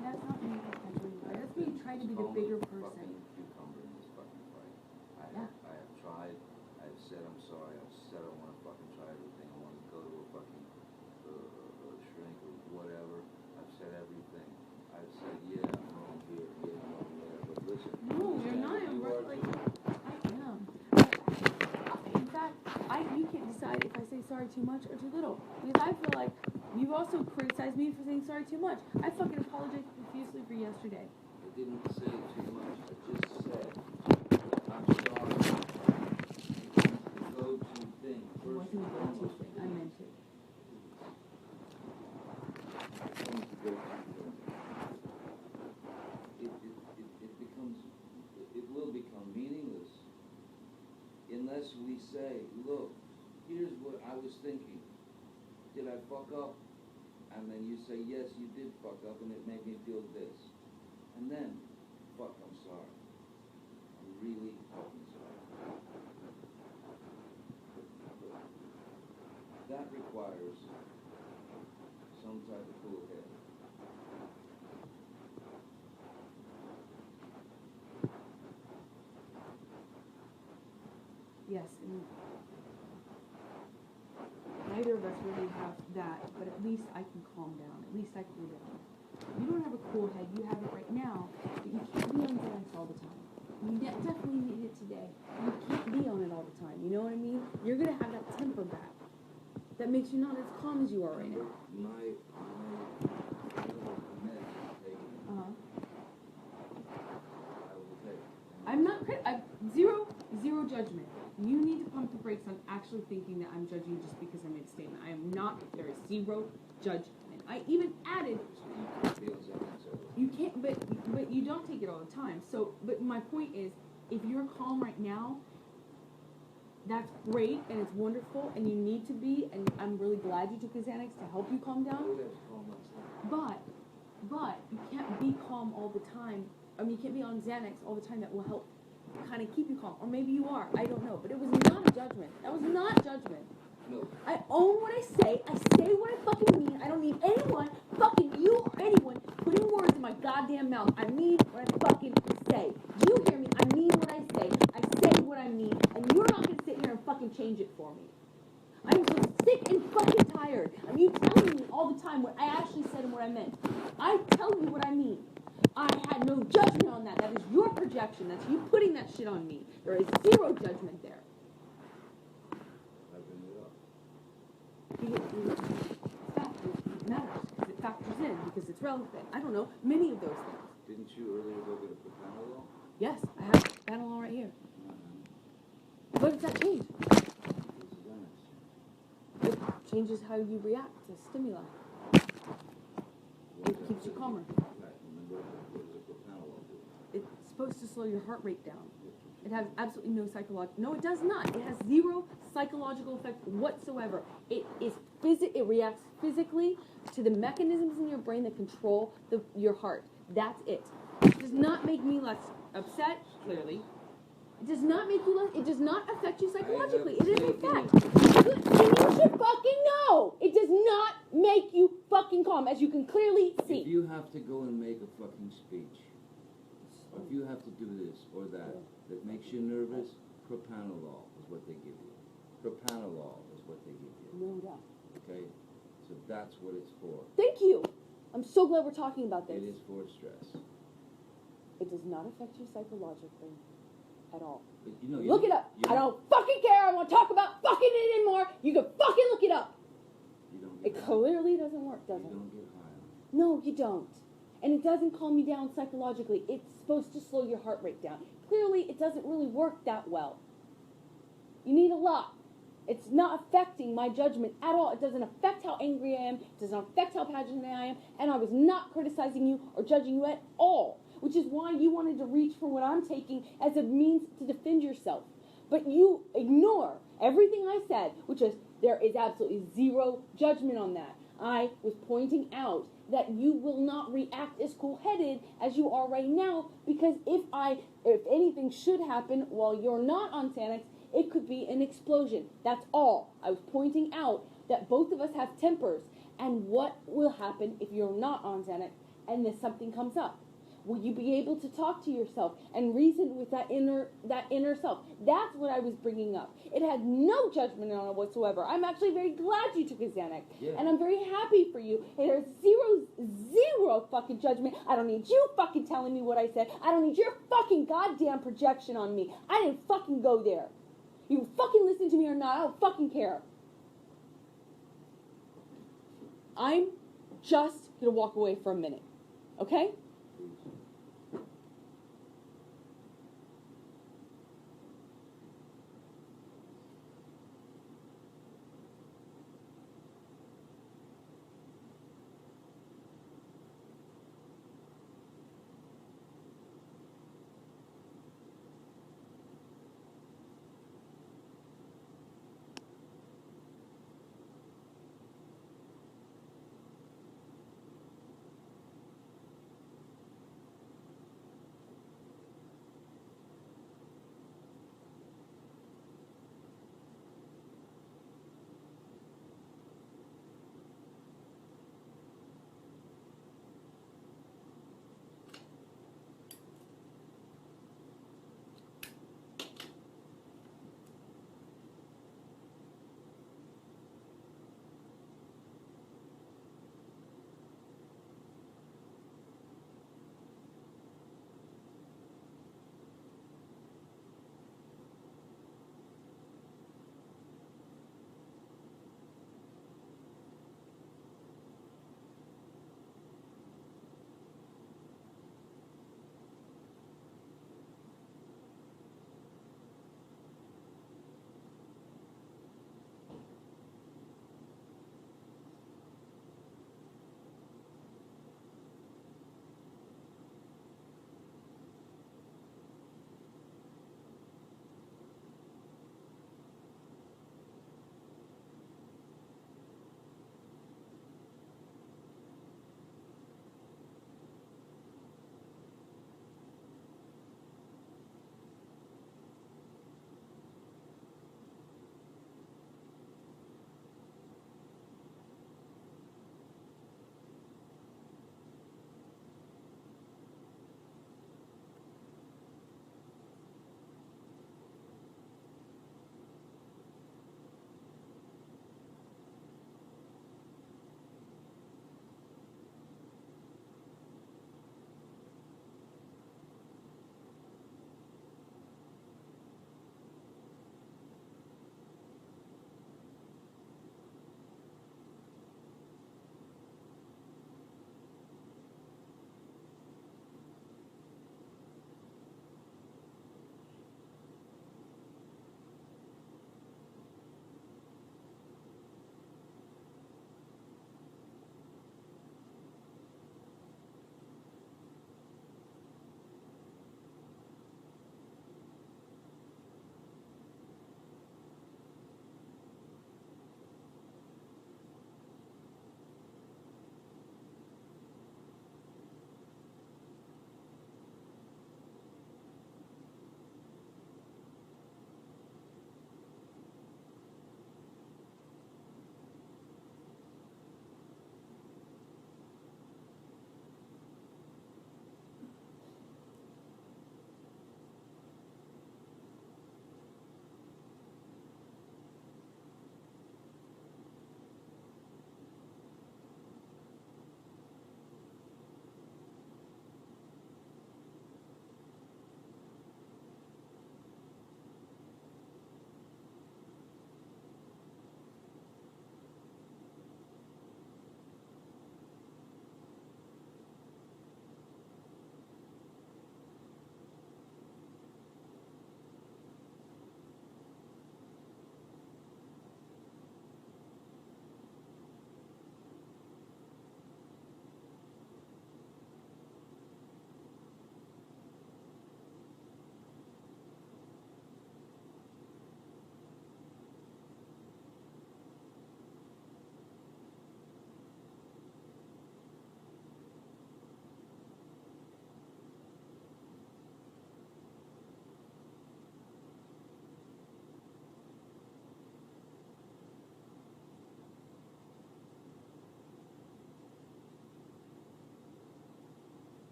That's not me perpetuating. That's me trying to be the bigger person. Cucumber in this fucking fight. I have tried. I've said I'm sorry. I've said I want to fucking try everything. I want to go to a fucking shrink or whatever. I've said everything. I've said, yeah, I'm wrong here, yeah, I'm wrong there. But listen. No, you're not. I am. In fact, you can't decide if I say sorry too much or too little. Because I feel like you've also criticized me for saying sorry too much. I fucking apologized profusely for yesterday. I didn't say too much. I just said I'm sorry. thinking, did I fuck up? And then you say, yes, you did fuck up, and it made me feel this. And then, fuck, I'm sorry. I'm really fucking sorry. That requires some type of cool head. Yes, and neither of us really have that, but at least I can calm down. At least I cool down. You don't have a cool head. You have it right now, but you can't be on Xanax all the time. You definitely need it today. You can't be on it all the time. You know what I mean? You're gonna have that temper back. That makes you not as calm as you are right now. My meds taken. I will take. I'm not zero judgment. You need to pump the brakes on actually thinking that I'm judging you just because I made a statement. I am not. There is zero judgment. I even added. You can't, but you don't take it all the time. So, but my point is, if you're calm right now, that's great and it's wonderful and you need to be, and I'm really glad you took the Xanax to help you calm down. But you can't be calm all the time. I mean, you can't be on Xanax all the time. That will help kind of keep you calm. Or maybe you are. I don't know. But it was not a judgment. That was not judgment. No. I own what I say. I say what I fucking mean. I don't need anyone, fucking you or anyone, putting words in my goddamn mouth. I mean what I fucking say. Do you hear me? I mean what I say. I say what I mean. And you're not going to sit here and fucking change it for me. I'm so sick and fucking tired of you telling me all the time what I actually said and what I meant. I tell you what I mean. I had no judgment on that. That is your projection. That's you putting that shit on me. There is zero judgment there. It matters because it factors in, because it's relevant. I don't know, many of those things. Didn't you earlier go get a propanol? Yes, I have Panadol right here. What does that change? It changes how you react to stimuli. It keeps you calmer. It's supposed to slow your heart rate down. It has absolutely no psychological. No, it does not. It has zero psychological effect whatsoever. It reacts physically to the mechanisms in your brain that control your heart. That's it. It does not make me less upset. Clearly, it does not make you less. It does not affect you psychologically. It is a fact. And you should fucking know. It does not make you fucking calm, as you can clearly see. If you have to go and make a fucking speech, or if you have to do this or that makes you nervous, propanolol is what they give you. Propanolol is what they give you. No doubt. Okay? So that's what it's for. Thank you. I'm so glad we're talking about this. It is for stress. It does not affect you psychologically at all. But you know, look it up. I don't fucking care. I won't talk about fucking it anymore. You can fucking look it up. You don't get it clearly doesn't work, does it? You don't get high. No, you don't. And it doesn't calm you down psychologically. It's supposed to slow your heart rate down. Clearly, it doesn't really work that well. You need a lot. It's not affecting my judgment at all. It doesn't affect how angry I am. It doesn't affect how passionate I am. And I was not criticizing you or judging you at all, which is why you wanted to reach for what I'm taking as a means to defend yourself. But you ignore everything I said, which is there is absolutely zero judgment on that. I was pointing out that you will not react as cool-headed as you are right now, because if anything should happen while you're not on Xanax, it could be an explosion. That's all. I was pointing out that both of us have tempers, and what will happen if you're not on Xanax and then something comes up? Will you be able to talk to yourself and reason with that inner self? That's what I was bringing up. It had no judgment on it whatsoever. I'm actually very glad you took a Xanax. Yeah. And I'm very happy for you. And there's zero fucking judgment. I don't need you fucking telling me what I said. I don't need your fucking goddamn projection on me. I didn't fucking go there. You fucking listen to me or not, I don't fucking care. I'm just gonna walk away for a minute. Okay?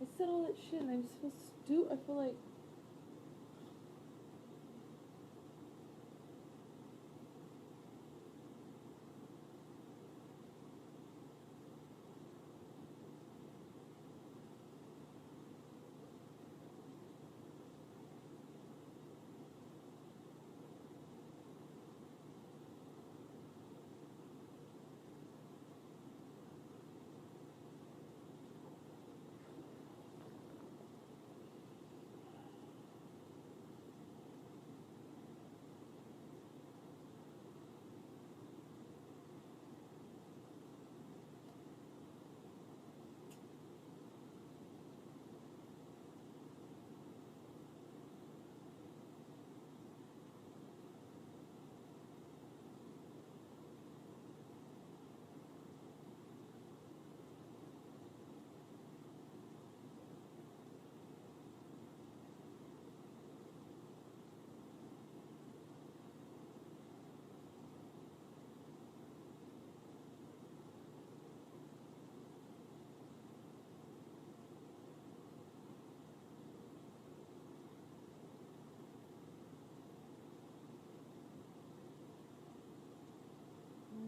I said all that shit and I just feel stupid. I feel like.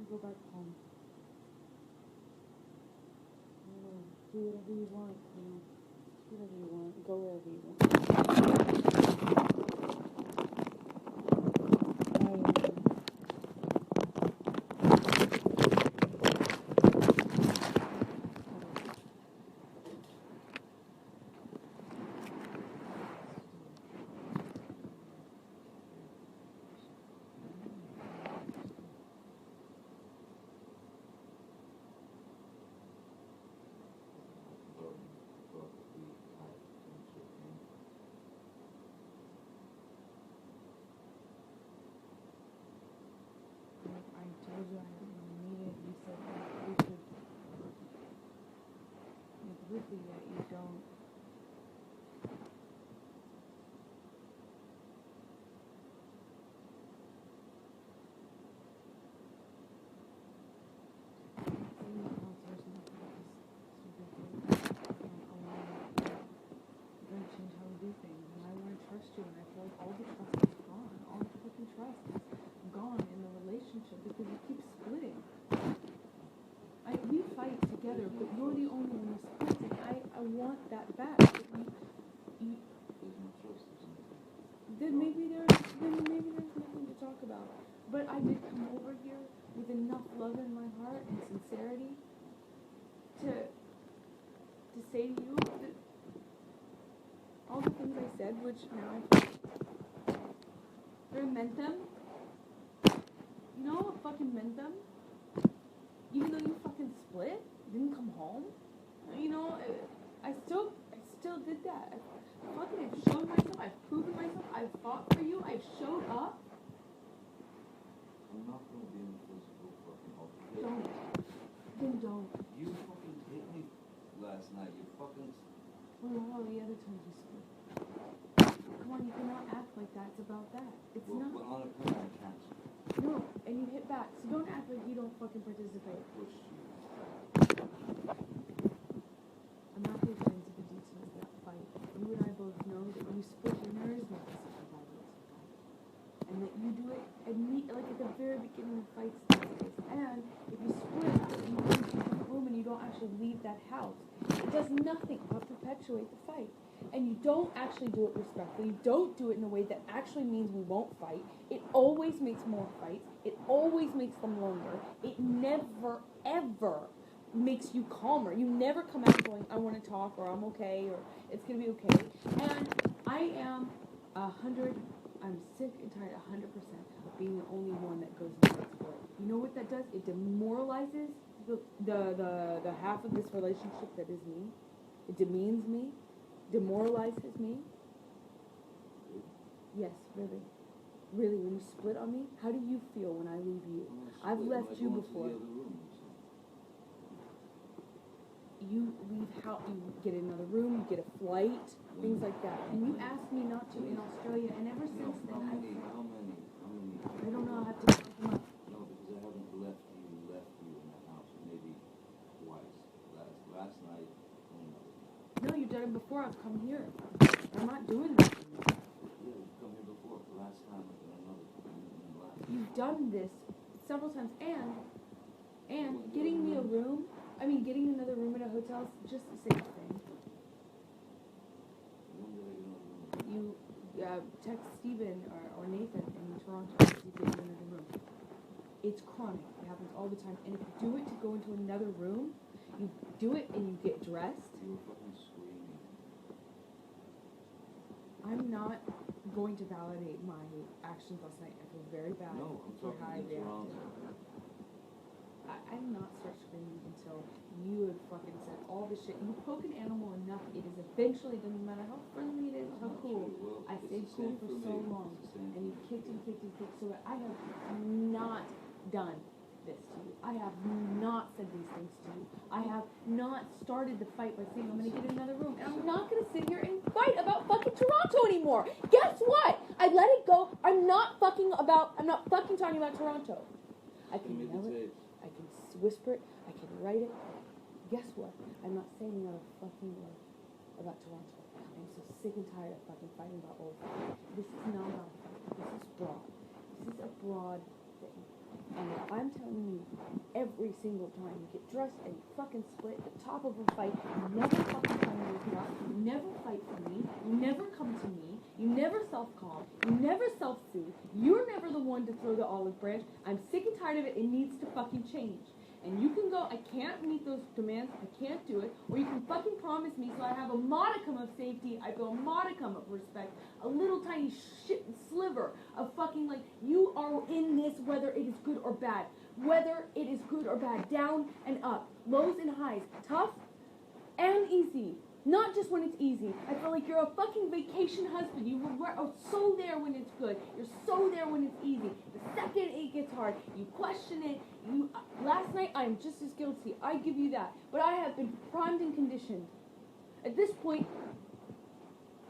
Go back home. Do whatever you want, do whatever you want, go wherever you want. I told you I didn't need it. You said that we should make weekly, yet you don't. Change how we do things, and I want to trust you, and I feel like all the trust is gone. All the fucking trust is gone in the relationship because you keep splitting. We fight together, but you're the only one who splits, and I want that back. Then maybe there's nothing to talk about. But I did come over here with enough love in my heart and sincerity to say to you that all the things I said, which now I meant them. You know, I fucking meant them. Even though you fucking split, didn't come home. You know, I still did that. I've shown myself. I've proven myself. I've fought for you. I've showed up. I'm not gonna be in a physical fucking altercation. Don't. Then don't. You fucking hit me last night. You fucking. Well, all the other times you split. Come on, you cannot act like that's about that. It's not. Well, on a plane, I can't. No, and you hit back. So don't act like you don't fucking participate. Push you. I'm not going to get into the details of that fight. You and I both know that you split and there is no physical violence. And that you do it like at the very beginning of fights these days. And if you split, you go into a different room and you don't actually leave that house. It does nothing but perpetuate the fight. And you don't actually do it respectfully. You don't do it in a way that actually means we won't fight. It always makes more fights. It always makes them longer. It never, ever makes you calmer. You never come out going, I want to talk, or I'm okay, or it's going to be okay. And I am I'm sick and tired 100% of being the only one that goes into this for it. You know what that does? It demoralizes the half of this relationship that is me. It demeans me. Demoralizes me. Yes, really. Really, when you split on me, how do you feel when I leave you? I've left you before. You leave how you get another room, you get a flight, things like that. And you asked me not to in Australia, and ever since then How many? I don't know, I have to count them up. No, because I haven't left you in the house maybe twice. Last night, No, you done it before. I've come here. I'm not doing this anymore. Yeah, you've come here before. The last time and another. You've done this several times, and getting me a room. I mean, getting another room at a hotel is just the same thing. You text Steven or Nathan in Toronto to see if they get another room. It's chronic. It happens all the time. And if you do it to go into another room, you do it and you get dressed. You were fucking screaming. I'm not going to validate my actions last night. I feel very bad No, I'm for talking how I in reacted. Toronto. I did not start screaming until you had fucking said all the shit. You poke an animal enough, it is eventually, doesn't matter how friendly it is, how cool. Well, I it's stayed the cool same for me. so long, It's the same and you for me. kicked and kicked and kicked. So I have not done this to you. I have not said these things to you. I have not started the fight by saying I'm going to get another room. And I'm not going to sit here and fight about fucking Toronto anymore. Guess what? I let it go. I'm not fucking talking about Toronto. I can Give me yell the it. tape. I can whisper it. I can write it. Guess what? I'm not saying another fucking word about Toronto. I'm so sick and tired of fucking fighting about old things. This is not about a fight. This is broad. This is a broad thing. And if I'm telling you every single time you get dressed and you fucking split at the top of a fight, you never fucking tell me to out, you never fight for me, you never come to me, you never self-calm, you never self-soothe, you're never the one to throw the olive branch. I'm sick and tired of it. It needs to fucking change. And you can go, I can't meet those demands, I can't do it, or you can fucking promise me so I have a modicum of safety, I feel a modicum of respect, a little tiny sliver of fucking, like, you are in this whether it is good or bad. Whether it is good or bad, down and up, lows and highs, tough and easy. Not just when it's easy. I feel like you're a fucking vacation husband. You are so there when it's good. You're so there when it's easy. The second it gets hard, you question it. Last night, I'm just as guilty. I give you that. But I have been primed and conditioned. At this point,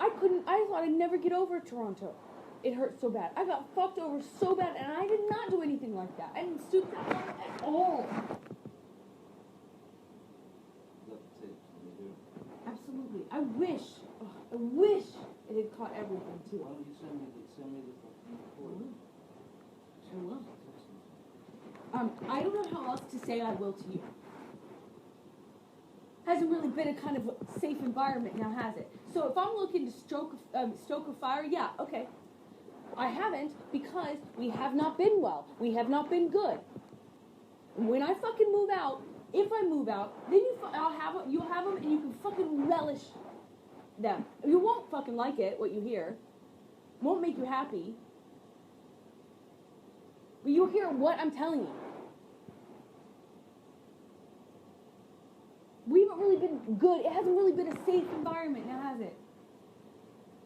I thought I'd never get over Toronto. It hurt so bad. I got fucked over so bad, and I did not do anything like that. I didn't stoop down at all. Absolutely. I wish it had caught everything too. Why don't you send me the fucking recording? I will. I don't know how else to say I will to you. Hasn't really been a kind of safe environment now, has it? So if I'm looking to stoke a fire, yeah, okay. I haven't because we have not been well. We have not been good. When I fucking move out, if I move out, then you'll have them and you can fucking relish them. You won't fucking like it, what you hear. Won't make you happy. But you'll hear what I'm telling you. We haven't really been good. It hasn't really been a safe environment now, has it?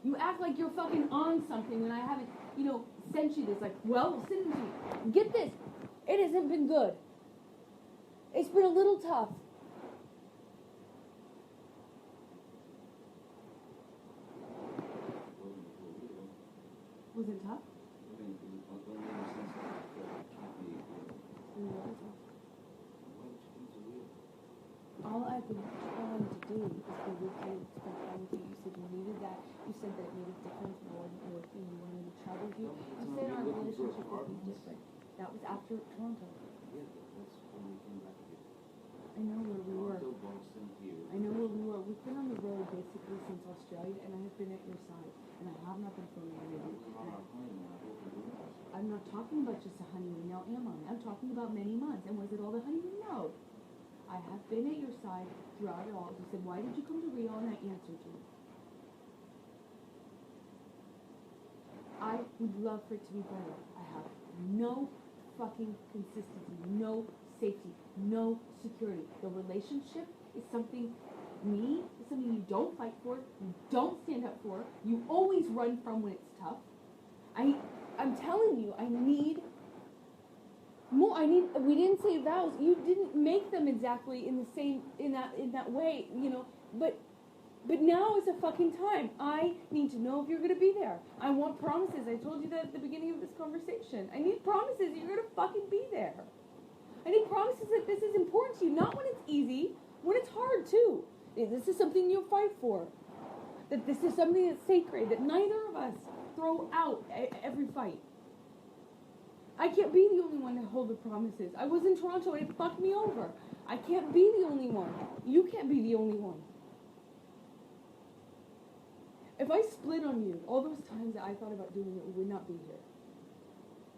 You act like you're fucking on something when I haven't, sent you this. Like, well, send it to you. Get this. It hasn't been good. It's been a little tough. Was it tough? All I've been trying to do is be with you, spend time with you. You said you needed that. You said that it made a difference more than working. You wanted to travel with you. You said our relationship would be different. That was after Toronto. Yeah, that's when we came back here. I know where we were. Toronto, Boston, here. I know where we were. We've been on the road basically since Australia, and I have been at your side, and I have not been throwing you. I'm not talking about just a honeymoon. Now am I? I'm talking about many months. And was it all the honeymoon? No. I have been at your side throughout it all. You said, why did you come to Rio? And I answered you. I would love for it to be better. I have no fucking consistency, no safety, no security. The relationship is something you don't fight for, you don't stand up for, you always run from when it's tough. I'm telling you, I need more. We didn't say vows. You didn't make them exactly in that way, but now is the fucking time. I need to know if you're going to be there. I want promises. I told you that at the beginning of this conversation. I need promises that you're going to fucking be there. I need promises that this is important to you. Not when it's easy, when it's hard too. This is something you'll fight for. That this is something that's sacred, that neither of us throw out every fight. I can't be the only one to hold the promises. I was in Toronto and it fucked me over. I can't be the only one. You can't be the only one. If I split on you, all those times that I thought about doing it, we would not be here.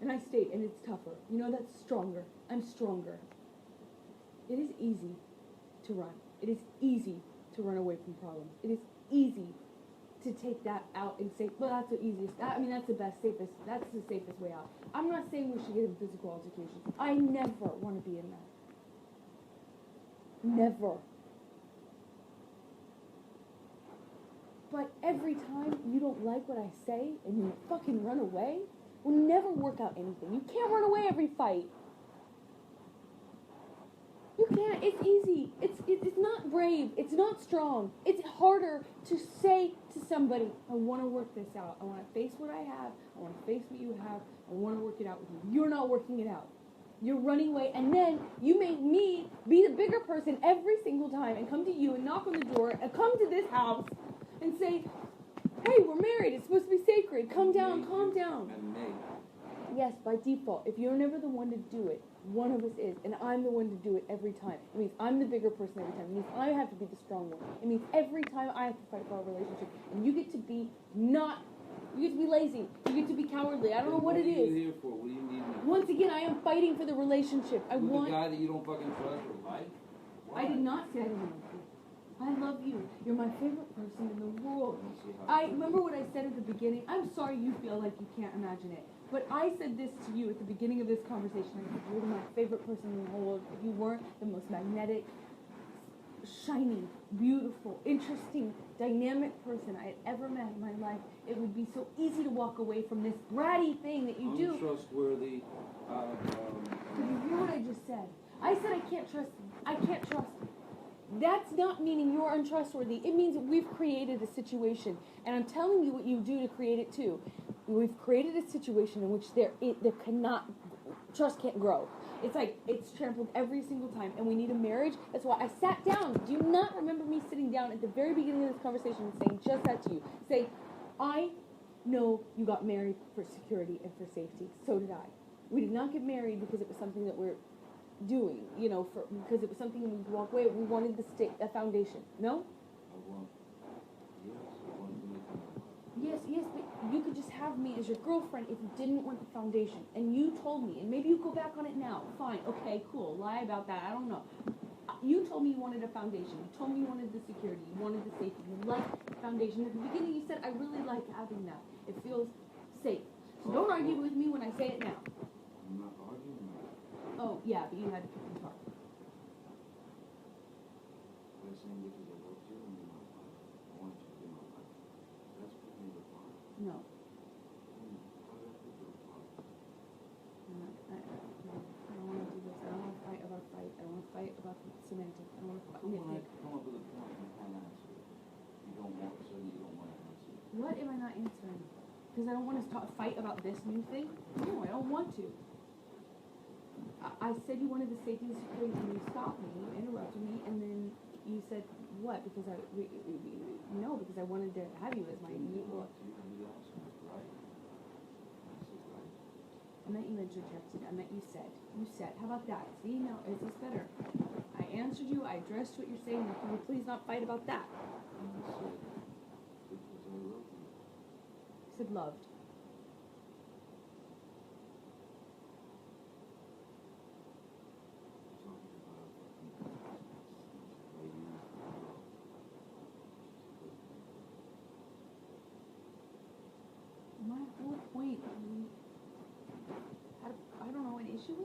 And I stayed, and it's tougher. You know, that's stronger. I'm stronger. It is easy to run. It is easy to run away from problems. It is easy to take that out and say, well, that's the easiest. That's the best, safest. That's the safest way out. I'm not saying we should get in physical altercations. I never want to be in that. Never. But every time you don't like what I say and you fucking run away, will never work out anything. You can't run away every fight. You can't. It's easy. It's not brave. It's not strong. It's harder to say to somebody, I want to work this out. I want to face what I have. I want to face what you have. I want to work it out with you. You're not working it out. You're running away, and then you make me be the bigger person every single time and come to you and knock on the door and come to this house and say, hey, we're married. It's supposed to be sacred. Calm down, calm down. Yes, by default, if you're never the one to do it, one of us is, and I'm the one to do it every time. It means I'm the bigger person every time. It means I have to be the strong one. It means every time I have to fight for our relationship, and you get to be lazy. You get to be cowardly. I don't know what it is. What are you here for? What do you need me for? Once again, I am fighting for the relationship. With the guy that you don't fucking trust or like? I did not say I didn't love you. I love you. You're my favorite person in the world. I remember what I said at the beginning. I'm sorry you feel like you can't imagine it. But I said this to you at the beginning of this conversation. I said, you're my favorite person in the whole world. If you weren't the most magnetic, shiny, beautiful, interesting, dynamic person I had ever met in my life, it would be so easy to walk away from this bratty thing that you do. Untrustworthy. Did you hear what I just said? I said I can't trust him. I can't trust him. That's not meaning you're untrustworthy. It means we've created a situation. And I'm telling you what you do to create it too. We've created a situation in which trust can't grow. It's like, it's trampled every single time. And we need a marriage. That's why I sat down. Do you not remember me sitting down at the very beginning of this conversation and saying just that to you? Say, I know you got married for security and for safety. So did I. We did not get married because it was something that we're doing, because it was something we could walk away. We wanted a foundation. No? Yes, but you could just have me as your girlfriend if you didn't want the foundation. And you told me, and maybe you go back on it now. Fine, okay, cool. Lie about that. I don't know. You told me you wanted a foundation. You told me you wanted the security. You wanted the safety. You liked the foundation. At the beginning, you said, I really like having that. It feels safe. So don't argue with me when I say it now. I'm not arguing. Oh, yeah, but you had to pick and talk. You're saying because I loved you and you're my wife. I want you to be my wife. That's what made it fun. No. How did I put you apart? I don't want to do this. I don't want to fight about fight. I don't want to fight about semantics. I don't want to fight. Come on, come up with a point and can't answer it. You don't want to, so you don't want to answer it. What am I not answering? Because I don't want to fight about this new thing? No, I don't want to. I said you wanted the safety and security, and you stopped me, you interrupted me, and then you said, what? Because I wanted to have you as my equal. I meant you interjected. I meant you said. You said. How about that? See, now, is this better? I answered you. I addressed what you're saying. Now, can we please not fight about that? And I said, because I love you. You said loved. My whole point, I don't know what an issue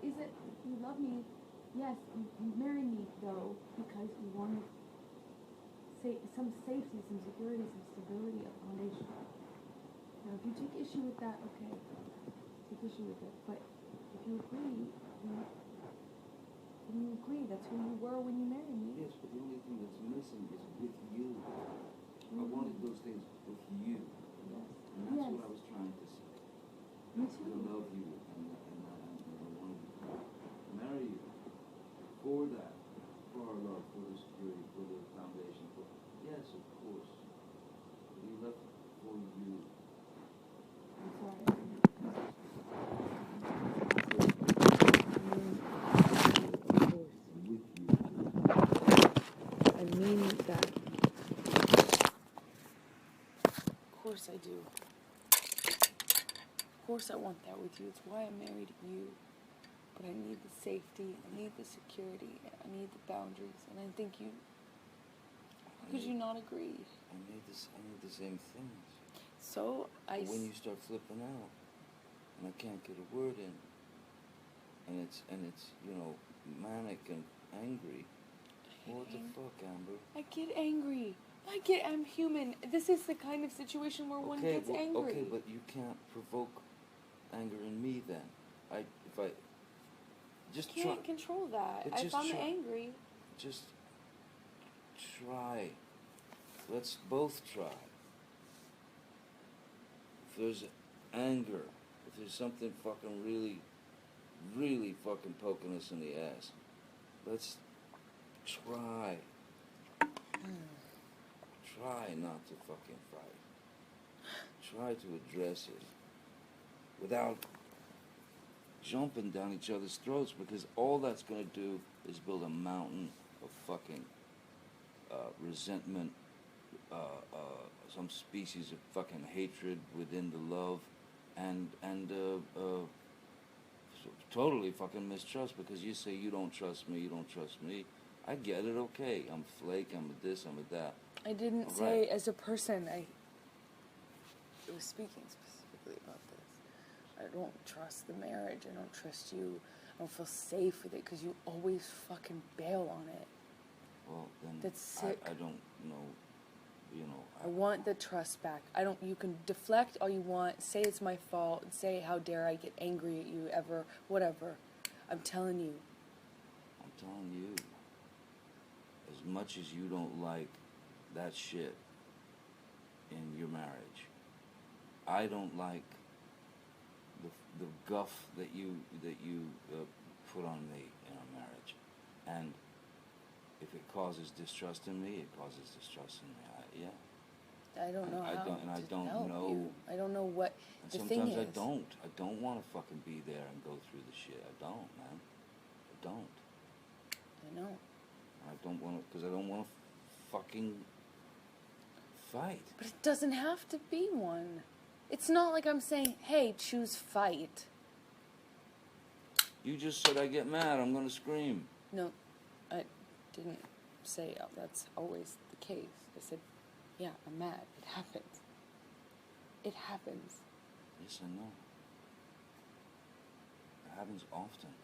is that you love me. Yes, you married me though because you wanted some safety, some security, some stability, a foundation. Now, if you take issue with that, okay, take issue with it. But if you agree, then you agree. That's who you were when you married me. Yes, but the only thing that's missing is with you. I wanted those things with you. Yes. And that's what I was trying to say. Me too. I love you, and I wanted to marry you for that, for our love, for the security, for the foundation. course I do. Of course I want that with you. It's why I'm married to you. But I need the safety, I need the security, I need the boundaries, and I think you... Could you not agree? I need the same things. So, But when you start flipping out, and I can't get a word in, and it's manic and angry, what the fuck, Amber? I get angry. I'm human. This is the kind of situation where one gets angry. Okay, but you can't provoke anger in me then. Just can't control that. If I'm angry. Just try. Let's both try. If there's anger, if there's something fucking really, really fucking poking us in the ass, let's try. Try not to fucking fight. Try to address it without jumping down each other's throats, because all that's going to do is build a mountain of fucking resentment, some species of fucking hatred within the love, and totally fucking mistrust, because you say you don't trust me. I get it, okay. I'm flake, I'm a this, I'm a that. I didn't say as a person. I was speaking specifically about this. I don't trust the marriage. I don't trust you. I don't feel safe with it because you always fucking bail on it. Well, then that's sick. I don't know. I want the trust back. You can deflect all you want. Say it's my fault. Say how dare I get angry at you ever. Whatever. I'm telling you. As much as you don't like that shit in your marriage, I don't like the guff that you put on me in our marriage, and if it causes distrust in me, it causes distrust in me. I don't know how to help know. you. I don't know what the thing is. Sometimes I don't want to fucking be there and go through the shit. I don't, man. I don't. I know. I don't want to, because I don't want to fucking fight. But it doesn't have to be one. It's not like I'm saying, hey, choose fight. You just said I get mad, I'm going to scream. No, I didn't say that's always the case. I said, yeah, I'm mad. It happens. It happens. Yes, I know. It happens often.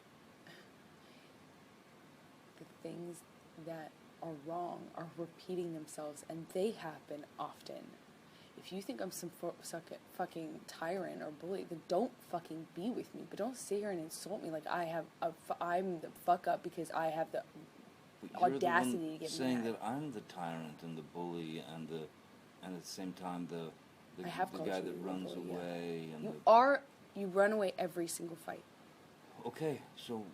The things that are wrong are repeating themselves, and they happen often. If you think I'm some fucking tyrant or bully, then don't fucking be with me. But don't sit here and insult me like I'm the fuck up because I have the audacity to get saying mad. that I'm the tyrant and the bully and at the same time the guy that runs away and you run away every single fight. Okay, so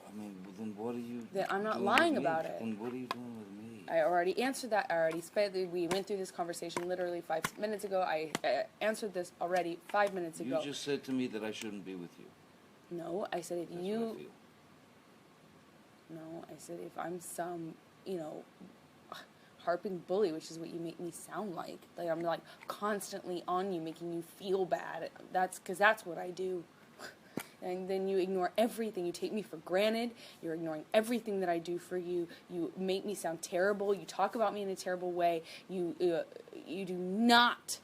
I mean, then what are you? Then I'm not doing lying with me? about it. Then what are you doing with me? I already answered that. We went through this conversation literally 5 minutes ago. I answered this already 5 minutes ago. You just said to me that I shouldn't be with you. No, I said if That's you. what I feel. No, I said if I'm some, harping bully, which is what you make me sound like. Like I'm like constantly on you, making you feel bad. That's what I do. And then you ignore everything. You take me for granted. You're ignoring everything that I do for you. You make me sound terrible. You talk about me in a terrible way. You do not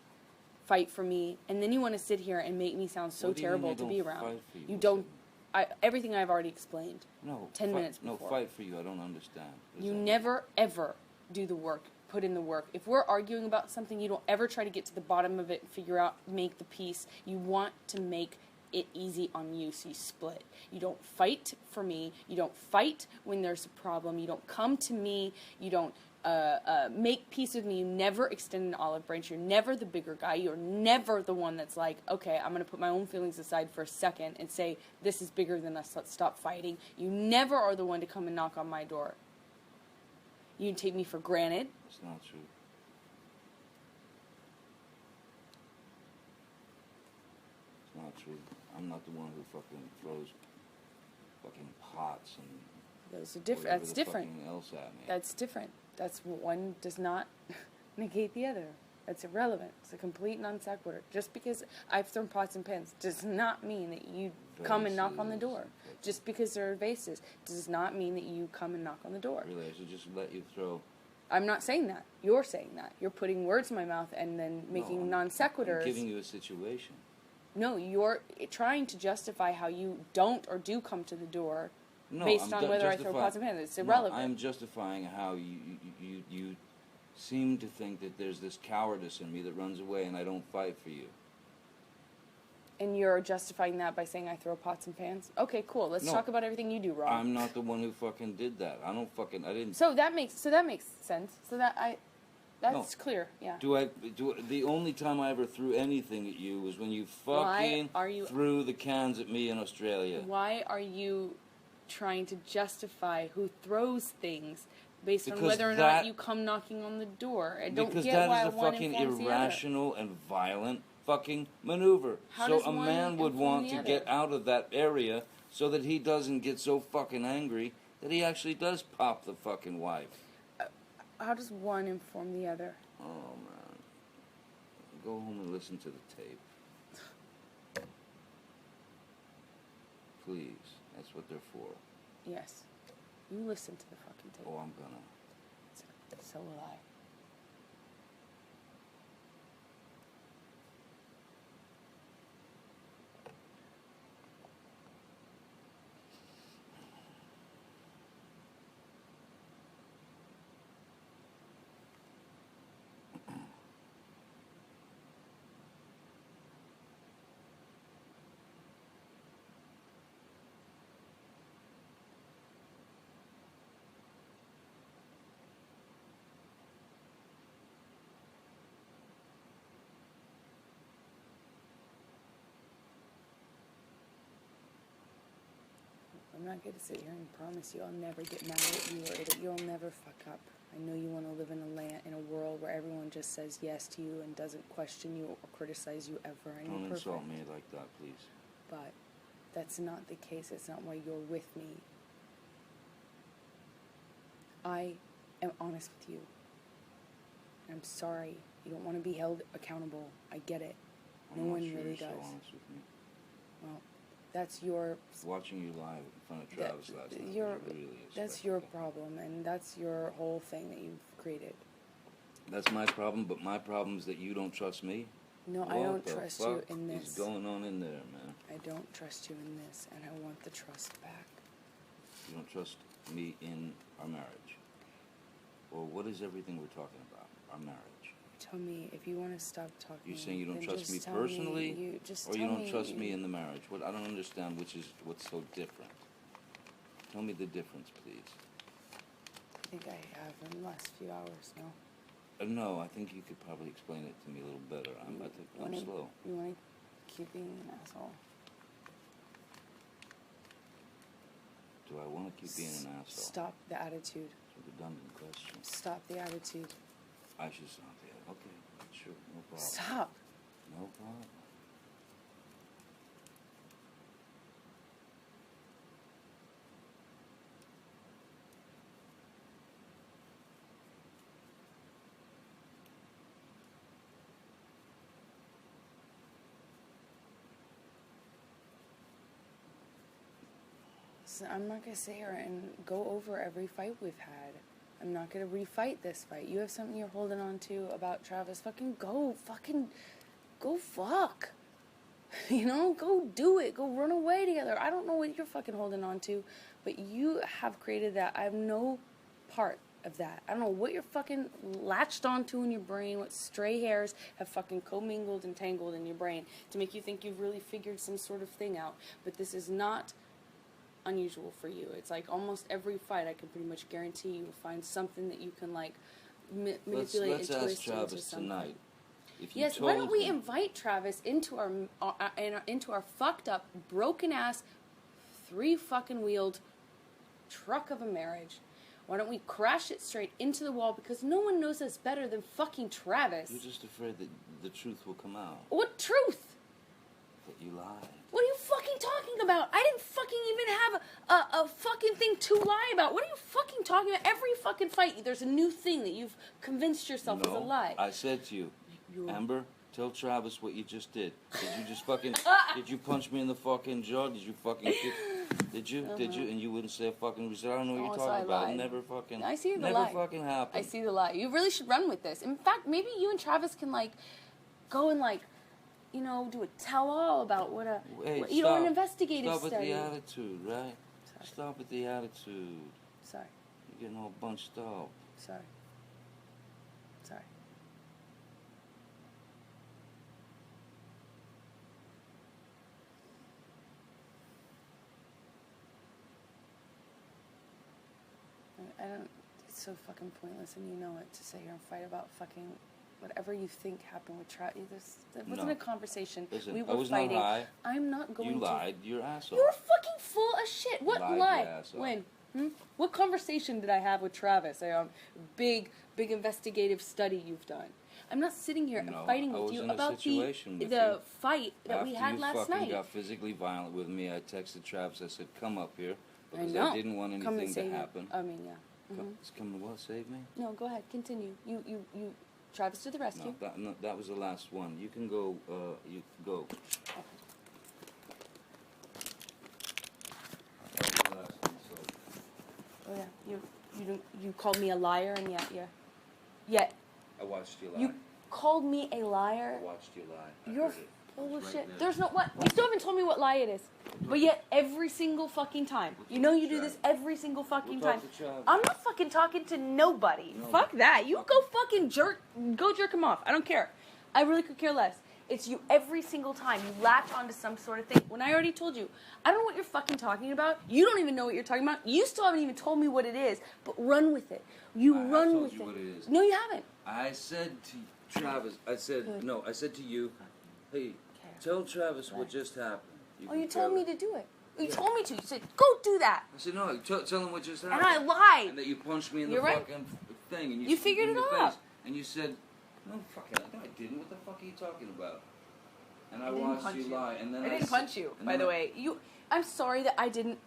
fight for me. And then you want to sit here and make me sound so terrible to be around. You don't. Everything I've already explained. No. 10 minutes before. No, fight for you. I don't understand. You never, ever do the work. Put in the work. If we're arguing about something, you don't ever try to get to the bottom of it and figure out, make the peace. You want to make it easy on you, so you split. You don't fight for me. You don't fight when there's a problem. You don't come to me. You don't make peace with me. You never extend an olive branch. You're never the bigger guy. You're never the one that's like, okay, I'm going to put my own feelings aside for a second and say, this is bigger than us. Let's stop fighting. You never are the one to come and knock on my door. You take me for granted. It's not true. It's not true. I'm not the one who fucking throws fucking pots and those are different. That's different. Else at me. That's different. That's one does not negate the other. That's irrelevant. It's a complete non sequitur. Just because I've thrown pots and pans does not mean that you come and knock on the door. Just because there are vases does not mean that you come and knock on the door. Really, I should just let you throw... I'm not saying that. You're saying that. You're putting words in my mouth and then making non sequiturs. I'm giving you a situation. No, you're trying to justify how you don't or do come to the door based on whether I throw pots and pans. It's irrelevant. No, I'm justifying how you seem to think that there's this cowardice in me that runs away and I don't fight for you. And you're justifying that by saying I throw pots and pans? Okay, cool. Let's talk about everything you do wrong. I'm not the one who fucking did that. I didn't... So that makes sense. That's clear, yeah. The only time I ever threw anything at you was when you fucking threw the cans at me in Australia. Why are you trying to justify who throws things based on whether or not you come knocking on the door? I don't get why one informs the other. Because that is a fucking irrational and violent fucking maneuver. So a man would want to get out of that area so that he doesn't get so fucking angry that he actually does pop the fucking wife. How does one inform the other? Oh, man. Go home and listen to the tape. Please. That's what they're for. Yes. You listen to the fucking tape. Oh, I'm gonna. So will I. I'm not going to sit here and promise you I'll never get mad at you or that you'll never fuck up. I know you want to live in a world where everyone just says yes to you and doesn't question you or criticize you ever. Don't insult me like that, please. But that's not the case. It's not why you're with me. I am honest with you. I'm sorry. You don't want to be held accountable. I get it. No one really does. So honest with me. Well, that's your... Watching you live in front of Travis last night really that's your problem, and that's your whole thing that you've created. That's my problem, but my problem is that you don't trust me. No, I don't trust you in this. What's going on in there, man? I don't trust you in this, and I want the trust back. You don't trust me in our marriage? Well, what is everything we're talking about? Our marriage. Tell me, if you want to stop talking... You're saying you don't trust me personally, or you don't trust me in the marriage? What I don't understand what's so different. Tell me the difference, please. I think I have in the last few hours, no? No, I think you could probably explain it to me a little better. I'm slow. You want to keep being an asshole? Do I want to keep being an asshole? Stop the attitude. It's a redundant question. Stop the attitude. I should stop the attitude. Okay, sure, no problem. Stop. No problem. So I'm not going to sit here and go over every fight we've had. I'm not going to refight this fight. You have something you're holding on to about Travis. Fucking go fuck. You know, go do it. Go run away together. I don't know what you're fucking holding on to, but you have created that. I have no part of that. I don't know what you're fucking latched onto in your brain, what stray hairs have fucking commingled and tangled in your brain to make you think you've really figured some sort of thing out. But this is not unusual for you. It's like almost every fight I can pretty much guarantee you will find something that you can like manipulate let's and twist ask Travis into something. Tonight. Yes, why don't we invite Travis into our fucked up, broken ass, 3 fucking wheeled truck of a marriage? Why don't we crash it straight into the wall, because no one knows us better than fucking Travis. You're just afraid that the truth will come out. What truth? That you lied. What are you fucking talking about? I didn't fucking even have a fucking thing to lie about. What are you fucking talking about? Every fucking fight, there's a new thing that you've convinced yourself is a lie. I said to you, Amber, tell Travis what you just did. Did you just fucking... did you punch me in the fucking jaw? Did you fucking... Did you? Did you? And you wouldn't say a fucking... You said, I don't know what you're talking about. It never fucking... I see the never lie. fucking happened. I see the lie. You really should run with this. In fact, maybe you and Travis can, like, go and, like, you know, do a tell-all about what a... Hey, what, you know, an investigative study. study. Stop with the attitude, right? Sorry. Stop with the attitude. Sorry. You're getting all bunched up. Sorry. Sorry. I don't... It's so fucking pointless, and you know it, to sit here and fight about fucking... Whatever you think happened with Travis, that wasn't a conversation. Listen, we were I was fighting. not high. I'm not going to... You lied. You're an asshole. You were fucking full of shit. What Lied, lie? you asshole. When? What conversation did I have with Travis? Big investigative study you've done. I'm not sitting here and fighting with you about the fight that we had last night. After you fucking got physically violent with me, I texted Travis. I said, come up here. Because I know. I didn't want anything to happen. I mean, yeah. Come to what? Save me? No, go ahead. Continue. You Travis to the rescue. No, that was the last one. You can go, you go. Okay. That was the last one, so. Oh yeah, you called me a liar, and yet I watched you lie. you called me a liar. I watched you lie. You're full of shit. There's no what. You still haven't told me what lie it is. But yet, every single fucking time. You know you do this every single fucking time. I'm not fucking talking to nobody. No. Fuck that. You go fucking go jerk him off. I don't care. I really could care less. It's you every single time. You latch onto some sort of thing. When I already told you, I don't know what you're fucking talking about. You don't even know what you're talking about. You still haven't even told me what it is. But run with it. Run with it. What it is. No, you haven't. I said to Travis, I said to you, hey, tell Travis what just happened. You told me to do it. You told me to. You said, go do that. I said, no, tell him what just happened. And I lied. And that you punched me in the fucking thing. And you figured it out. And you said, no, fucking, no, I didn't. What the fuck are you talking about? And I watched you lie. And then I didn't punch you, by the way. I'm sorry that I didn't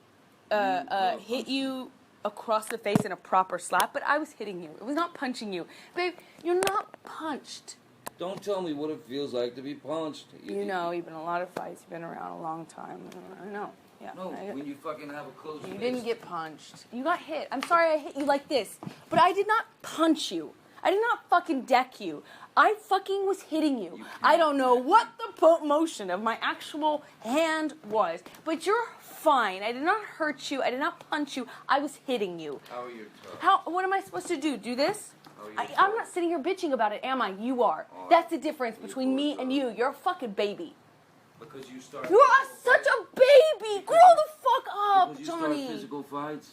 hit you across the face in a proper slap, but I was hitting you. It was not punching you. Babe, you're not punched. Don't tell me what it feels like to be punched. You know, you've been in a lot of fights. You've been around a long time. I know. Yeah. No, when you fucking have a close face. You didn't get punched. You got hit. I'm sorry I hit you like this. But I did not punch you. I did not fucking deck you. I fucking was hitting you. I don't know what the motion of my actual hand was. But you're fine. I did not hurt you. I did not punch you. I was hitting you. How are you tough? What am I supposed to do? Do this? I'm not sitting here bitching about it, am I? You are. That's the difference between me and you. You're a fucking baby. Because you started... You are such a baby! Grow the fuck up, because you Johnny! Started physical fights?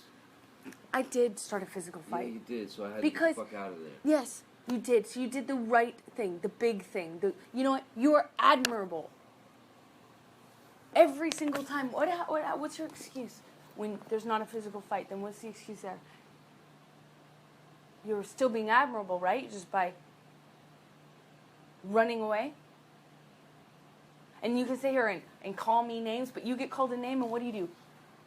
I did start a physical fight. Yeah, you did, so I had to get the fuck out of there. Yes, you did. So you did the right thing, the big thing. You know what? You are admirable. Every single time. What's your excuse when there's not a physical fight? Then what's the excuse there? You're still being admirable, right? Just by running away. And you can sit here and call me names, but you get called a name, and what do?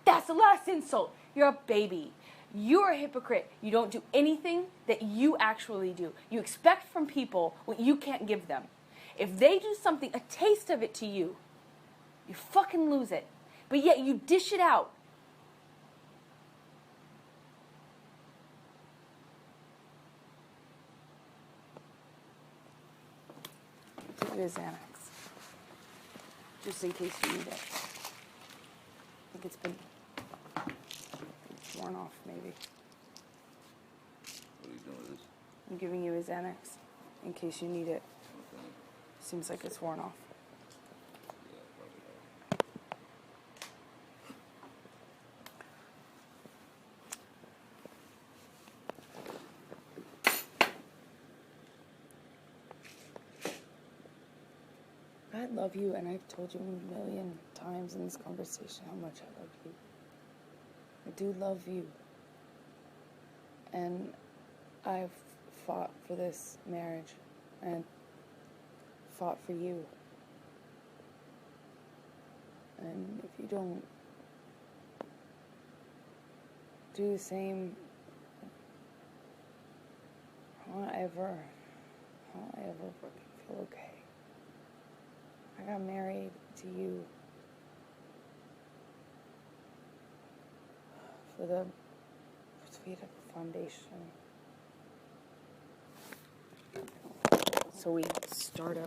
That's the last insult. You're a baby. You're a hypocrite. You don't do anything that you actually do. You expect from people what you can't give them. If they do something, a taste of it to you, you fucking lose it. But yet you dish it out. Give it a Xanax. Just in case you need it. I think it's been worn off, maybe. What are you doing with this? I'm giving you a Xanax in case you need it. Okay. Seems like it's worn off. Yeah, probably I love you, and I've told you a million times in this conversation how much I love you. I do love you. And I've fought for this marriage, and fought for you. And if you don't do the same, I won't ever how I ever fucking feel okay. I got married to you for the sweet foundation. So we start a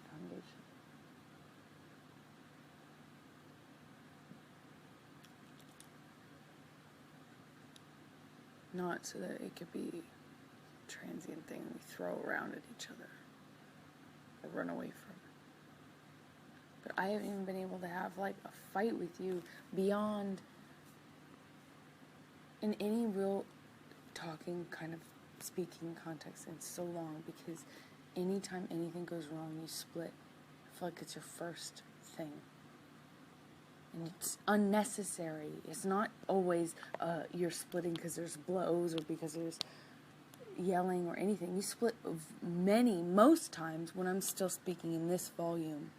foundation. Not so that it could be a transient thing we throw around at each other or run away from. But I haven't even been able to have like a fight with you beyond in any real talking kind of speaking context in so long, because anytime anything goes wrong you split. I feel like it's your first thing. And it's unnecessary. It's not always you're splitting because there's blows or because there's yelling or anything. You split most times when I'm still speaking in this volume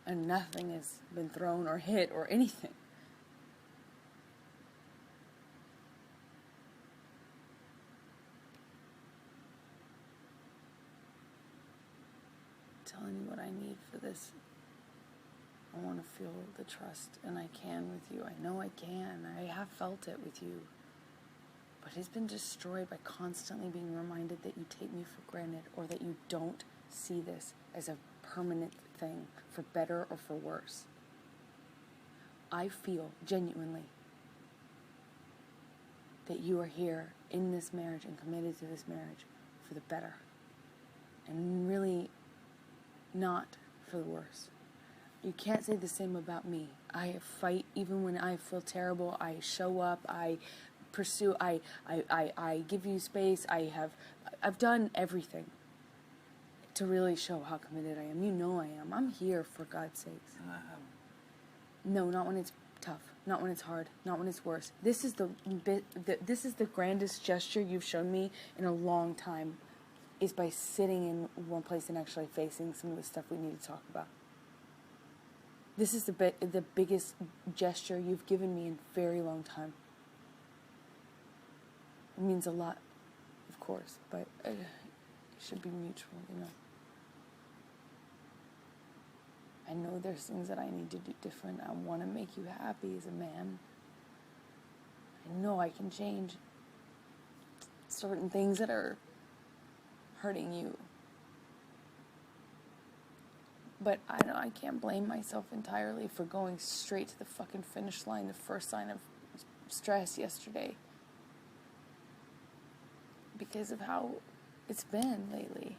and nothing has been thrown or hit or anything. I'm telling you what I need for this. I want to feel the trust, and I can with you. I know I can. I have felt it with you. But it's been destroyed by constantly being reminded that you take me for granted, or that you don't see this as a permanent thing, for better or for worse. I feel genuinely that you are here in this marriage and committed to this marriage for the better, and really not for the worse. You can't say the same about me. I fight even when I feel terrible. I show up. I pursue. I give you space. I've done everything to really show how committed I am. You know I am. I'm here for God's sakes. And I haven't. No, not when it's tough. Not when it's hard. Not when it's worse. This is this is the grandest gesture you've shown me in a long time. Is by sitting in one place and actually facing some of the stuff we need to talk about. This is the biggest gesture you've given me in a very long time. It means a lot, of course, but it should be mutual, you know. I know there's things that I need to do different. I want to make you happy as a man. I know I can change certain things that are hurting you. But I know I can't blame myself entirely for going straight to the fucking finish line, the first sign of stress yesterday. Because of how it's been lately.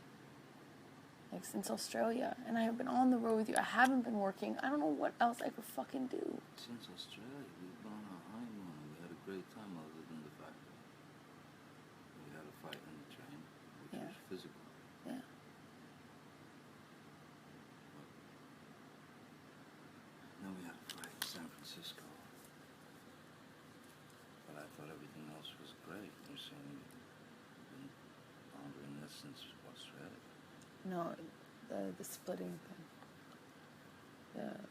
Like since Australia. And I have been on the road with you. I haven't been working. I don't know what else I could fucking do. Since Australia, we've been on our honeymoon and we had a great time, other than the fact that we had a fight on the train, which was physical. Yeah. Then we had a fight in San Francisco. But I thought everything else was great. You're saying you've been pondering this since Australia. No, the splitting thing.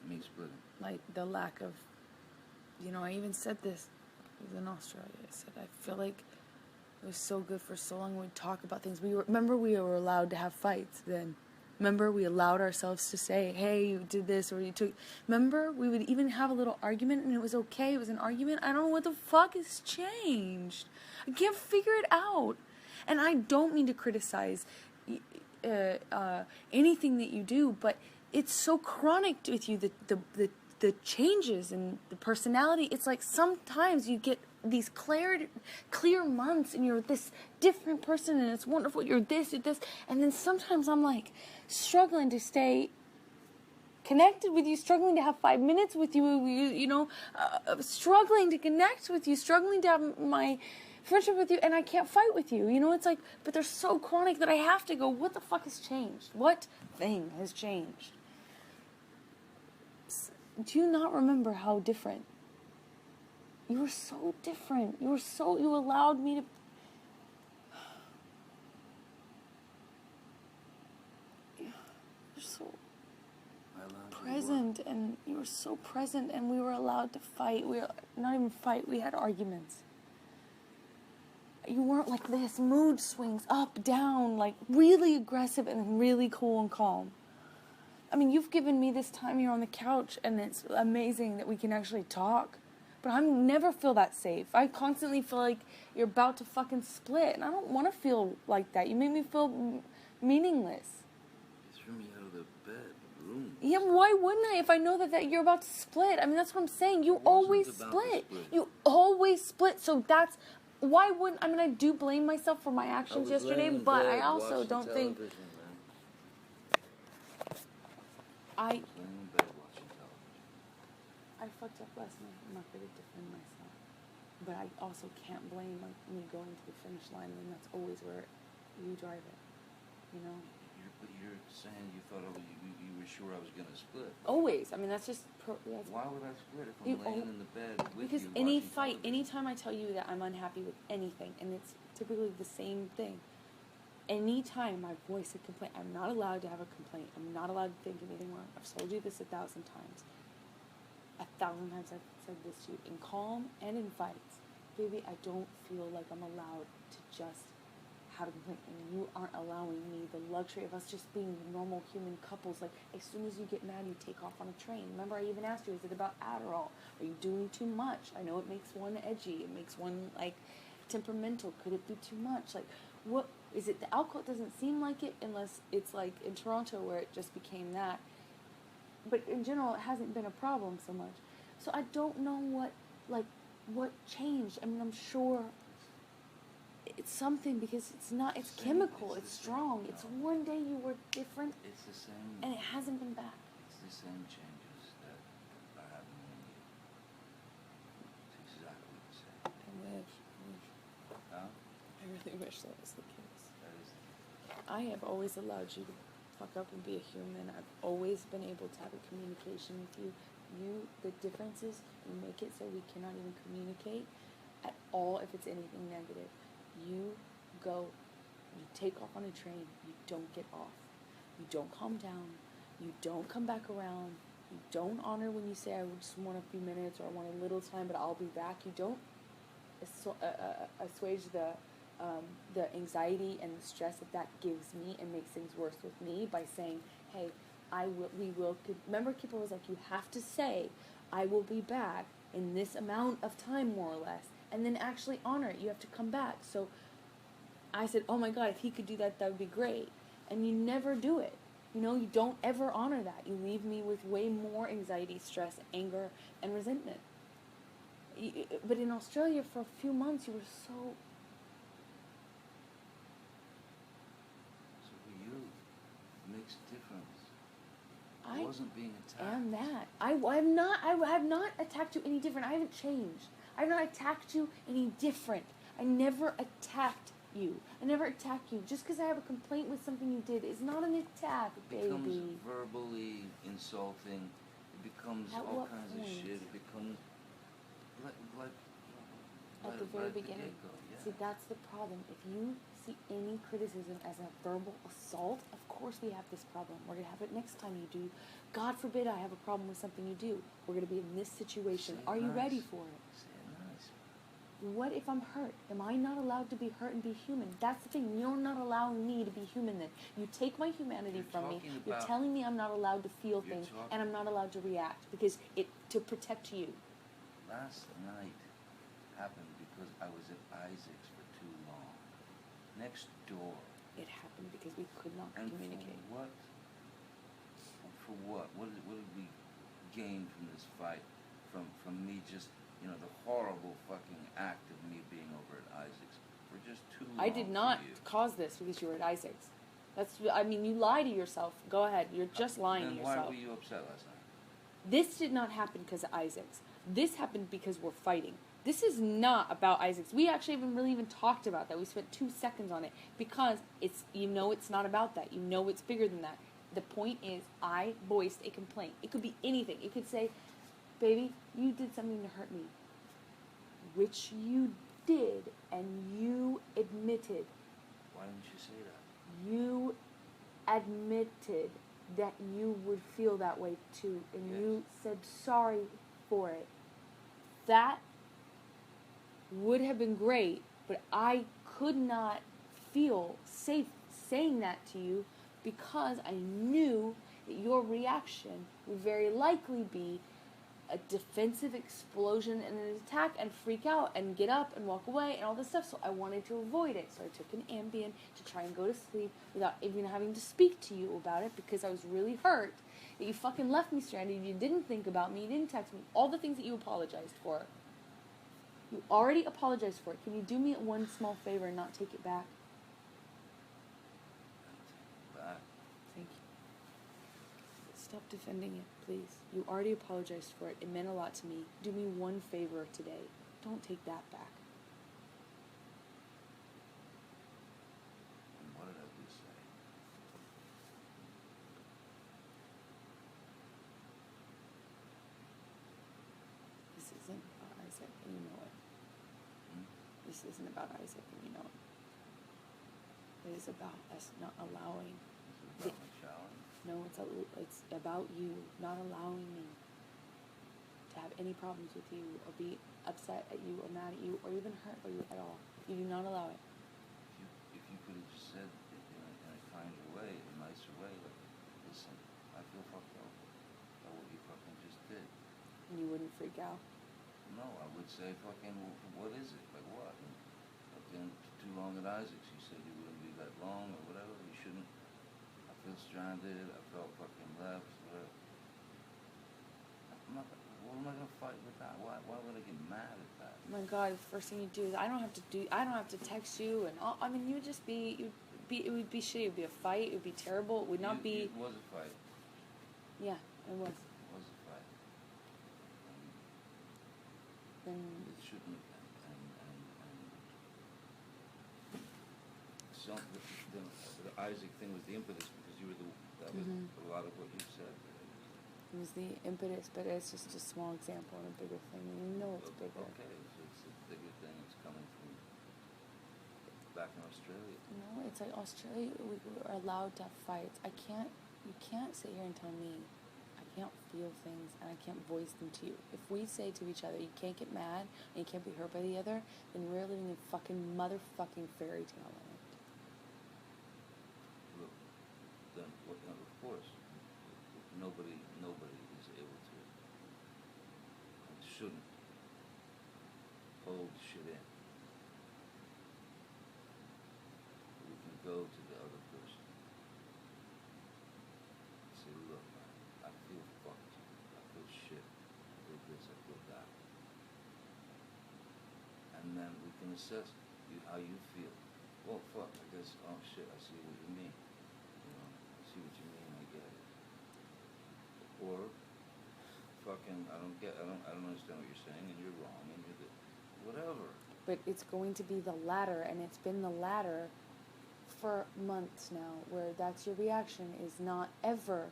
Me splitting. Like the lack of, you know, I even said this. It was in Australia. I said I feel like it was so good for so long. We'd talk about things. Remember we were allowed to have fights then. Remember we allowed ourselves to say, hey, you did this, or you took... Remember we would even have a little argument and it was okay. It was an argument. I don't know what the fuck has changed. I can't figure it out. And I don't mean to criticize anything that you do, but it's so chronic with you, the changes and the personality. It's like sometimes you get these clear months and you're this different person and it's wonderful, you're this, and then sometimes I'm like struggling to stay connected with you, struggling to have 5 minutes with you, you know, struggling to connect with you, struggling to have my friendship with you, and I can't fight with you, you know. It's like, but they're so chronic that I have to go, what the fuck has changed? What thing has changed? Do you not remember how different? You were so different. You allowed me to... You're so present, and you were so present, and we were allowed to fight. We were not even fight, we had arguments. You weren't like this. Mood swings up, down, like really aggressive and then really cool and calm. I mean, you've given me this time here on the couch, and it's amazing that we can actually talk. But I never feel that safe. I constantly feel like you're about to fucking split, and I don't want to feel like that. You make me feel meaningless. You threw me out of the bedroom. Yeah, why wouldn't I if I know that you're about to split? I mean, that's what I'm saying. You always split. You always split, so that's... Why wouldn't... I mean, I do blame myself for my actions yesterday, but I also don't think... I fucked up last night. I'm not going to defend myself. But I also can't blame like me going to the finish line, and that's always where you drive it. You know? But you're saying you thought you were sure I was going to split. Always. I mean, that's just... Why would I split if I'm laying in the bed with because you any watching fight, television? anytime I tell you that I'm unhappy with anything, and it's typically the same thing, anytime I voice a complaint, I'm not allowed to have a complaint. I'm not allowed to think anything wrong. I've told you this 1,000 times. 1,000 times I've said this to you. In calm and in fights. Baby, I don't feel like I'm allowed to just have a complaint. And you aren't allowing me the luxury of us just being normal human couples. Like, as soon as you get mad, you take off on a train. Remember, I even asked you, is it about Adderall? Are you doing too much? I know it makes one edgy. It makes one, like, temperamental. Could it be too much? Like, what is it? The alcohol doesn't seem like it unless it's like in Toronto where it just became that. But in general, it hasn't been a problem so much. So I don't know what changed. I mean, I'm sure it's something because it's not, it's chemical, it's strong. It's one day you were different. It's the same. And it hasn't been back. It's the same changes that are happening in you. It's exactly the same. I wish. Huh? I really wish that was the case. That is I have always allowed you to fuck up and be a human. I've always been able to have a communication with you. The difference is you make it so we cannot even communicate at all if it's anything negative. You go, you take off on a train, you don't get off. You don't calm down. You don't come back around. You don't honor when you say, I just want a few minutes or I want a little time, but I'll be back. You don't assuage the anxiety and the stress that gives me and makes things worse with me by saying, hey, we will. Remember, Kipper was like, you have to say, I will be back in this amount of time, more or less, and then actually honor it. You have to come back. So I said, oh my God, if he could do that, that would be great. And you never do it. You know, you don't ever honor that. You leave me with way more anxiety, stress, anger, and resentment. But in Australia, for a few months, you were so... So for you, it makes a difference. I wasn't being attacked. And that. I have not attacked you any different. I haven't changed. I have not attacked you any different. I never attacked you. I never attacked you. Just because I have a complaint with something you did is not an attack, baby. It becomes verbally insulting. It becomes all kinds of shit. It becomes like at the very beginning. Yeah. See, that's the problem. If you see any criticism as a verbal assault, of course we have this problem. We're going to have it next time you do. God forbid I have a problem with something you do. We're going to be in this situation. Are you ready for it? Say it nice. What if I'm hurt? Am I not allowed to be hurt and be human? That's the thing. You're not allowing me to be human then. You take my humanity from me. You're telling me I'm not allowed to feel things and I'm not allowed to react because to protect you. Last night happened because I was at Isaac's for too long. Next door. It happened because we could not communicate. For what? For what? What did we gain from this fight? From me just, the horrible fucking act of me being over at Isaac's for just too long. I did not cause this because you were at Isaac's. You lie to yourself. Go ahead. You're just lying to yourself. Why were you upset last night? This did not happen because of Isaac's. This happened because we're fighting. This is not about Isaac's. We actually haven't really even talked about that. We spent 2 seconds on it because it's not about that. It's bigger than that. The point is I voiced a complaint. It could be anything. It could say, baby, you did something to hurt me. Which you did, and you admitted. Why didn't you say that? You admitted that you would feel that way too, and you said sorry for it. That would have been great But I could not feel safe saying that to you because I knew that your reaction would very likely be a defensive explosion and an attack and freak out and get up and walk away and all this stuff. So I wanted to avoid it. So I took an Ambien to try and go to sleep without even having to speak to you about it because I was really hurt that you fucking left me stranded. You didn't think about me. You didn't text me. All the things that you apologized for. You already apologized for it. Can you do me one small favor and not take it back? Back. Thank you. Stop defending it, please. You already apologized for it. It meant a lot to me. Do me one favor today. Don't take that back. And what did I just say? This isn't about Isaac, and you know it. Hmm? This isn't about Isaac, and you know it. It is about us not allowing. This is about my shower. No, it's about you not allowing me to have any problems with you, or be upset at you, or mad at you, or even hurt by you at all. You do not allow it. If you could have just said it in a kinder way, in a nicer way, like, listen, I feel fucked up by what you fucking just did. And you wouldn't freak out. No, I would say fucking, what is it? Like what? And fucking too long at Isaac's. You said you wouldn't be that long or whatever. You shouldn't. I feel stranded. I felt fucking left. Whatever. I'm not, what am I gonna fight with that? Why would I get mad at that? Oh my God, the first thing you do is I don't have to text you, and all, I mean, you would just be, it would be shitty. It would be a fight. It would be terrible. It would not be. It was a fight. Yeah, it was. It was a fight. Then It shouldn't have been. And so the Isaac thing was the impetus because you were that was a lot of what you said. it was the impetus, but it's just a small example and a bigger thing, and you know it's bigger. Okay, so it's a bigger thing. It's coming from back in Australia. No, it's like Australia. We are allowed to have fights. You can't sit here and tell me I can't feel things and I can't voice them to you. If we say to each other, you can't get mad and you can't be hurt by the other, then we're living in fucking motherfucking fairy tale land. Look, then of course, nobody is able to and shouldn't hold shit in. We can go to the other person and say, look, man, I feel fucked. I feel shit. I feel this. I feel that. And then we can assess how you feel. Well, fuck, I guess, oh shit, I see what you mean. You know, I see what you mean, I get it. Or, fucking, I don't understand what you're saying, and you're wrong, and you're whatever. But it's going to be the latter, and it's been the latter for months now, where that's your reaction, is not ever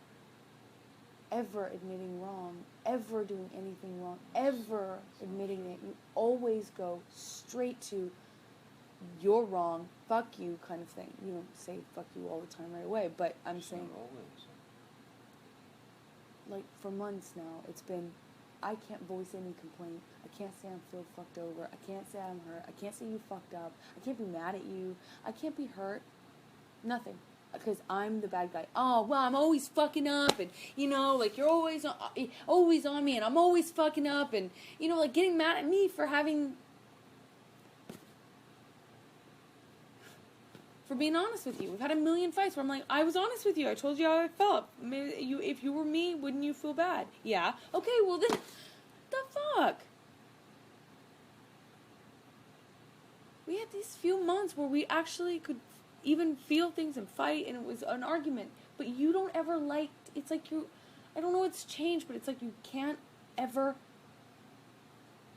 admitting wrong, ever doing anything wrong, ever admitting it. You always go straight to you're wrong, fuck you kind of thing. You don't say fuck you all the time right away, but I'm It's saying, not always. like, for months now, it's been, I can't voice any complaint. I can't say I feel fucked over. I can't say I'm hurt. I can't say you fucked up. I can't be mad at you. I can't be hurt. Nothing. Because I'm the bad guy. Oh, well, I'm always fucking up, and, you know, like, you're always on me, and I'm always fucking up, and, you know, like, getting mad at me for being honest with you. We've had a million fights where I'm like, I was honest with you. I told you how I felt. Maybe if you were me, wouldn't you feel bad? Yeah. Okay, well then, the fuck? We had these few months where we actually could even feel things and fight, and it was an argument. But you don't ever it's like I don't know what's changed, but it's like you can't ever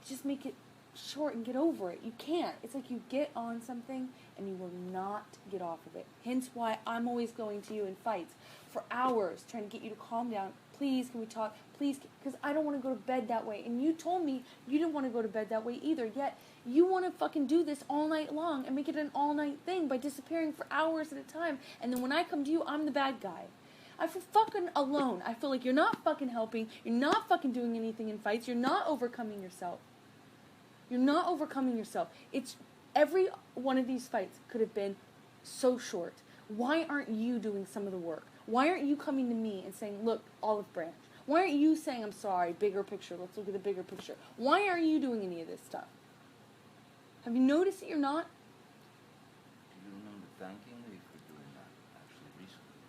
just make it short and get over it. You can't. It's like you get on something and you will not get off of it. Hence why I'm always going to you in fights for hours trying to get you to calm down. Please, can we talk? Please, because I don't want to go to bed that way. And you told me you didn't want to go to bed that way either. Yet you want to fucking do this all night long and make it an all-night thing by disappearing for hours at a time. And then when I come to you, I'm the bad guy. I feel fucking alone. I feel like you're not fucking helping. You're not fucking doing anything in fights. You're not overcoming yourself. You're not overcoming yourself. It's Every one of these fights could have been so short. Why aren't you doing some of the work? Why aren't you coming to me and saying, look, olive branch? Why aren't you saying, I'm sorry, bigger picture, let's look at the bigger picture? Why aren't you doing any of this stuff? Have you noticed that you're not? Do you remember thanking me for doing that, actually, recently?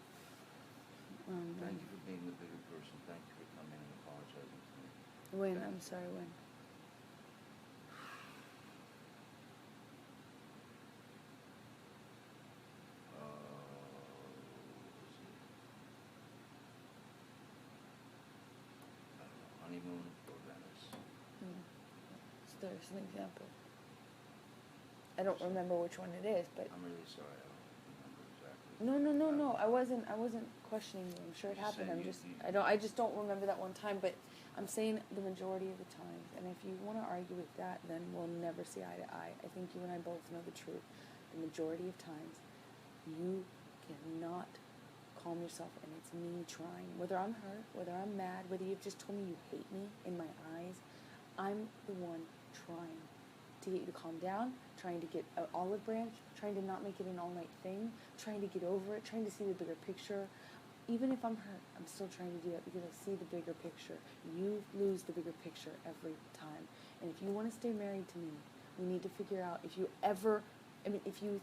Thank you for being the bigger person. Thank you for coming and apologizing to me. When? Thank I'm you. sorry, when? Honeymoon or Venice. So there's an example. I don't remember which one it is, but I'm really sorry, I don't remember exactly. no. I wasn't questioning you. I'm sure it Just happened. saying I just don't remember that one time, but I'm saying the majority of the times. And if you want to argue with that, then we'll never see eye to eye. I think you and I both know the truth. The majority of times, you cannot calm yourself, and it's me trying. Whether I'm hurt, whether I'm mad, whether you've just told me you hate me in my eyes, I'm the one trying to get you to calm down, trying to get an olive branch, trying to not make it an all-night thing, trying to get over it, trying to see the bigger picture. Even if I'm hurt, I'm still trying to do that because I see the bigger picture. You lose the bigger picture every time. And if you want to stay married to me, we need to figure out if you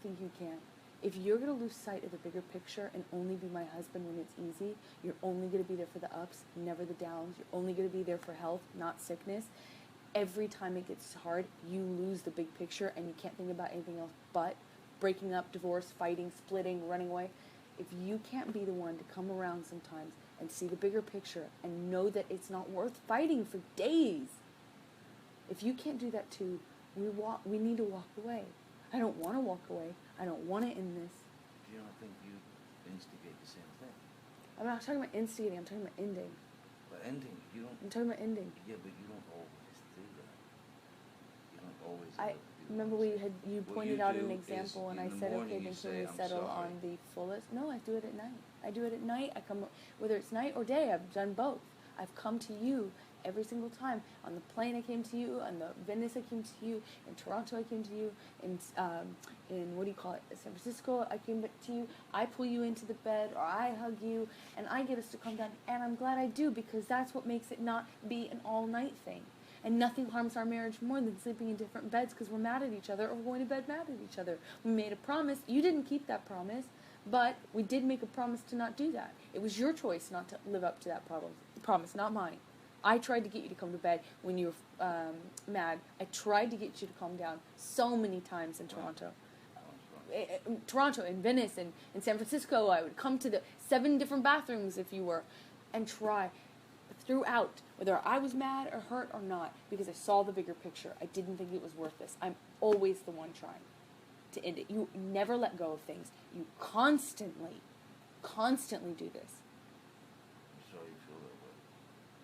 think you can. If you're going to lose sight of the bigger picture and only be my husband when it's easy, you're only going to be there for the ups, never the downs. You're only going to be there for health, not sickness. Every time it gets hard, you lose the big picture and you can't think about anything else but breaking up, divorce, fighting, splitting, running away. If you can't be the one to come around sometimes and see the bigger picture and know that it's not worth fighting for days, if you can't do that too, we need to walk away. I don't want to walk away. I don't want to end this. Do you not think you instigate the same thing? I'm not talking about instigating, I'm talking about ending. But ending, you don't... I'm talking about ending. Yeah, but you don't always do that. You don't always... I remember you pointed out an example and I said, okay, then can we settle on the fullest? No, I do it at night. I do it at night. I come, whether it's night or day, I've done both. I've come to you every single time. On the plane I came to you, on the Venice I came to you, in Toronto I came to you, in what do you call it, San Francisco I came to you. I pull you into the bed or I hug you and I get us to calm down, and I'm glad I do because that's what makes it not be an all-night thing. And nothing harms our marriage more than sleeping in different beds because we're mad at each other or going to bed mad at each other. We made a promise. You didn't keep that promise, but we did make a promise to not do that. It was your choice not to live up to that promise, not mine. I tried to get you to come to bed when you were mad. I tried to get you to calm down so many times in Toronto. Toronto, in Venice, and in San Francisco. I would come to the 7 different bathrooms if you were, and try throughout, whether I was mad or hurt or not, because I saw the bigger picture. I didn't think it was worth this. I'm always the one trying to end it. You never let go of things. You constantly do this. I'm sorry you feel that way.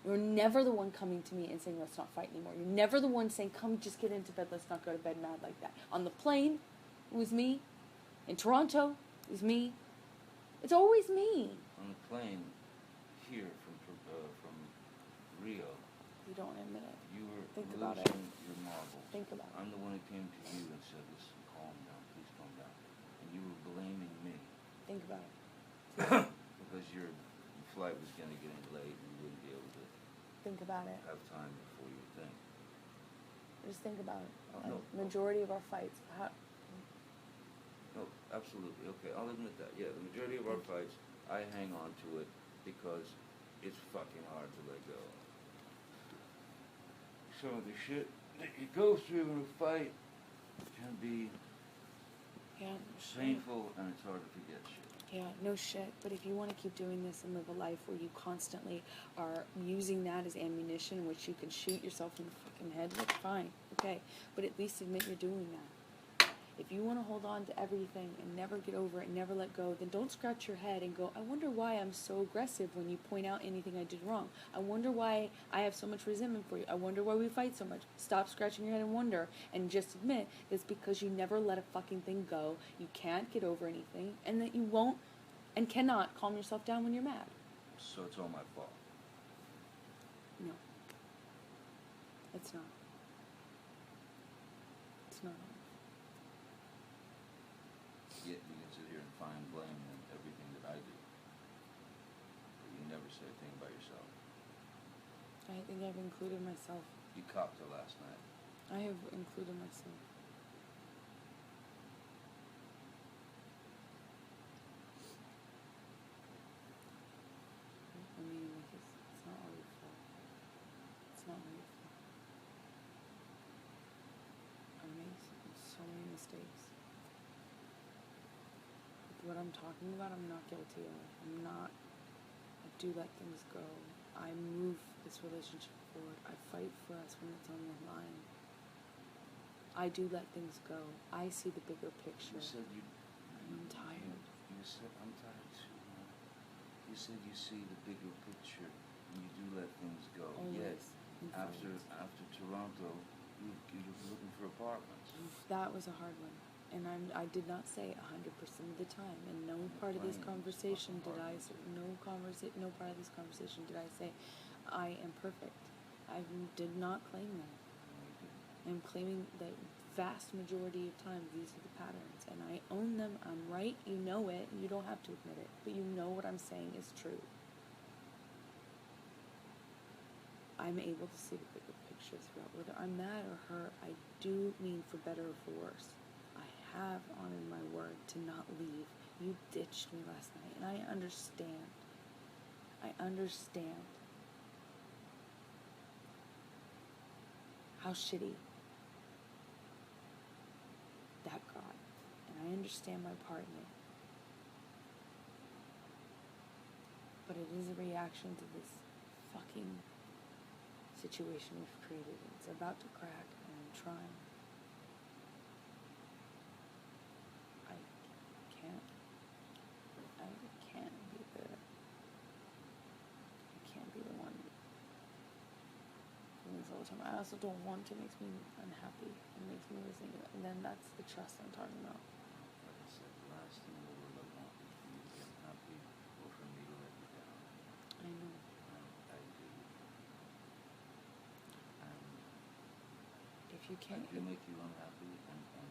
You're never the one coming to me and saying, let's not fight anymore. You're never the one saying, come just get into bed, let's not go to bed mad like that. On the plane, it was me. In Toronto, it was me. It's always me. On the plane here from Rio, You don't admit it. you were Think losing about it. your marbles. Think about it. I'm the one who came to you and said, listen, calm down, please calm down. And you were blaming me. Think about it. Because your flight was going to get in late and you wouldn't be able to Think about it. have time before you think. Just think about it. Oh, no. Majority of our fights. No, absolutely. Okay, I'll admit that. Yeah, the majority of our fights, I hang on to it because it's fucking hard to let go. Some of the shit that you go through in a fight can be painful, and it's hard to forget shit. Yeah, no shit. But if you want to keep doing this and live a life where you constantly are using that as ammunition, which you can shoot yourself in the fucking head with, fine, okay. But at least admit you're doing that. If you want to hold on to everything and never get over it and never let go, then don't scratch your head and go, I wonder why I'm so aggressive when you point out anything I did wrong. I wonder why I have so much resentment for you. I wonder why we fight so much. Stop scratching your head and wonder, and just admit it's because you never let a fucking thing go. You can't get over anything, and that you won't and cannot calm yourself down when you're mad. So it's all my fault. No. It's not. It's not. I think I've included myself. You copped her last night. I have included myself. I mean, like, it's not all your fault. It's not all your fault. I made so many mistakes. What I'm talking about, I'm not guilty of. I'm not. I do let things go. I move this relationship forward. I fight for us when it's on the line. I do let things go. I see the bigger picture. You said you... I'm tired. You said, I'm tired too. You said you see the bigger picture and you do let things go. Always. Yet, after Toronto, you're looking for apartments. That was a hard one. And I did not say 100% of the time. And no part of this conversation did I say, no part of this conversation did I say, I am perfect. I did not claim that. I'm claiming that vast majority of times these are the patterns, and I own them. I'm right. You know it. You don't have to admit it, but you know what I'm saying is true. I'm able to see the bigger picture throughout. Whether I'm mad or hurt, I do mean for better or for worse. I have honored my word to not leave. You ditched me last night, and I understand. I understand how shitty that got, and I understand my part in it. But it is a reaction to this fucking situation we've created. It's about to crack, and I'm trying. I can't be the one doing this all the time. I also don't want to. It makes me unhappy. It makes me losing it. And then that's the trust I'm talking about. Like I said, the last thing in the world I want is for you to get happy or for me to let you down. I know. I do. If you can't... I do make you unhappy and I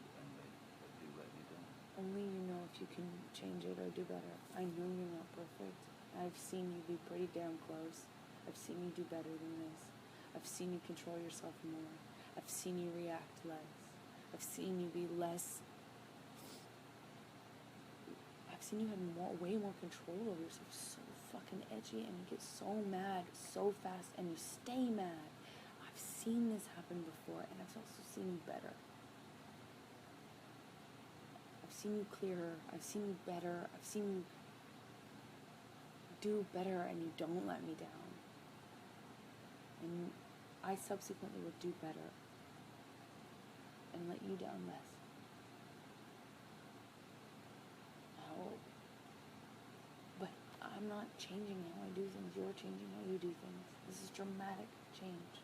do let you down. Only you know if you can change it or do better. I know you're not perfect. I've seen you be pretty damn close. I've seen you do better than this. I've seen you control yourself more. I've seen you react less. I've seen you be less... I've seen you have way more control over yourself. So fucking edgy, and you get so mad so fast, and you stay mad. I've seen this happen before, and I've also seen you better. I've seen you clearer. I've seen you better. I've seen you do better, and you don't let me down. And I subsequently would do better and let you down less. I hope. But I'm not changing how I do things. You're changing how you do things. This is dramatic change.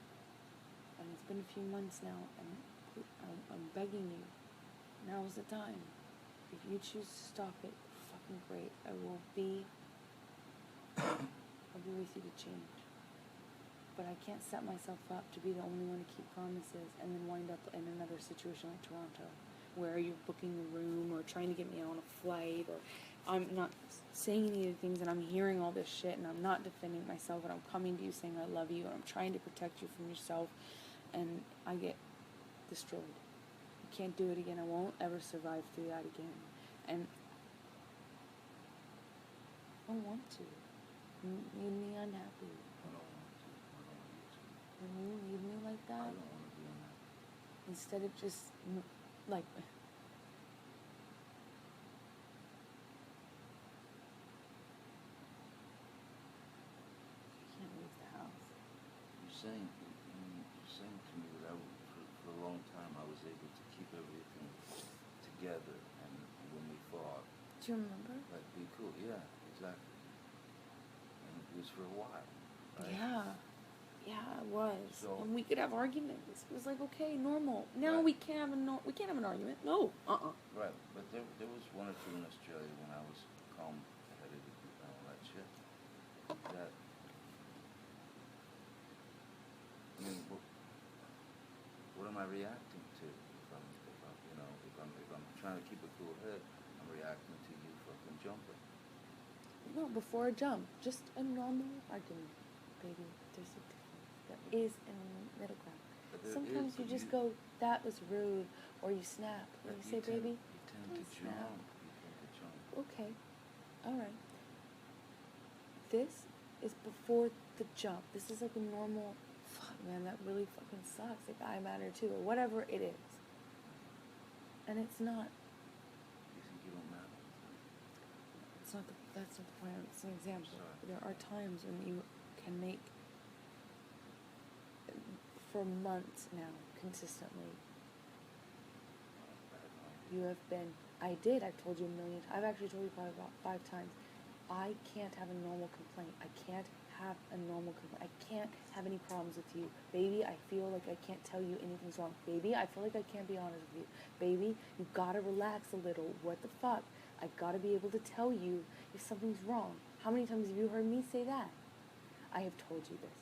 And it's been a few months now, and I'm begging you. Now's the time. If you choose to stop it, fucking great. I'll be with you to change. But I can't set myself up to be the only one to keep promises and then wind up in another situation like Toronto, where you're booking a room or trying to get me on a flight, or I'm not saying any of the things, and I'm hearing all this shit, and I'm not defending myself, and I'm coming to you saying I love you, and I'm trying to protect you from yourself, and I get destroyed. I can't do it again. I won't ever survive through that again. And I don't want to. You made me unhappy. I don't want to. I don't want you to. When you leave me like I that, don't want to be unhappy. instead of just, like... I can't leave the house. You're saying to me that for a long time I was able to keep everything together, and when we fought, Do you remember? like, be cool. Yeah, exactly. And it was for a while, right? Yeah, it was. So- and we could have arguments. It was like, okay, normal. Now Right. we can't have an argument. No. Right, but there was one or two in Australia when I was calm-headed and all that shit. That, I mean, what am I reacting to? If I'm trying to keep a cool head, I'm reacting to you fucking jumping. No, before a jump. Just a normal argument. Baby, there's a difference. There is a middle ground. But there Sometimes is, you but just go, that was rude, or you snap, or but you say, baby, you tend don't to snap. jump. You tend to jump. Okay, all right. This is before the jump. This is like a normal, fuck, man, that really fucking sucks. Like, I matter too, or whatever it is. And it's not. You think you don't matter? It's not. That's not the point. It's an example. Sorry. There are times when you can make, for months now, consistently. You have been. I did. I've told you a million times. I've actually told you probably about 5 times. I can't have a normal complaint. I can't have a normal complaint. I can't have any problems with you. Baby, I feel like I can't tell you anything's wrong. Baby, I feel like I can't be honest with you. Baby, you gotta relax a little. What the fuck? I gotta be able to tell you if something's wrong. How many times have you heard me say that? I have told you this.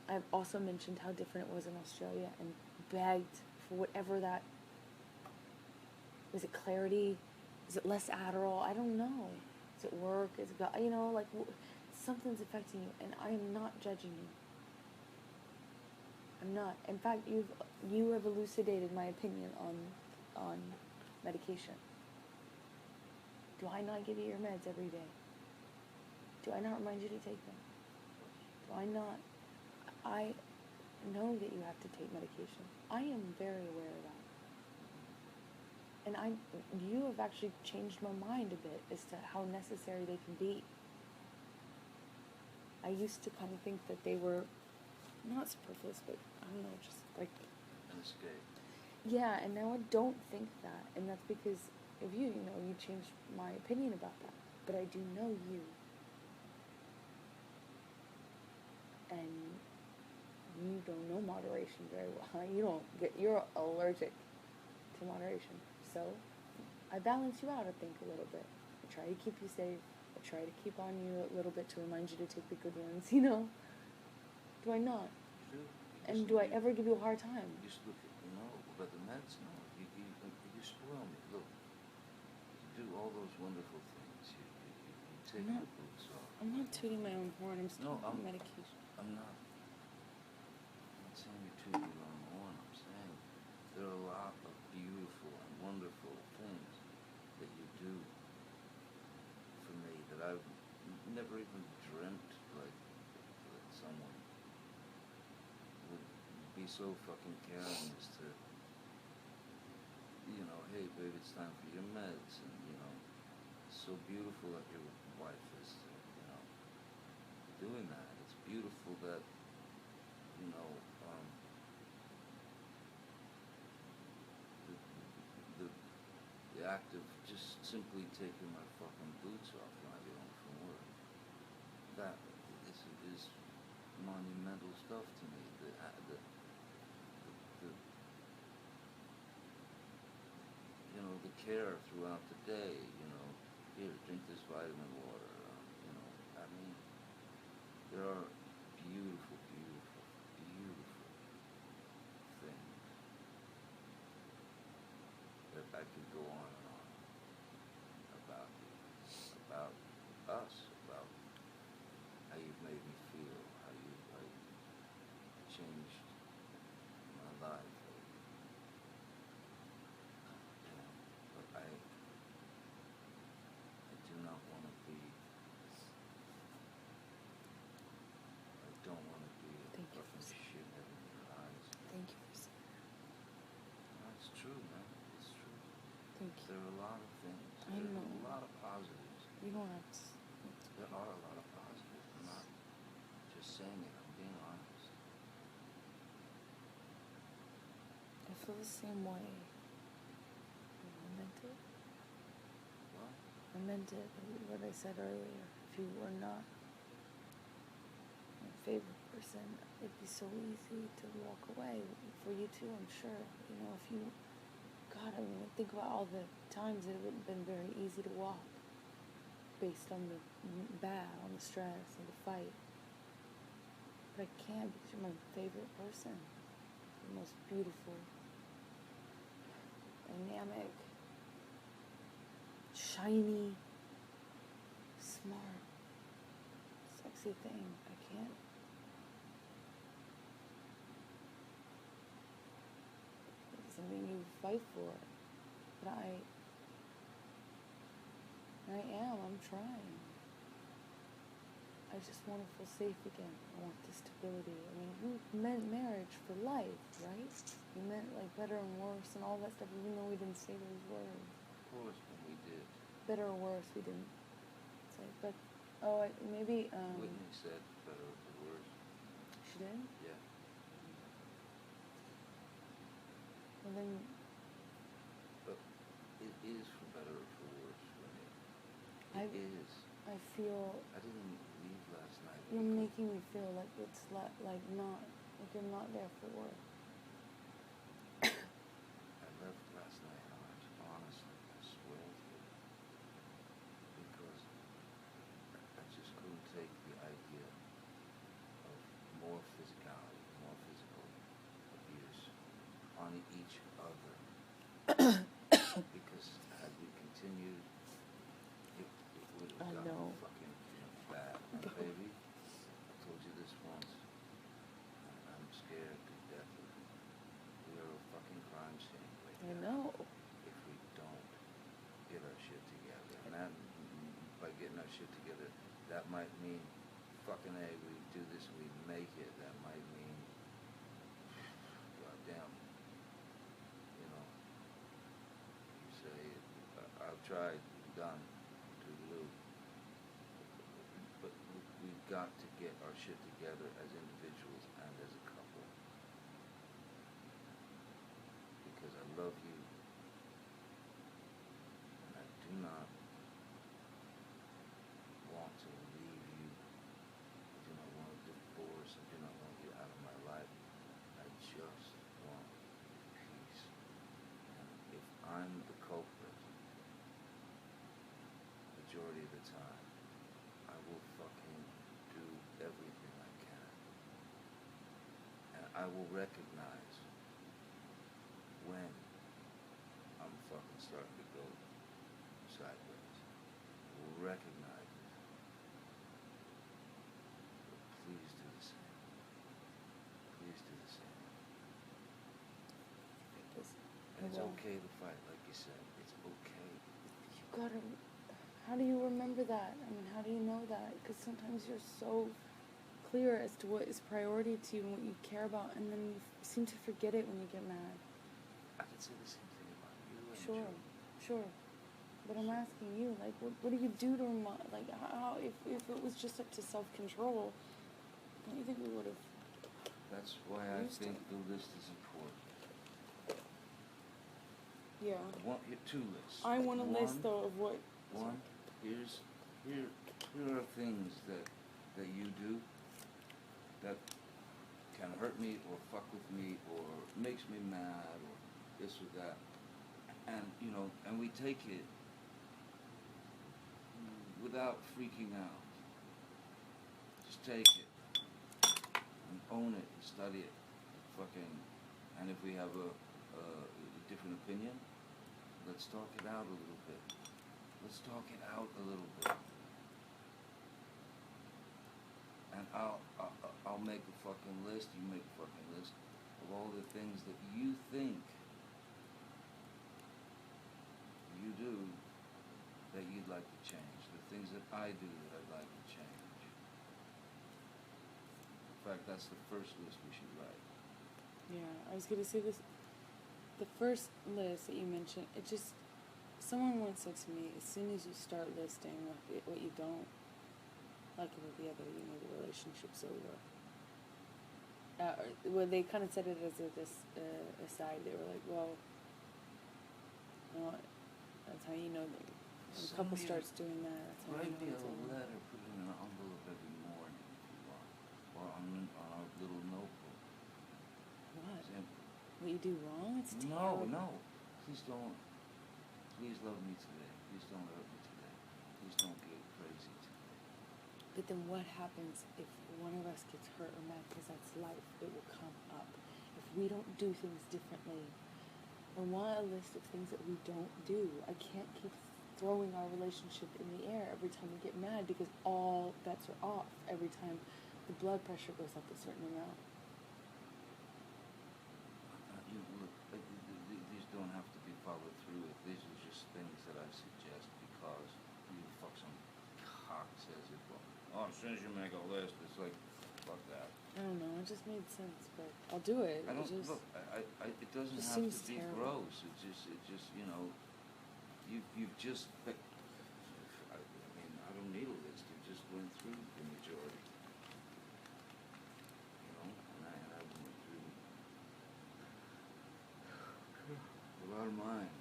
I've also mentioned how different it was in Australia and begged for whatever that... Is it clarity? Is it less Adderall? I don't know. Is it work? Is it, you know, like, something's affecting you, and I am not judging you. I'm not. In fact, you have elucidated my opinion on medication. Do I not give you your meds every day? Do I not remind you to take them? Do I not? I know that you have to take medication. I am very aware of that. And you have actually changed my mind a bit as to how necessary they can be. I used to kind of think that they were not superfluous, but I don't know, just like... An escape. Yeah, and now I don't think that, and that's because of you, you know, you changed my opinion about that. But I do know you. And you don't know moderation very well. You're allergic to moderation. So, I balance you out, I think, a little bit. I try to keep you safe. I try to keep on you a little bit to remind you to take the good ones, you know? Do I not? You do. And do I ever give you a hard time? You just look at, no, but the meds, no. You spoil me. Look, you do all those wonderful things. You take I'm your not- boots off. I'm not tooting my own horn. I'm still No, on medication. I'm not saying you're tooting your own horn. I'm saying there are a lot of beautiful and wonderful things that you do for me that I've never even dreamt like that someone would be so fucking caring as to, you know, hey babe, it's time for your meds, and you know, it's so beautiful that your wife is, you know, doing that. It's beautiful that, you know, the act of just simply taking my fucking boots off when I get home from work. That is monumental stuff to me. The you know, the care throughout the day. You know, here, drink this vitamin water. You know, I mean, there are beautiful, beautiful, beautiful things that I could go on and on about you, about us, about how you've made me feel, how you changed my life. You know, but I do not want to be. I don't want to be a Thank you fucking for saying shithead in your eyes. Thank you for saying that. That's true, man. It's true. Thank you. There are a lot of things. I There know. are a lot of positives. You don't have to... There are a lot of positives. I'm not just saying it. I'm being honest. I feel the same way. I meant it. What? I meant it, what I said earlier. If you were not my favorite person, it'd be so easy to walk away. For you too, I'm sure. You know, if you... God, I mean, think about all the times it would have been very easy to walk. Based on the bad, on the stress, and the fight. But I can't because you're my favorite person. The most beautiful, dynamic, shiny, smart, sexy thing. I can't fight for it. But I'm trying. I just want to feel safe again. I want the stability. I mean, we meant marriage for life, right? We meant like better and worse and all that stuff, even though we didn't say those words. Of course, but we did. Better or worse, we didn't say. But, maybe, Whitney said better or worse. She did? Yeah. Well then, But it is for better or for worse, Whitney. I feel I didn't leave last night. you're making me feel like it's like you're not there for work. I left last night, honestly, I swear to you, because I just couldn't take the idea of more physicality, more physical abuse on each other. Because had we continued, it would I have know. gotten fucking bad. And baby, I told you this once, and I'm scared to death of it. We are a fucking crime scene right I now. know. If we don't get our shit together. And that, by getting our shit together, that might mean fucking A, we do this and we make it. That might mean, goddamn, you know, you say, I've tried, done, toodaloo. But we've got to get our shit together as individuals and as a couple. Because I love you. And I do not want to leave you. I do not want a divorce. I do not want you out of my life. I just want peace. And if I'm the culprit, majority of the time, I will fucking do everything I can. And I will recognize when I'm fucking starting to go sideways. I will recognize it. But please do the same. Please do the same. And it's okay to fight, like you said. It's okay. You gotta. How do you remember that? I mean, how do you know that? Because sometimes you're so clear as to what is priority to you and what you care about, and then you seem to forget it when you get mad. I can say the same thing about you and Sure, Joe. sure. But I'm asking you, like, what do you do to remind, like, how, if it was just up to self-control, don't you think we would have? That's why I think the list is important. Yeah. I want here two lists. I want a list, One- though, of what. One, here are things that you do that can hurt me or fuck with me or makes me mad or this or that. And, you know, and we take it without freaking out. Just take it and own it and study it. Fucking, and if we have a different opinion, let's talk it out a little bit. Let's talk it out a little bit. And I'll make a fucking list, you make a fucking list of all the things that you think you do that you'd like to change. The things that I do that I'd like to change. In fact, that's the first list we should write. Yeah, I was gonna say this. The first list that you mentioned, it just. Someone once said to me, as soon as you start listing what you don't like about the other, you know, the relationship's over. Well, they kind of said it as aside. They were like, well, you know, that's how you know that when a couple starts doing that. That's how Write you me know a it's over. letter, put it in an envelope every morning if you want. Or on a little notebook. What? Simple. What you do wrong? It's No, terrible. no. Please don't. Please love me today. Please don't hurt me today. Please don't get crazy today. But then what happens if one of us gets hurt or mad? Because that's life. It will come up. If we don't do things differently, I want a list of things that we don't do. I can't keep throwing our relationship in the air every time we get mad because all bets are off every time the blood pressure goes up a certain amount. Look, these don't soon as you make a list, it's like, fuck that. I don't know. It just made sense, but I'll do it. I don't It just, look. It doesn't just have seems to be terrible. gross. It just, you know, you've just picked. I mean, I don't need a list. You just went through the majority. You know, and I went through a lot of mine.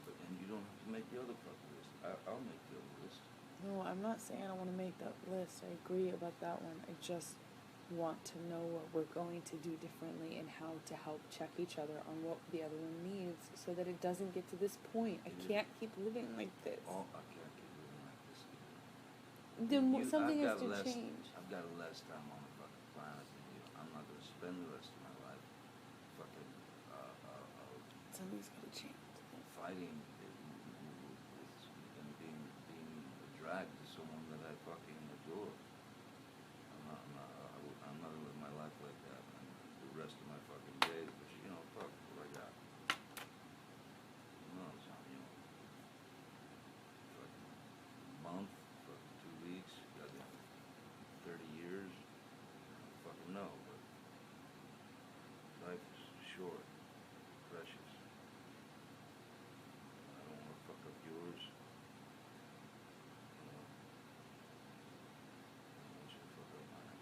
But and you don't have to make the other fucking list. I'll make the other list. No, I'm not saying I don't want to make that list. I agree about that one. I just want to know what we're going to do differently and how to help check each other on what the other one needs so that it doesn't get to this point. I can't keep living like this. Oh, I can't keep living like this either. Then something has to less, change. I've got less time on the fucking planet than you. I'm not going to spend the rest of my life fucking Something's got to change. fighting and being a drag to someone that I fucking adore. I'm not going to live my life like that. And the rest of my fucking days, but you know, fuck what I got. No, it's not, you know, fucking month, fucking 2 weeks, goddamn 30 years. I don't fucking know, but life is short, precious. I don't want to fuck up yours. You know, I don't want you to fuck up mine.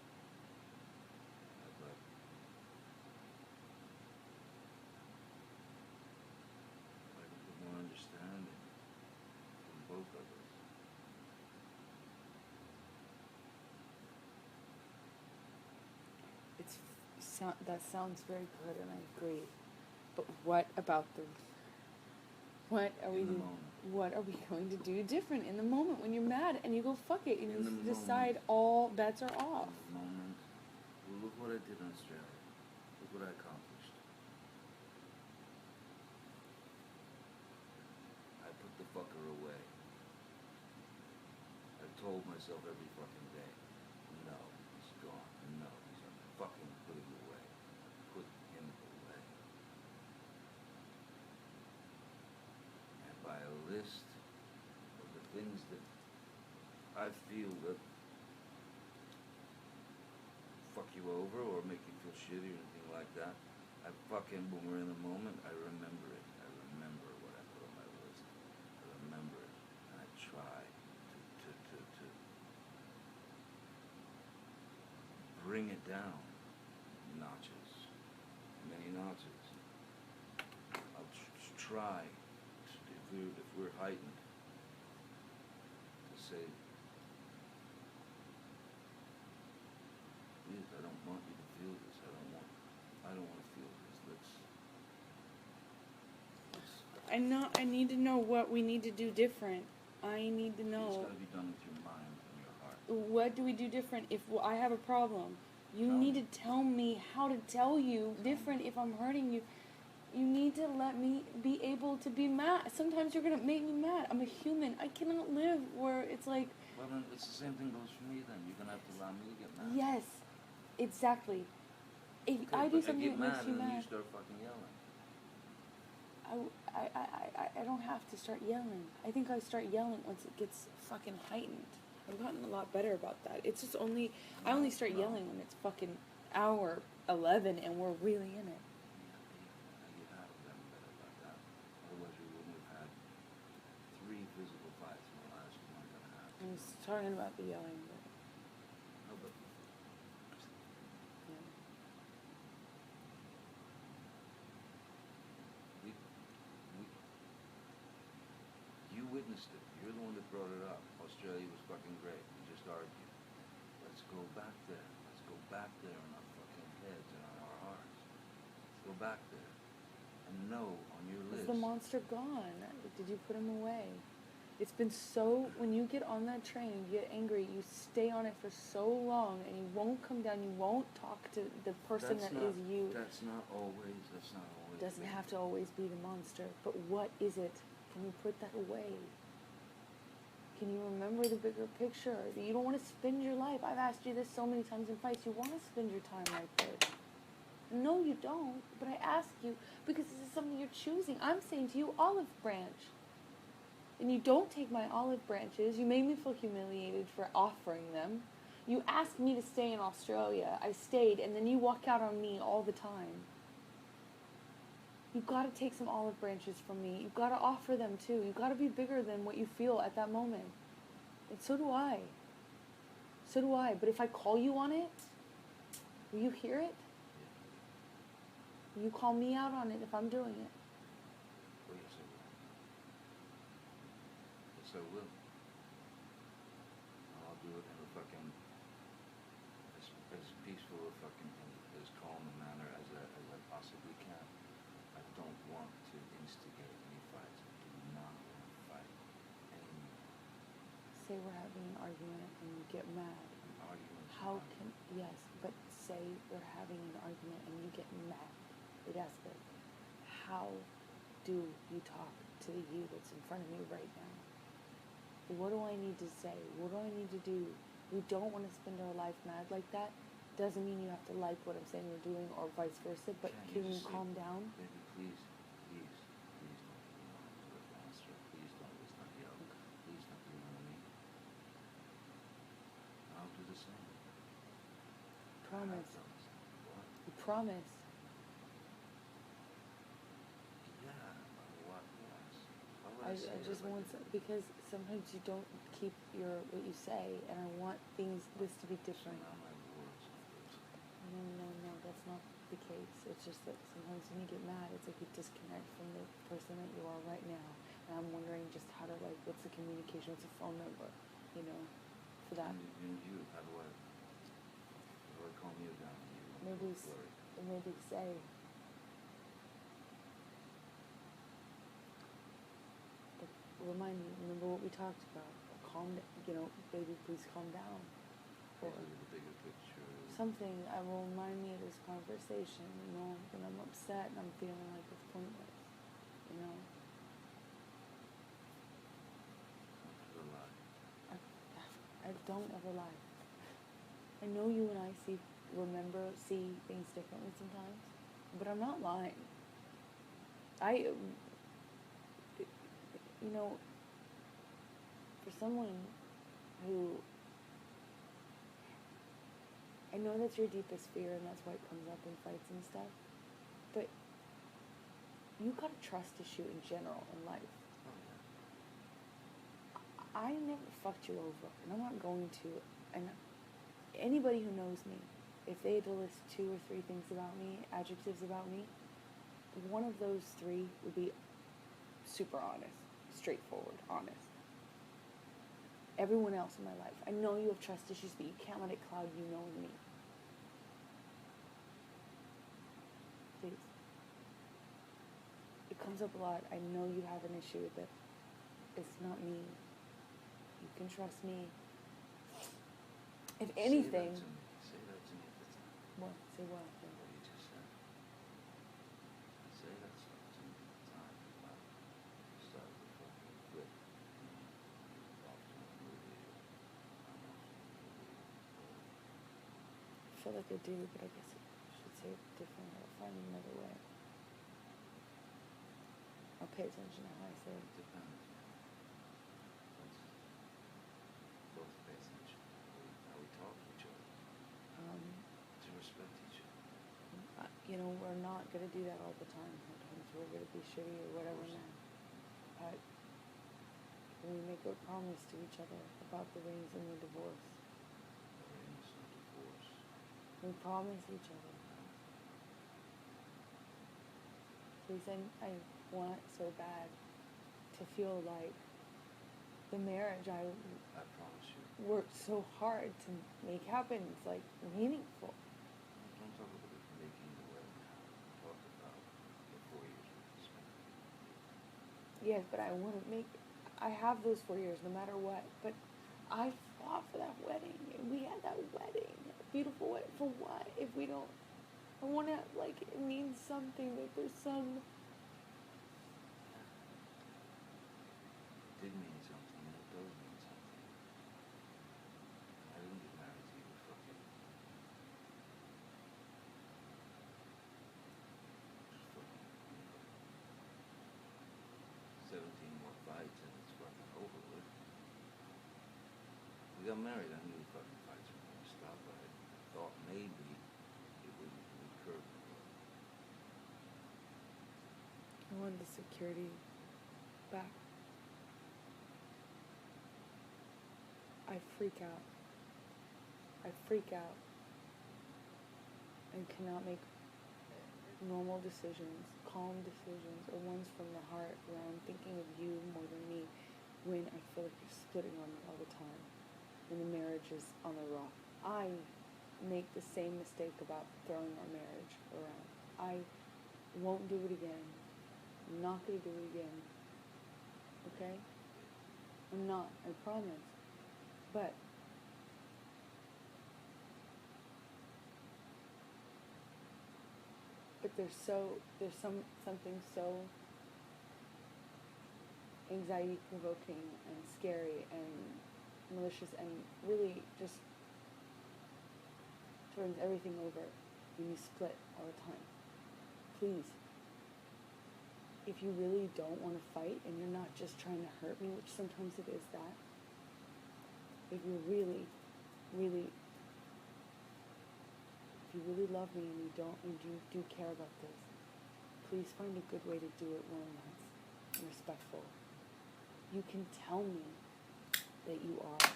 I'd like a bit more understanding from both of us. That sounds very good, and I agree. But what about what are we In the moment. what are we going to do different in the moment when you're mad and you go fuck it and In you the decide moment. all bets are off? In the moment. Well, look what I did in Australia. Look what I accomplished. I put the fucker away. I told myself every fucking day, no, he's gone. No, I'm fucking putting away. Put him away. And by a list of the things that I feel that fuck you over or make you feel shitty or anything like that, I fucking, when we're in the moment, I remember it. I remember what I put on my list. I remember it, and I try to bring it down notches, many notches. I'll try, if we're heightened, to say, please, I don't want you to feel this. I don't want to feel this. I need to know what we need to do different. I need to It's know. got to be done with your mind and your heart. What do we do different if I have a problem? You Tell need me. to tell me how to tell you different if I'm hurting you. You need to let me be able to be mad. Sometimes you're going to make me mad. I'm a human. I cannot live where it's like, Well, then it's the same thing goes for me then. You're going to have to allow me to get mad. yes, exactly. If Okay, I do but something I get that mad makes you and then mad, you start fucking yelling. I don't have to start yelling. I think I start yelling once it gets fucking heightened. I've gotten a lot better about that. It's just I only start No. yelling when it's fucking hour 11 and we're really in it. You have gotten better about that. Otherwise we wouldn't have had 3 physical fights in the last month and a half. I was talking about the yelling, but No, but yeah. you witnessed it. You're the one that brought it up. Australia was fucking great. We just argued. Let's go back there. Let's go back there in our fucking heads and on our hearts. Let's go back there. And know on your Is list. the monster gone? Did you put him away? It's been so, when you get on that train and you get angry, you stay on it for so long and you won't come down, you won't talk to the person That's that not- is you. That's not always. It doesn't have to always be the monster, but what is it? Can you put that away? Can you remember the bigger picture? You don't want to spend your life. I've asked you this so many times in fights. You want to spend your time like this. No, you don't. But I ask you because this is something you're choosing. I'm saying to you, olive branch. And you don't take my olive branches. You made me feel humiliated for offering them. You asked me to stay in Australia. I stayed, and then you walk out on me all the time. You've got to take some olive branches from me. You've got to offer them too. You've got to be bigger than what you feel at that moment. And so do I. So do I. But if I call you on it, will you hear it? Will you call me out on it if I'm doing it? Oh, yes, I will. Yes, I will. I'll do it in a fucking as peaceful a fucking and as calm a manner as I possibly can. I don't want to instigate any fights. I do not want to fight anymore. Say we're having an argument and you get mad. How can, yes, but say we're having an argument and you get mad. It has to. How do you talk to the you that's in front of me right now? What do I need to say? What do I need to do? We don't want to spend our life mad like that. Doesn't mean you have to like what I'm saying or doing or vice versa, but can you calm down? Baby, please don't, Master. Please don't, let's not yell. Please don't, you know what I mean? I'll do the same. Promise. What? You promise. Yeah, what? Yes. I just want because sometimes you don't keep what you say, and I want this to be different. No, that's not the case. It's just that sometimes when you get mad, it's like you disconnect from the person that you are right now. And I'm wondering just how to what's the communication, what's the phone number, for that. And you, how do I calm you down? Maybe say, remind me, remember what we talked about. Baby, please calm down. Or the bigger picture. something I will remind me of this conversation, when I'm upset and I'm feeling like it's pointless, I don't ever lie. I know you and I see things differently sometimes, but I'm not lying. For someone who, I know that's your deepest fear and that's why it comes up in fights and stuff, but you got a trust issue in general in life. I never fucked you over, and I'm not going to. And anybody who knows me, if they had to list 2 or 3 things about me, adjectives about me, one of those 3 would be super honest, straightforward, honest. Everyone else in my life, I know you have trust issues, but you can't let it cloud you knowing me. Please. It comes up a lot. I know you have an issue with it. It's not me. You can trust me. If anything... Say that to me. What? Say what? What you just said. Say that stuff to me at the time. Start the fucking flip. Off to a movie. I'm off to a movie. I feel like I do, but I guess I should say it differently. I'll find another way. I'll pay attention to how I say it. It depends. Both pay attention. How we talk to each other. To respect each other. We're not going to do that all the time. Sometimes we're going to be shitty or whatever now. But when we make a promise to each other about the rings and the divorce. The rings and divorce. We promise each other. Please, I want so bad to feel like the marriage I promise you. worked so hard to make happen is meaningful. Don't talk about making the wedding happen. Talk about the 4 years we spent. Yes, but I have those 4 years no matter what. But I fought for that wedding, and we had that wedding, a beautiful wedding. For what? If we don't, I want to, it means something, that there's some... It did mean something, and it does mean something. I didn't get married to you to fucking... Just fucking, 17 more fights, and it's fucking... got married, I knew the fucking fights were going to stop, but I thought maybe it would recur. I wanted the security back. I freak out. I freak out and cannot make normal decisions, calm decisions, or ones from the heart where I'm thinking of you more than me when I feel like you're splitting on me all the time and the marriage is on the rock. I make the same mistake about throwing our marriage around. I won't do it again. I'm not going to do it again. Okay? I'm not. I promise. But there's something so anxiety provoking and scary and malicious and really just turns everything over when you split all the time. Please, if you really don't want to fight and you're not just trying to hurt me, which sometimes it is that, if you really, really, if you really love me and you do care about this, please find a good way to do it, one that's respectful. You can tell me that you are.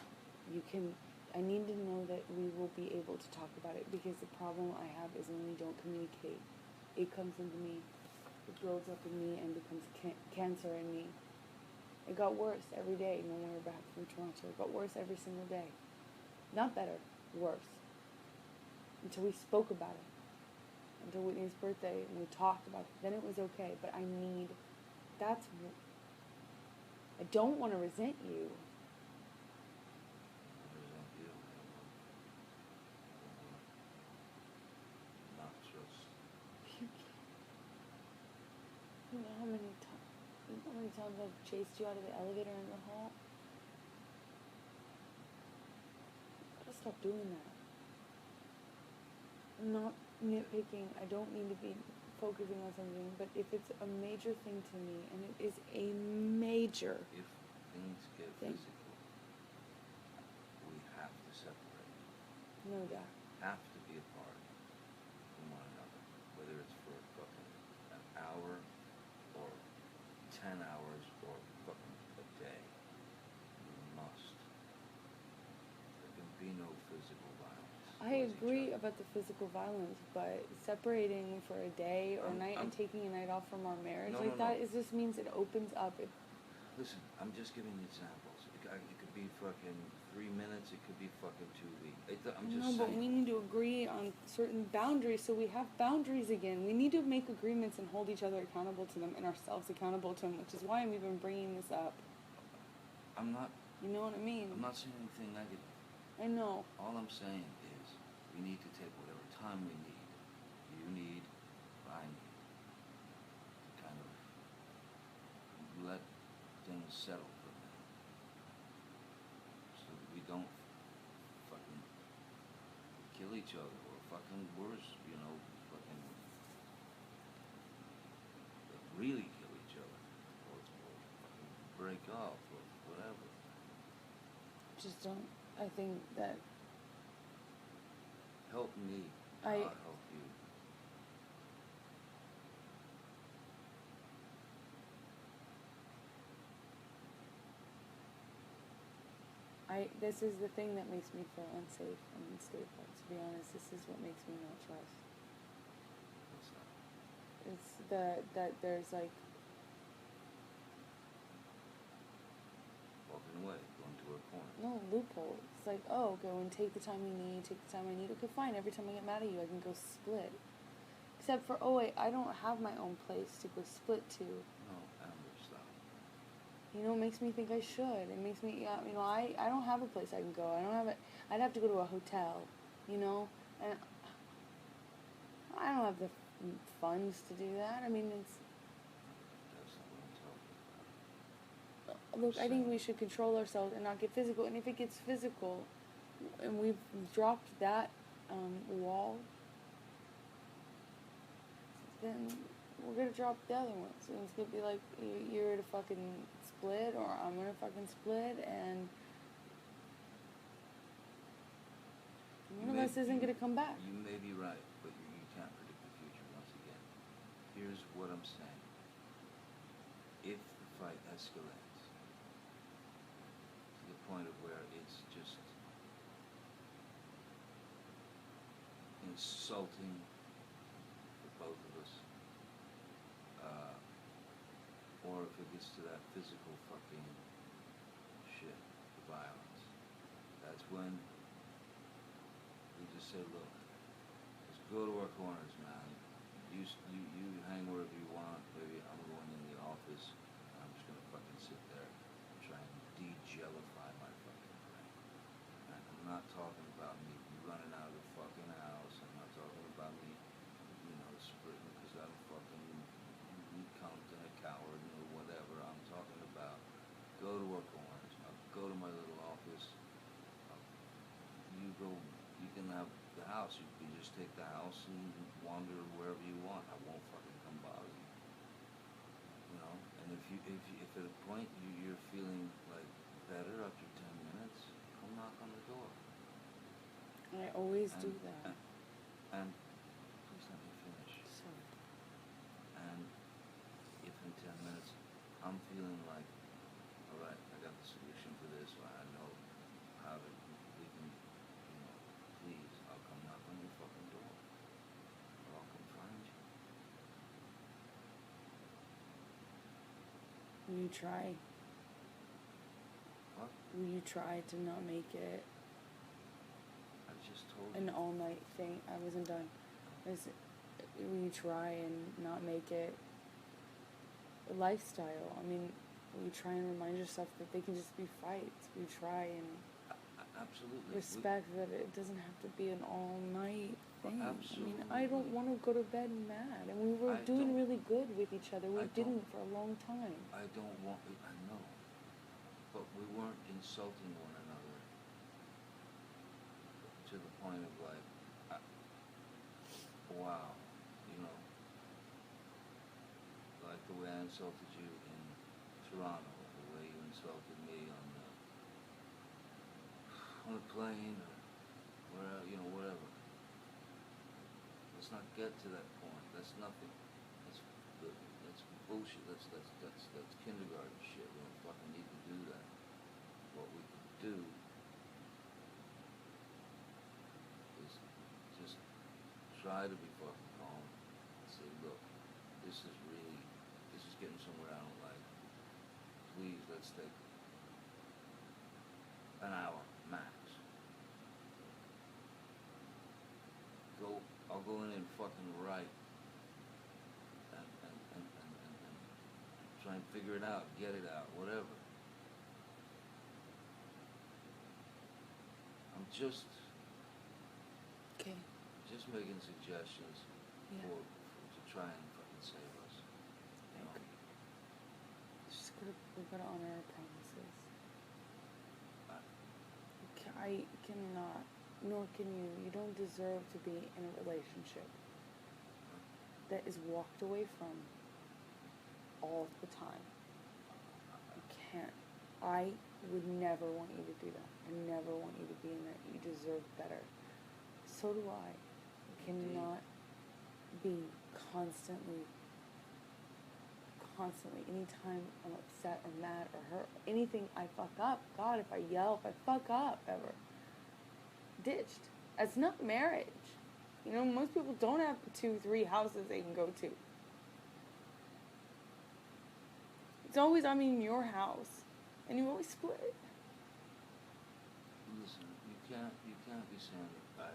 I need to know that we will be able to talk about it, because the problem I have is when we don't communicate. It comes into me, it builds up in me and becomes cancer in me. It got worse every day when we were back from Toronto. It got worse every single day. Not better, worse. Until we spoke about it. Until Whitney's birthday and we talked about it. Then it was okay. But I don't want to resent you. You know how many times I've chased you out of the elevator in the hall? I gotta stop doing that. I'm not nitpicking. I don't need to be focusing on something, but if it's a major thing to me, and it is a major If things get thing. physical, we have to separate. No doubt. Have to be apart from one another, whether it's for fucking an hour or 10 hours or fucking a day. You must. There can be no physical violence. I towards each agree other. about the physical violence, but separating for a day or a night and taking a night off from our marriage that just means it opens up. Listen, I'm just giving you examples. It could be fucking 3 minutes. It could be fucking 2 weeks. I'm just saying. But we need to agree on certain boundaries so we have boundaries again. We need to make agreements and hold each other accountable to them and ourselves accountable to them, which is why I'm even bringing this up. I'm not. You know what I mean? I'm not saying anything negative. I know. All I'm saying is we need to take whatever time we need. You need, I need. To kind of let things settle for a minute. So that we don't fucking kill each other or fucking worse, fucking really kill each other or fucking break up or whatever. Just don't. I think that Help me, I- I'll help you. this is the thing that makes me feel unsafe and unstable. To be honest, this is what makes me not trust. What's that? It's that there's like, Walking away, going to a corner. no loophole. It's like, oh, go and take the time you need, take the time I need. Okay, fine. Every time I get mad at you, I can go split. Except for, oh wait, I don't have my own place to go split to. No, Amber, stop. You know, it makes me think I should. It makes me, I don't have a place I can go. I don't have it. I'd have to go to a hotel, and I don't have the funds to do that. I mean, it's. That's not what I'm talking about. Look, I think we should control ourselves and not get physical. And if it gets physical, and we've dropped that wall, then we're gonna drop the other ones. And it's gonna be like, you're to fucking split, or I'm gonna fucking split, and of us isn't going to come back. You may be right, but you can't predict the future once again. Here's what I'm saying. If the fight escalates to the point of where it's just insulting for both of us, or if it gets to that physical fucking shit, violence, that's when we just say, look, let's go to our corners, man. You hang wherever you want, baby. I'm going in the office. I'm just gonna fucking sit there and try and de-jellify my fucking brain. And I'm not talking about me running out of the fucking house. I'm not talking about me, sprinting because I'm fucking cunt and a coward or whatever. I'm talking about go to our corners. I'll go to my little office. You can have the house. You can just take the house and wander wherever you want. I won't fucking come bother you. And if at a point you're feeling like better after 10 minutes, come knock on the door. I always do that. And please let me finish. Sorry. And if in 10 minutes I'm feeling like, all right, I got the solution for this, or I know how to, we can, please, I'll come knock on your fucking door. Or I'll come find you. Will you try? What? Will you try to not make it I just told an you. all-night thing? I wasn't done. Will you try and not make it a lifestyle? I mean, will you try and remind yourself that they can just be fights? Will you try and Absolutely. respect that it doesn't have to be an all-night thing? Absolutely. I mean, I don't want to go to bed mad. And we were doing really good with each other. We didn't for a long time. I know. But we weren't insulting one another to the point of like, wow, like the way I insulted you in Toronto, the way you insulted me on a plane, or whatever. Let's not get to that point. That's nothing. That's bullshit. That's kindergarten shit. We don't fucking need to do that. What we can do is just try to be fucking calm and say, look, this is getting somewhere I don't like. Please, let's take an hour max. I'll go in and fucking write and try and figure it out, get it out, whatever. I'm just making suggestions to try and fucking save us. We gotta honor our promises. I cannot, nor can you. You don't deserve to be in a relationship that is walked away from all the time. You can't. I would never want you to do that. I never want you to be in that. You deserve better. So do I. You cannot be constantly, anytime I'm upset or mad or hurt, anything I fuck up, God, if I yell, if I fuck up ever, ditched. That's not marriage. Most people don't have 2-3 houses they can go to. It's always, your house. And you always split. Listen, you can't be saying that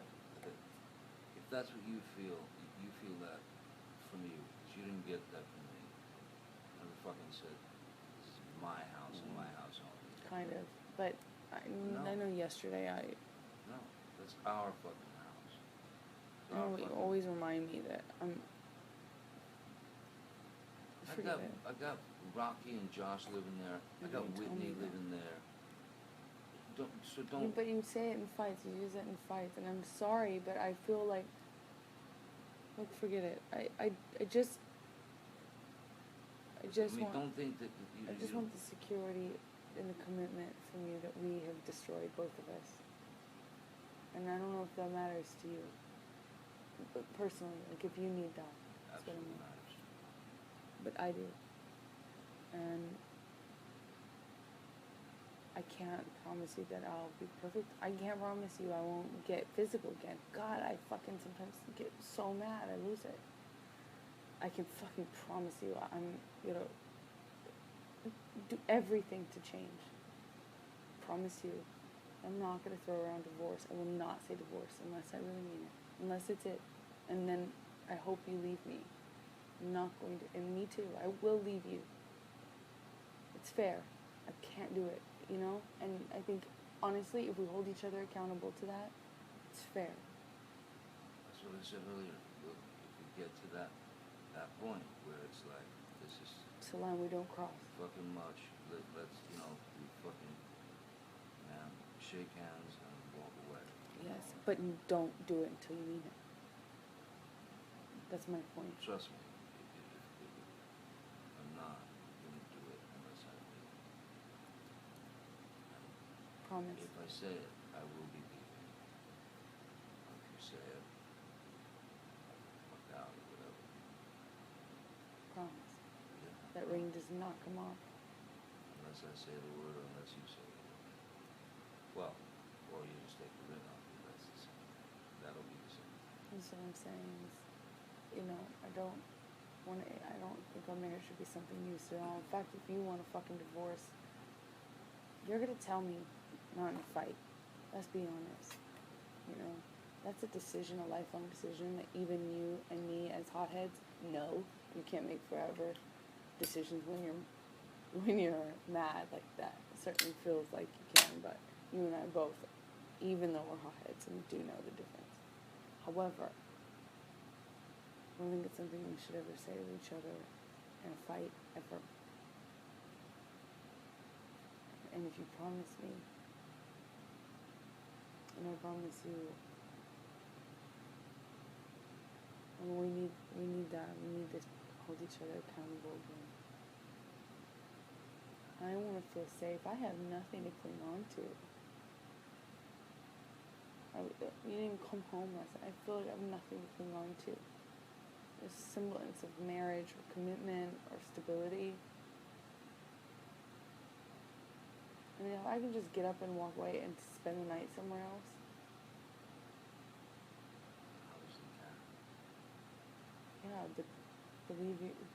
if that's what you feel that from you, because you didn't get that from me. I never fucking said, this is my house and my house only. Kind of. But I know yesterday No, that's our fucking house. You always remind me that I got Rocky and Josh living there. I got Whitney living there. Don't. But you say it in fights. You use it in fights, and I'm sorry, but I feel like. Look, forget it. I just want. Don't think that I just want the security and the commitment from you that we have destroyed both of us. And I don't know if that matters to you. But personally, like if you need that. That's what I Absolutely mean. matters. But I do. And I can't promise you that I'll be perfect. I can't promise you I won't get physical again. God, I fucking sometimes get so mad I lose it. I can fucking promise you I'm gonna do everything to change. Promise you. I'm not gonna throw around divorce. I will not say divorce unless I really mean it. Unless it's it. And then I hope you leave me. I'm not going to, and me too. I will leave you. It's fair. I can't do it, you know? And I think, honestly, if we hold each other accountable to that, it's fair. That's what I said earlier. Look, if we get to that point where it's like, this is It's a line we don't cross. fucking much. Let's, we fucking, man, shake hands and walk away. Yes, but don't do it until you mean it. That's my point. Trust me, I'm not going to do it unless I mean it. Promise. If I say it, I will be leaving. If you say it, fuck out or whatever. Promise. Yeah. That ring does not come off. Unless I say the word or unless you say the word. Well, or you just take the ring off and that's the same. That'll be the same. That's what I'm saying is, I don't think our marriage should be something you sit on. In fact, if you want a fucking divorce, you're gonna tell me, not in a fight. Let's be honest. That's a decision, a lifelong decision that even you and me as hotheads know you can't make forever decisions when you're mad like that. It certainly feels like you can, but you and I both, even though we're hotheads, and we do know the difference. However, I don't think it's something we should ever say to each other in a fight, ever. And if you promise me, and I promise you, we need that. We need to hold each other accountable again. I want to feel safe. I have nothing to cling on to. You didn't come home last night. I feel like I have nothing to cling on to. There's a semblance of marriage or commitment or stability. I mean, if I can just get up and walk away and spend the night somewhere else. Obviously can. Yeah, but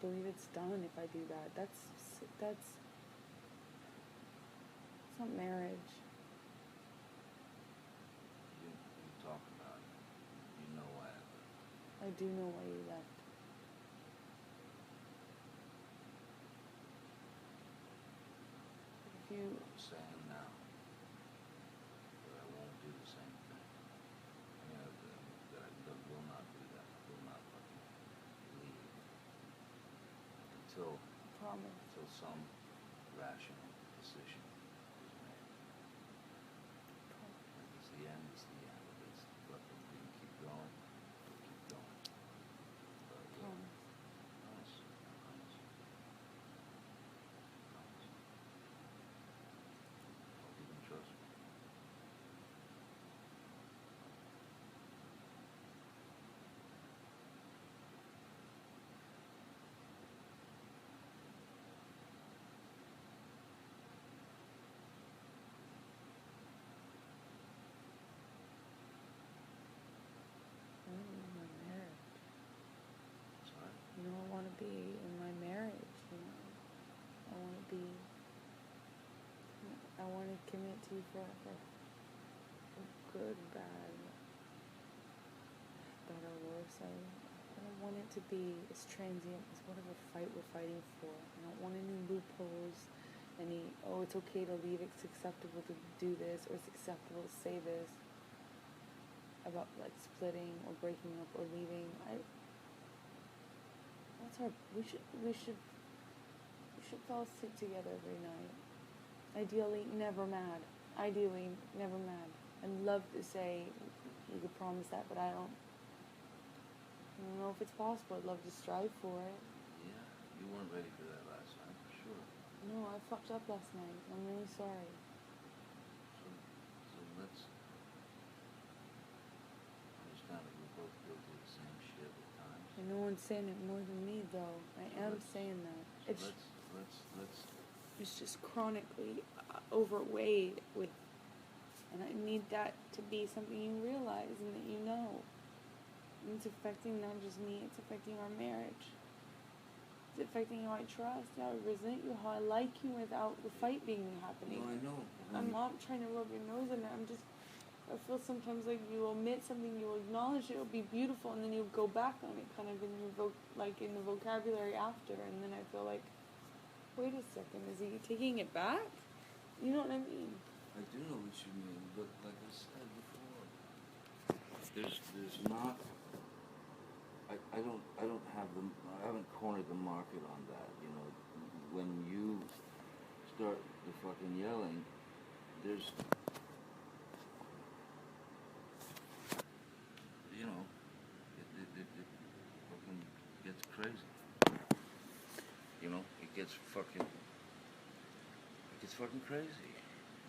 believe it's done if I do that. That's not marriage. You talk about it. You know why I left. I do know why you left. If you I'm saying now that I won't do the same thing. That I will not do that. I will not fucking leave until promise. some rational decision is made. If it's the end, it's the end. If it's fucking we can keep going, we'll keep going. But Promise. promise. Promise. Promise. Hope you can trust me. I don't want my marriage. Sorry? I want to be in my marriage. I want to be. I want to commit to you forever. For good, bad, better, worse. I don't want it to be as transient as whatever fight we're fighting for. I don't want any loopholes, it's okay to leave, it's acceptable to do this, or it's acceptable to say this about like splitting or breaking up or leaving. We should fall asleep together every night. Ideally, never mad. I'd love to say you could promise that, but I don't know if it's possible. I'd love to strive for it. Yeah, you weren't ready for that last time, for sure. No, I fucked up last night. I'm really sorry. So let's No one's saying it more than me, though. I am saying that. It's just chronically overweighed with, and I need that to be something you realize and that you know. And it's affecting not just me, it's affecting our marriage. It's affecting how I trust, how I resent you, how I like you without the fight being happening. No, I know. I'm not trying to rub your nose in it. I feel sometimes like you omit something, you acknowledge it, it'll be beautiful, and then you go back on it kind of in your in the vocabulary after, and then I feel like, wait a second, is he taking it back? You know what I mean? I do know what you mean, but like I said before, there's not. I haven't cornered the market on that. You know, when you start the fucking yelling, there's, you know, it fucking gets crazy. You know, it gets fucking crazy.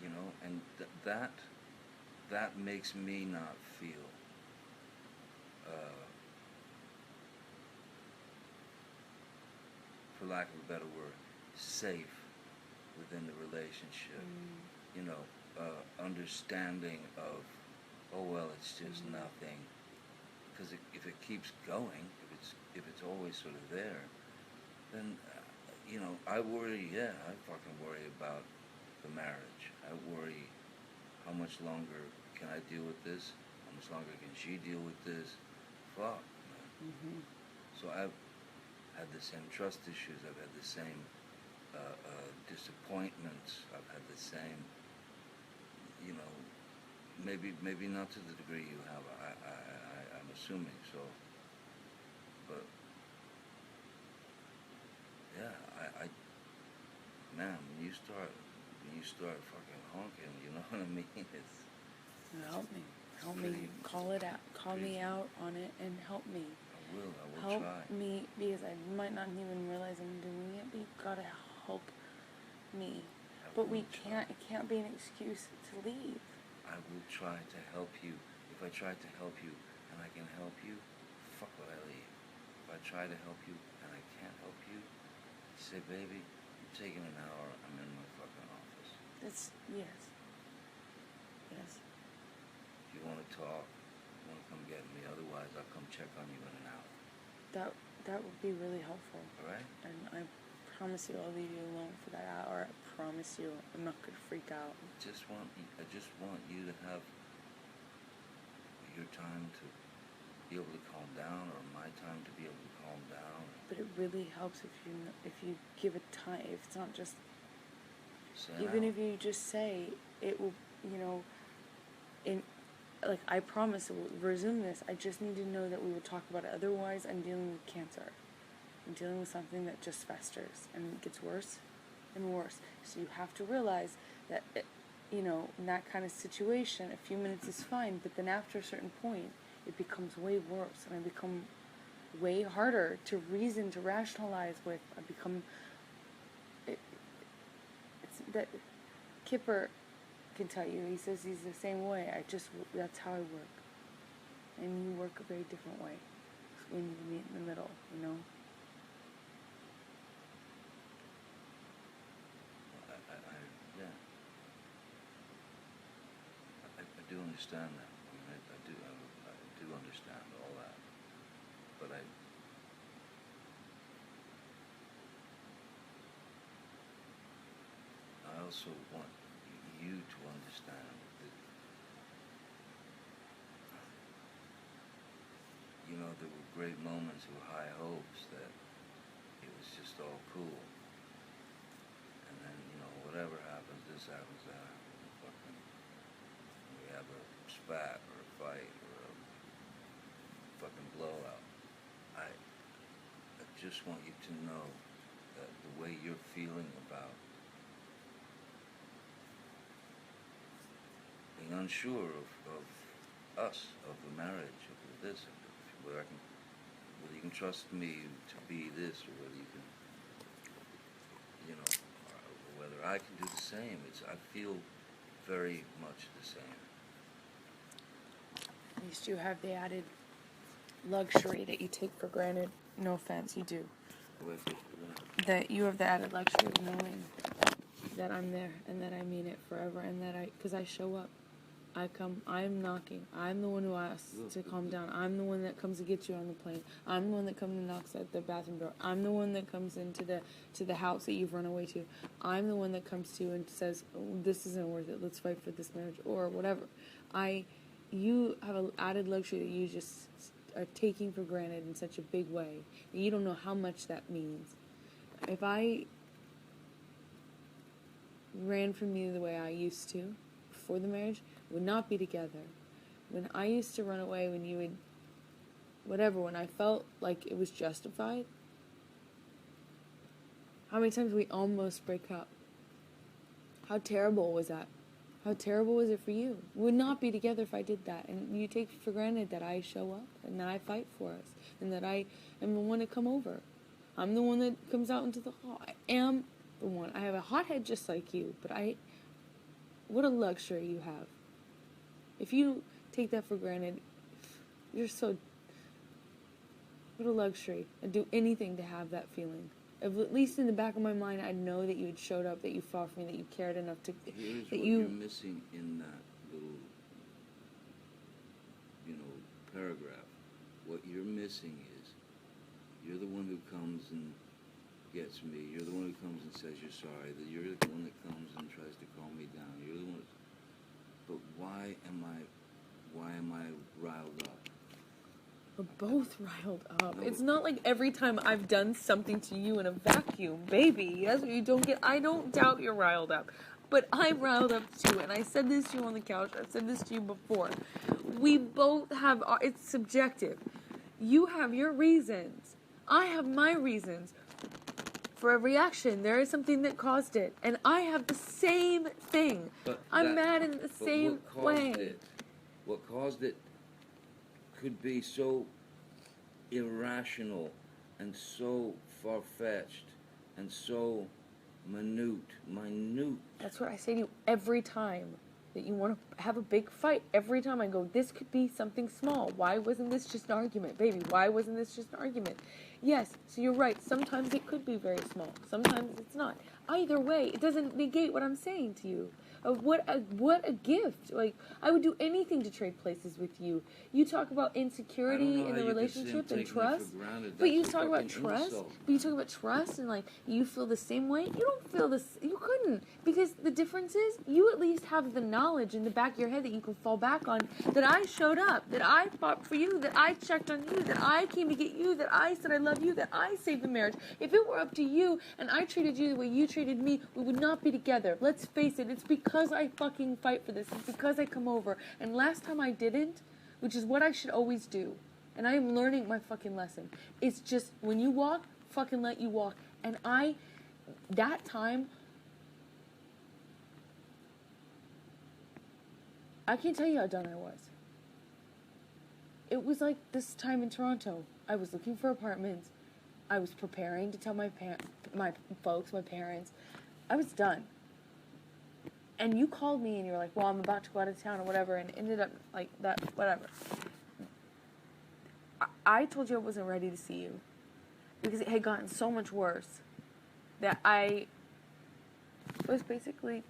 You know, and that makes me not feel. For lack of a better word, safe within the relationship. You know, understanding of, oh well, it's just nothing. Because if it keeps going, if it's always sort of there, then you know, I worry. Yeah, I fucking worry about the marriage. I worry, how much longer can I deal with this? How much longer can she deal with this? Fuck, man. So I've had the same trust issues. I've had the same disappointments. I've had the same, you know, maybe not to the degree you have. I'm assuming so. But yeah, man, when you start fucking honking, you know what I mean? It's Help me, call it out, call me out on it, and help me. I will Help try. me, because I might not even realize I'm doing it, but you've got to help me. But it can't be an excuse to leave. I will try to help you. If I try to help you and I can help you, fuck would I leave? If I try to help you and I can't help you, say, baby, I'm taking an hour, I'm in my fucking office. Yes. If you want to talk, you want to come get me, otherwise I'll come check on you in an hour. That would be really helpful. All right? And I promise you I'll leave you alone for that hour. I promise you I'm not going to freak out. I just want you to have your time to be able to calm down, or my time to be able to calm down. But it really helps if you give it time. If it's not just, Even if you just say it will, you know, like I promise we'll resume this. I just need to know that we will talk about it. Otherwise, I'm dealing with cancer. I'm dealing with something that just festers and gets worse and worse. So you have to realize that, you know, in that kind of situation, a few minutes is fine. But then after a certain point, it becomes way worse, and I become way harder to reason, to rationalize with. I become. It's that Kipper can tell you. He says he's the same way. That's how I work, and you work a very different way. So we need to meet in the middle, you know. I do understand that. I mean, I do understand all that, but I also want you to understand that, you know, there were great moments of high hopes that it was just all cool. And then, you know, whatever happens, this happens, that happens, fucking, we have a spat or a fight or a fucking blowout. I just want you to know that the way you're feeling about being unsure of us, of the marriage, of this, whether you can trust me to be this, or whether you can, you know, or whether I can do the same. I feel very much the same. At least you have the added luxury that you take for granted. No offense, you do. What if it- That you have the added luxury of knowing that I'm there and that I mean it forever and that because I show up. I come, I'm knocking. I'm the one who asks to calm down. I'm the one that comes to get you on the plane. I'm the one that comes and knocks at the bathroom door. I'm the one that comes into the house that you've run away to. I'm the one that comes to you and says, oh, this isn't worth it. Let's fight for this marriage or whatever. You have an added luxury that you just are taking for granted in such a big way. And you don't know how much that means. If I ran from you the way I used to before the marriage, would not be together. When I used to run away, when you would, whatever, when I felt like it was justified, how many times we almost break up? How terrible was that? How terrible was it for you? We would not be together if I did that. And you take for granted that I show up and that I fight for us and that I am the one to come over. I'm the one that comes out into the hall. I am the one. I have a hothead just like you, but what a luxury you have. If you take that for granted, you're so... What a luxury. I'd do anything to have that feeling. If, at least in the back of my mind, I'd know that you had showed up, that you fought for me, that you cared enough to... Here's that what you... you're missing in that little, paragraph. What you're missing is you're the one who comes and gets me. You're the one who comes and says you're sorry. That you're the one that comes and tries to calm me down. You're the one. But why am I riled up? We're both riled up. No, It's not like every time I've done something to you in a vacuum, baby. That's what you don't get. I don't doubt you're riled up. But I'm riled up too. And I said this to you on the couch. I've said this to you before. We both have, it's subjective. You have your reasons. I have my reasons. For every action, there is something that caused it. And I have the same thing. I'm mad in the same way. What caused it could be so irrational and so far-fetched and so minute. That's what I say to you every time that you want to have a big fight. Every time I go, this could be something small. Why wasn't this just an argument? Baby, why wasn't this just an argument? Yes, so you're right. Sometimes it could be very small. Sometimes it's not. Either way, it doesn't negate what I'm saying to you. What a gift. Like, I would do anything to trade places with you. You talk about insecurity in the relationship and trust. But you talk about trust. But you talk about trust and, like, you feel the same way. You don't feel this. You couldn't. Because the difference is, you at least have the knowledge in the back of your head that you can fall back on, that I showed up, that I fought for you, that I checked on you, that I came to get you, that I said I love you, that I saved the marriage. If it were up to you and I treated you the way you treated me, we would not be together. Let's face it. It's because I fucking fight for this. It's because I come over. And last time I didn't, which is what I should always do. And I am learning my fucking lesson. It's just, when you walk, fucking let you walk. And that time, I can't tell you how done I was. It was like this time in Toronto. I was looking for apartments. I was preparing to tell my parents. I was done. And you called me and you were like, well, I'm about to go out of town or whatever, and it ended up like that, whatever. I told you I wasn't ready to see you because it had gotten so much worse that I was basically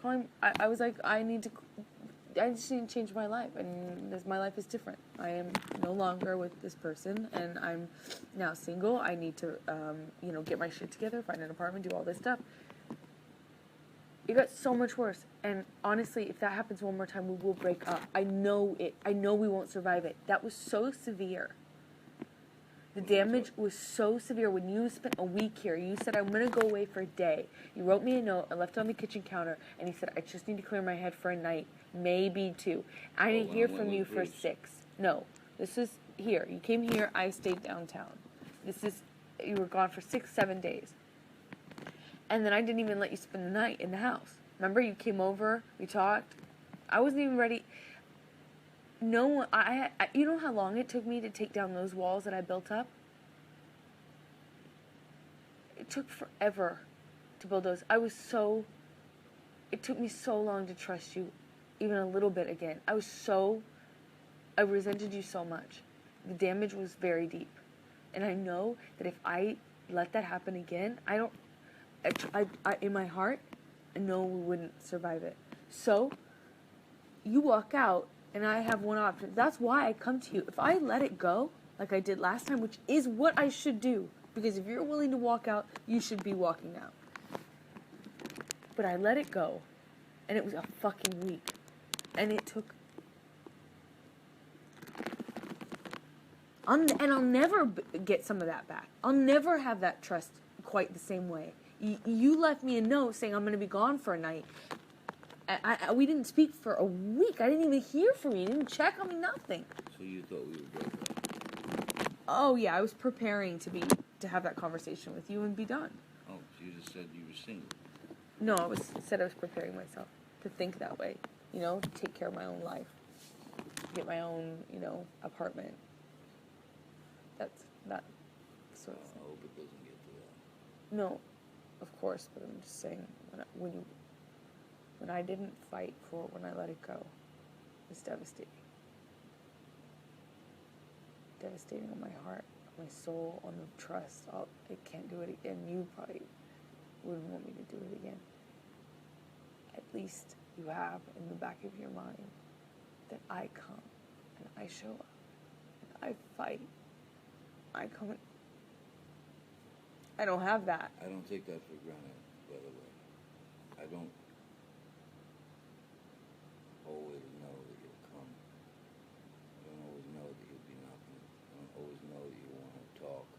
calling. I was like, I just need to change my life, and my life is different. I am no longer with this person, and I'm now single. I need to, get my shit together, find an apartment, do all this stuff. It got so much worse, and honestly, if that happens one more time, we will break up. I know it. I know we won't survive it. That was so severe. The damage was so severe. When you spent a week here, you said, I'm going to go away for a day. You wrote me a note. I left it on the kitchen counter, and he said, I just need to clear my head for a night, maybe 2. I didn't hear from you for 6. No, this is here. You came here. I stayed downtown. You were gone for 6, 7 days. And then I didn't even let you spend the night in the house. Remember, you came over, we talked. I wasn't even ready. No one, you know how long it took me to take down those walls that I built up? It took forever to build those. It took me so long to trust you, even a little bit again. I resented you so much. The damage was very deep. And I know that if I let that happen again, in my heart, I know we wouldn't survive it. So, you walk out, and I have one option. That's why I come to you. If I let it go, like I did last time, which is what I should do, because if you're willing to walk out, you should be walking out. But I let it go, and it was a fucking week. And it took... and I'll never get some of that back. I'll never have that trust quite the same way. You left me a note saying I'm going to be gone for a night. We didn't speak for a week. I didn't even hear from you. You didn't check on me, nothing. So you thought we would break up? Oh, yeah, I was preparing to have that conversation with you and be done. Oh, so you just said you were single. No, I said I was preparing myself to think that way. You know, to take care of my own life. Get my own, apartment. That's that sort of thing. I hope it doesn't get to that. No, of course, but I'm just saying, when I didn't fight for it, when I let it go, it's devastating. Devastating on my heart, on my soul, on the trust. I can't do it again. You probably wouldn't want me to do it again. At least you have in the back of your mind that I come and I show up and I fight. I come and I don't have that. I don't take that for granted, by the way. I don't always know that you'll come. I don't always know that you'll be knocking. I don't always know that you want to talk.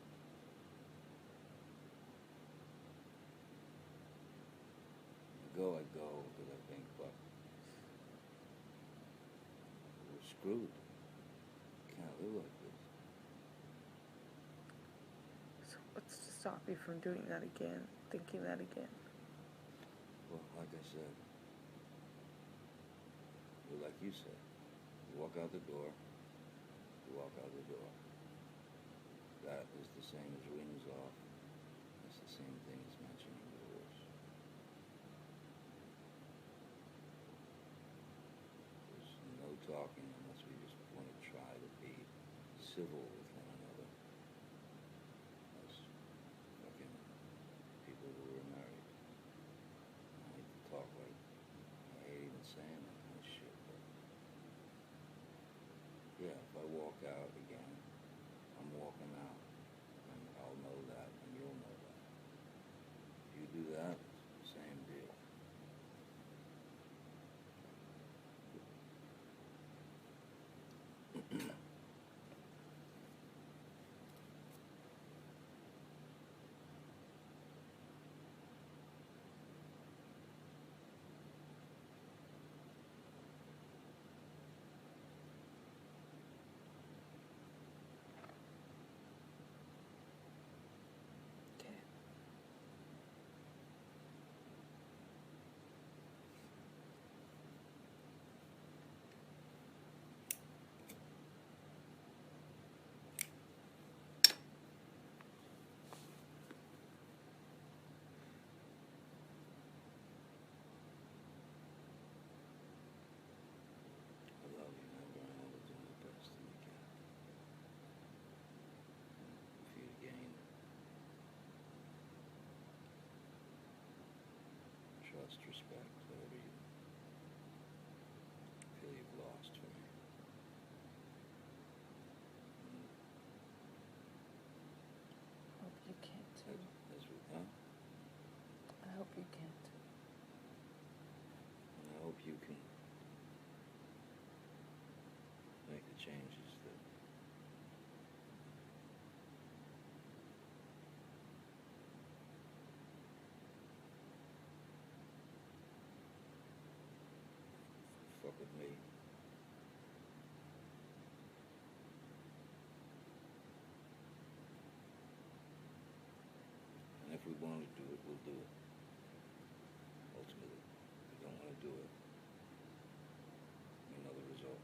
I go, because I think, but we're screwed. Can't live like this. So what's to stop you from doing that again, thinking that again? Well, like I said, like you said, you walk out the door, you walk out the door. That is the same as rings off. It's the same thing as mentioning divorce. There's no talking unless we just want to try to be civil with one another. As fucking people who are married. I hate to talk like, I hate even saying that kind of shit, but yeah, if I walk out again, I'm walking out, and I'll know that, and you'll know that. If you do that, same deal. Okay. I love you, remember, and I will do my best to make it happen. For you to gain trust, respect, whatever you feel you've lost for me. I hope you can too. Huh? I hope you can too. And I hope you can make the changes that fuck with me. And if we want to do it, we'll do it. Ultimately, if we don't want to do it, you know the result.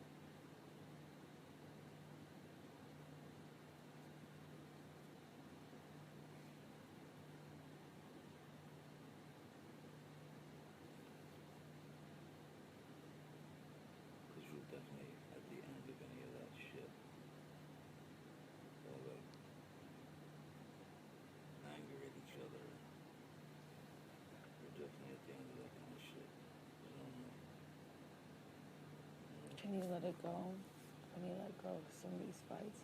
Because you'll definitely, at the end of any of that shit, Can you let it go? Can you let go of some of these fights?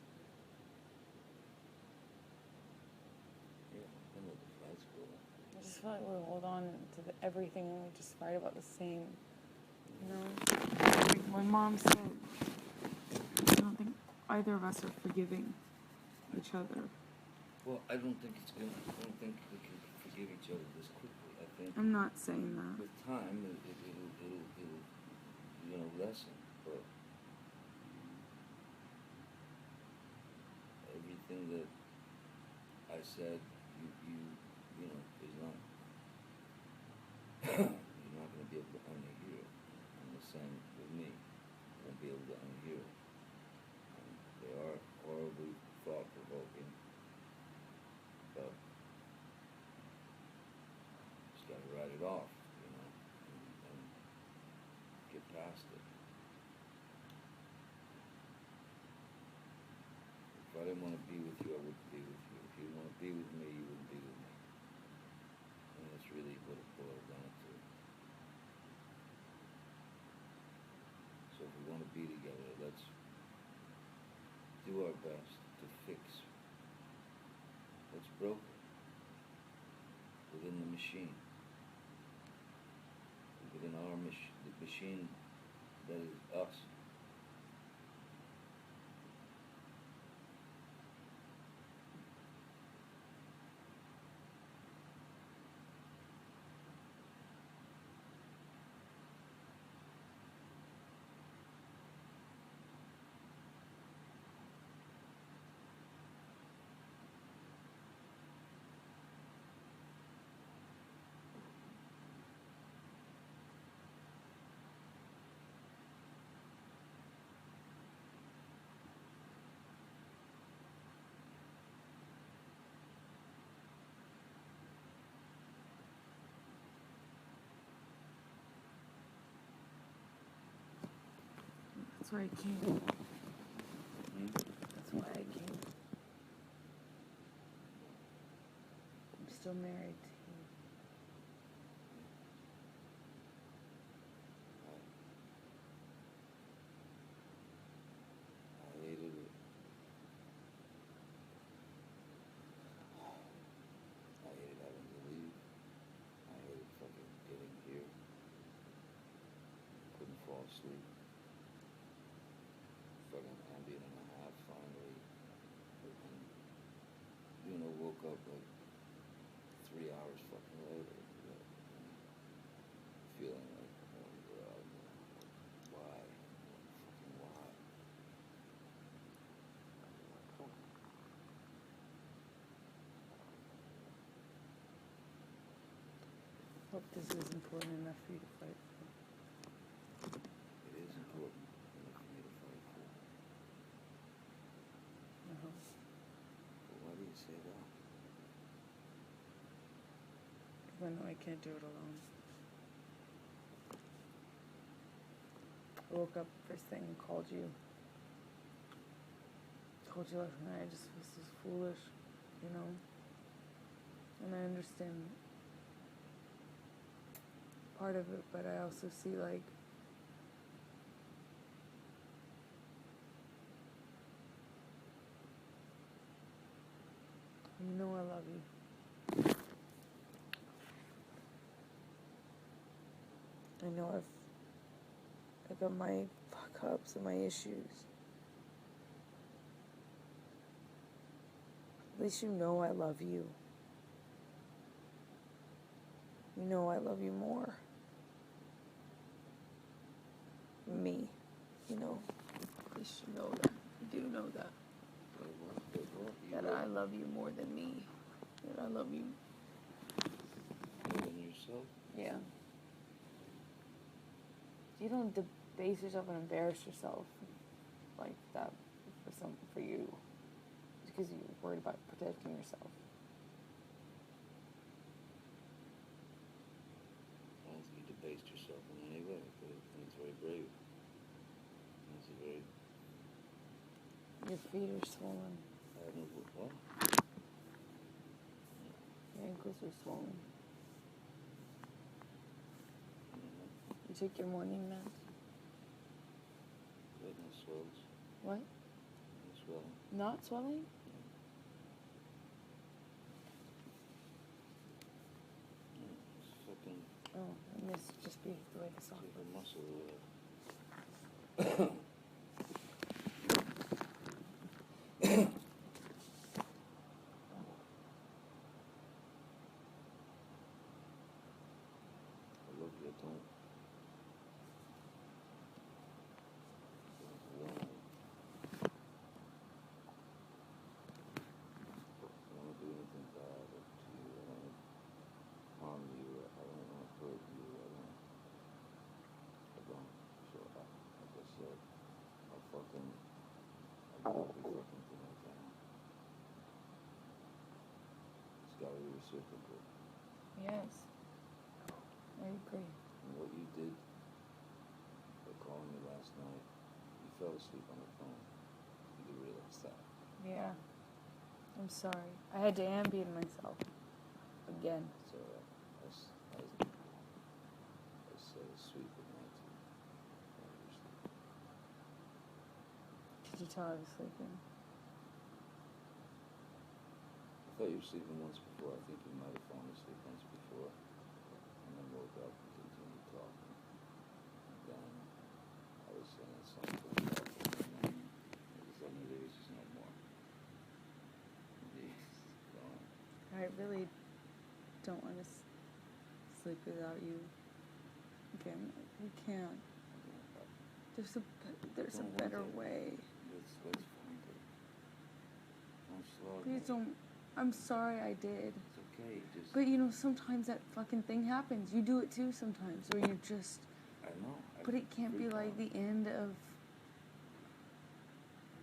Yeah, I know the fight's cool. I just feel like we hold on to everything and we just fight about the same, you know? Like my mom said, I don't think either of us are forgiving each other. Well, I don't think we can forgive each other this quickly. I think I'm not saying that. with time it'll lessen, but everything that I said, you know, is not you're not going to be able to unhear it. And the same with me. I won't be able to unhear it. They are horribly thought-provoking, but just got to write it off, you know, and get past it. If I didn't want to be with you, I wouldn't be with you. If you didn't want to be with me, you wouldn't be with me. And that's really what it boils down to. So if we want to be together, let's do our best to fix what's broken within the machine. Within our the machine that is us. That's why I came. That's why I came. I'm still married to you. I hated it. I hated having to leave. I hated fucking getting here. Couldn't fall asleep. Fucking ambient and a half finally. And, you know, woke up like 3 hours fucking later. Feeling like, oh God, why? Fucking why? Hope this is important enough for you to fight for. It is important enough for me to fight for. I hope. But why do you say that? Because I know I can't do it alone. I woke up first thing and called you. Told you last night I just was so foolish, you know? And I understand part of it, but I also see like you know I love you. I know I got my fuck ups and my issues. At least you know I love you. You know I love you more. Me. You know. At least you know that. You do know that. That I love you more than me. That I love you. More than yourself? Yeah. You don't debase yourself and embarrass yourself like that for you. It's because you're worried about protecting yourself. I don't think you debased yourself in any way, but it's very brave. It's a very... Your feet are swollen. I have no... What? Your ankles are swollen. You take your morning meds? What? It's swelling. Not swelling? It's fucking Oh, it must just be the way the sock take was. a muscle away. I love you, don't. I don't want to do anything bad to you. I don't want to harm you. I don't want to hurt you. I don't. So, like I said, I'll fucking. I'll be fucking thing down. It's gotta be reciprocal. Yes. I agree. And what you did by calling me last night, you fell asleep on the phone. You do realize that. Yeah. I'm sorry. I had to ambient myself. Again. So I say sweet goodnight to you. While you're sleeping. Did you tell I was sleeping? I thought you were sleeping once before. I think you might have fallen asleep once before. And then woke up and continued talking. And then I was saying something about it. And then all of a sudden there was just no more. He's gone. I really don't want to sleep without you. Again, we can't. There's a Don't better want it. way. Let's find it. Don't slow Please it. don't. I'm sorry I did. It's okay. Just. But you know, sometimes that fucking thing happens. You do it too sometimes, where you just. I know. But it can't be like the end of.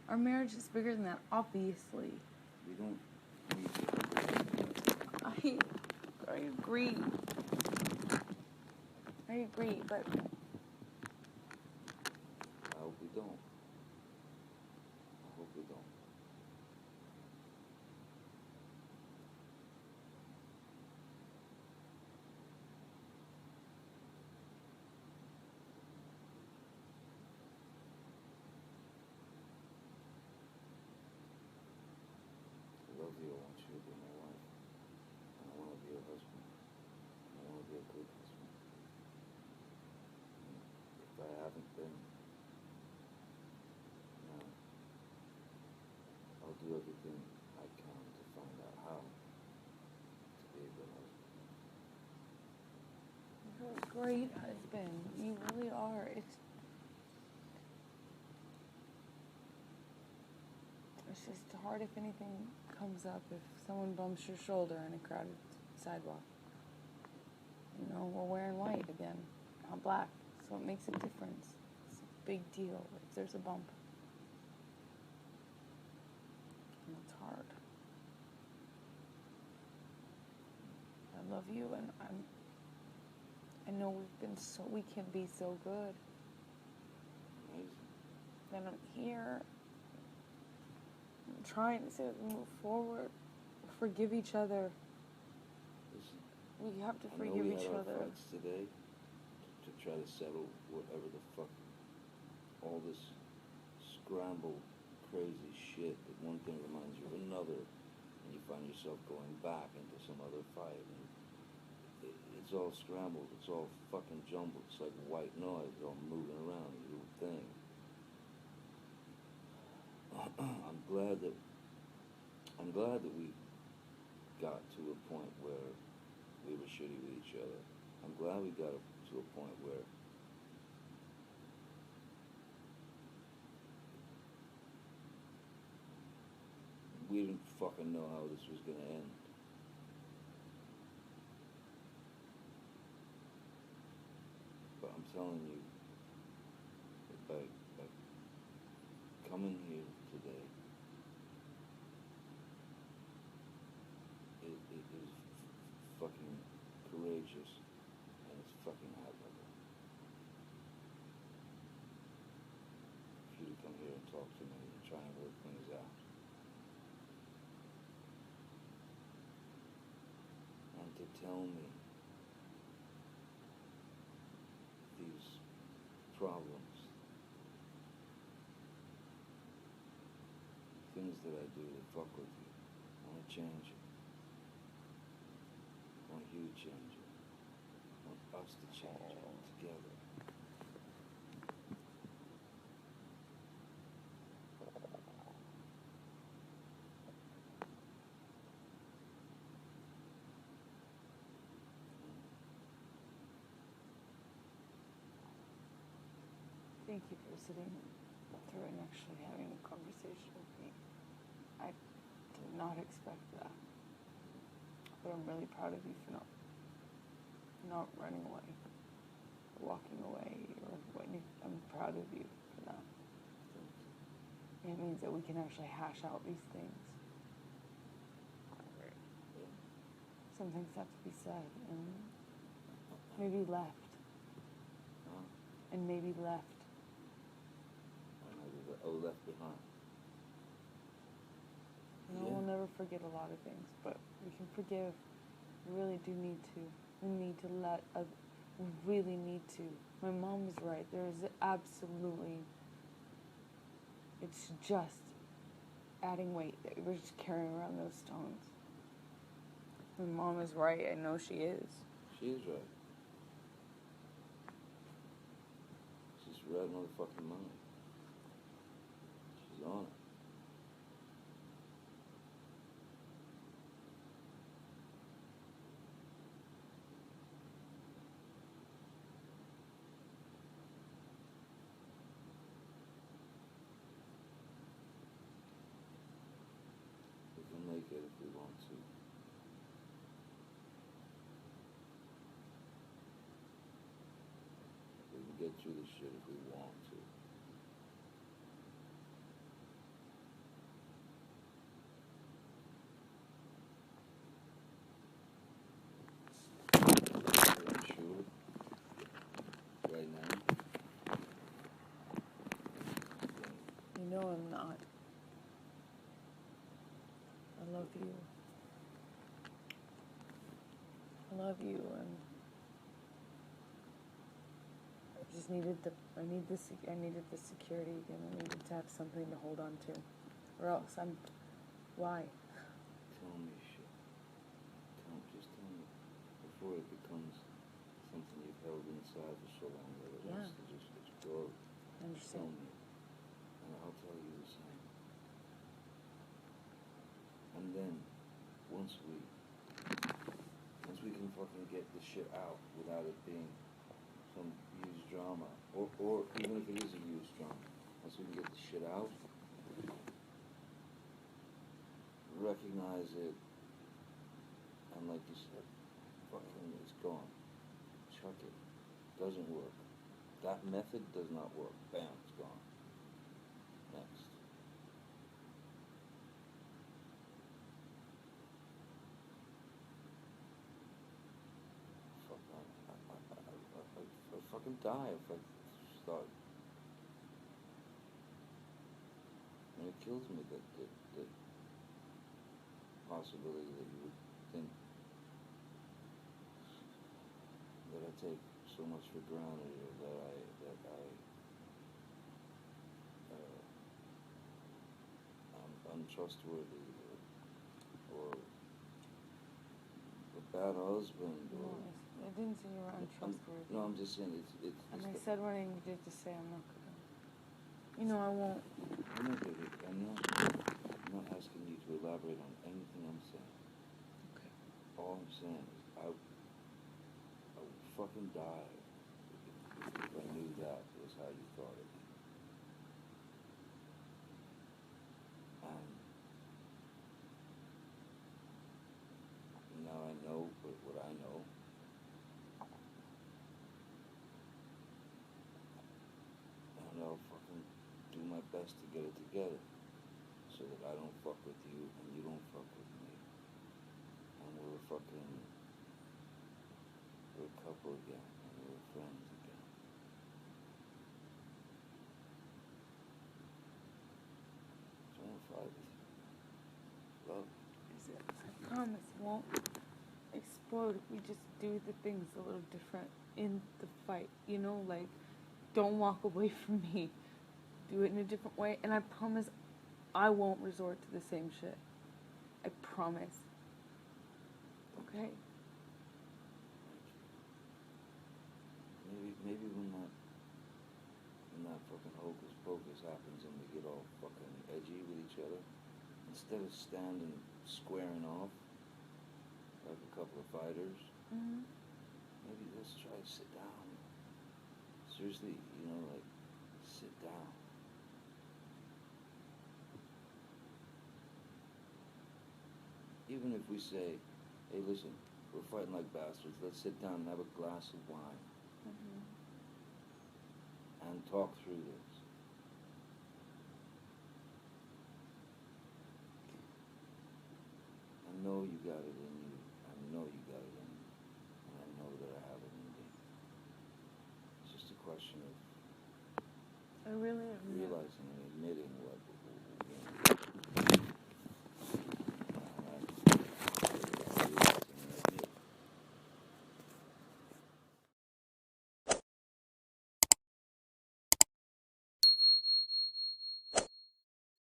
Our marriage is bigger than that, obviously. We don't need to. I agree. I agree, but I hope we don't. I hope we don't. I love you. I want you to be my wife. And I want to be your husband. And I want to be a good husband. And if I haven't been, I'll do everything I can to find out how to be a good husband. you're a great husband. You really are. It's just hard if anything comes up, if someone bumps your shoulder on a crowded sidewalk. You know, we're wearing white again, not black, so it makes a difference. It's a big deal if there's a bump. And it's hard. I love you, and I know we can be so good. Amazing. And I'm here. I'm trying to move forward, forgive each other. Listen, We have to I know forgive we each had our other. fights today to try to settle whatever the fuck, all this scrambled, crazy shit that one thing reminds you of another, and you find yourself going back into some other fight. And it's all scrambled. It's all fucking jumbled. It's like white noise all moving around, a little thing. I'm glad that we got to a point where we were shitty with each other. I'm glad we got to a point where we didn't fucking know how this was gonna end. But I'm telling you, that by coming here today, it is fucking courageous, and it's fucking admirable. For you to come here and talk to me and try and work things out. And to tell me these problems things that I do that fuck with you. I want to change it. I want you to change it. I want us to change it together. Thank you for sitting through and actually having a conversation with me. I did not expect that. But I'm really proud of you for not running away, or walking away, or what I'm proud of you for that. It means that we can actually hash out these things. Some things have to be said, and maybe left. And maybe left. Left behind. We'll never forget a lot of things, but we can forgive. We really do need to. We need to we really need to. My mom was right. There is absolutely, it's just adding weight. We're just carrying around those stones. My mom is right. I know she is. She is right. She's right motherfucking money. She's on it. We can make it if we want to. We can get through this shit if we want to. Sure. Right now. You know I'm not. I love you. I love you, and I needed the security again. I needed to have something to hold on to, or else why? Tell me shit. Just tell me before it becomes something you've held inside for so long that it has to just explode. I understand. Tell me, and I'll tell you the same. And then, once we can fucking get the shit out without it being some used drama, or even if it is a used drama, once we can get the shit out, recognize it, and like you said, fucking it's gone. Chuck it. Doesn't work. That method does not work. Bam, it's gone. Next. Fuck, I'd fucking die if I start. And it kills me that possibility that you would think that I take so much for granted, or I'm untrustworthy, or a bad husband, or I didn't say you were untrustworthy. I'm just saying it's. And I said what I needed to say. I'm not gonna. You know, I won't. I'm not asking you to elaborate on anything I'm saying. Okay. All I'm saying is I would fucking die if I knew that was how you thought of me. And now I know what I know. And I'll fucking do my best to get it together so that I don't fuck with you and you don't fuck with me. And we're a couple again, and we're friends again. So I don't fight with you. Love you. I promise it won't explode if we just do the things a little different in the fight. You know, like, don't walk away from me. Do it in a different way. And I promise I won't resort to the same shit. I promise. Okay? Maybe when that fucking hocus pocus happens and we get all fucking edgy with each other, instead of standing squaring off like a couple of fighters, maybe let's try to sit down. Seriously, like, sit down. Even if we say, hey, listen, we're fighting like bastards, let's sit down and have a glass of wine and talk through this. I know you got it in you. I know you got it in you. And I know that I have it in me. It's just a question of I really am. realizing it.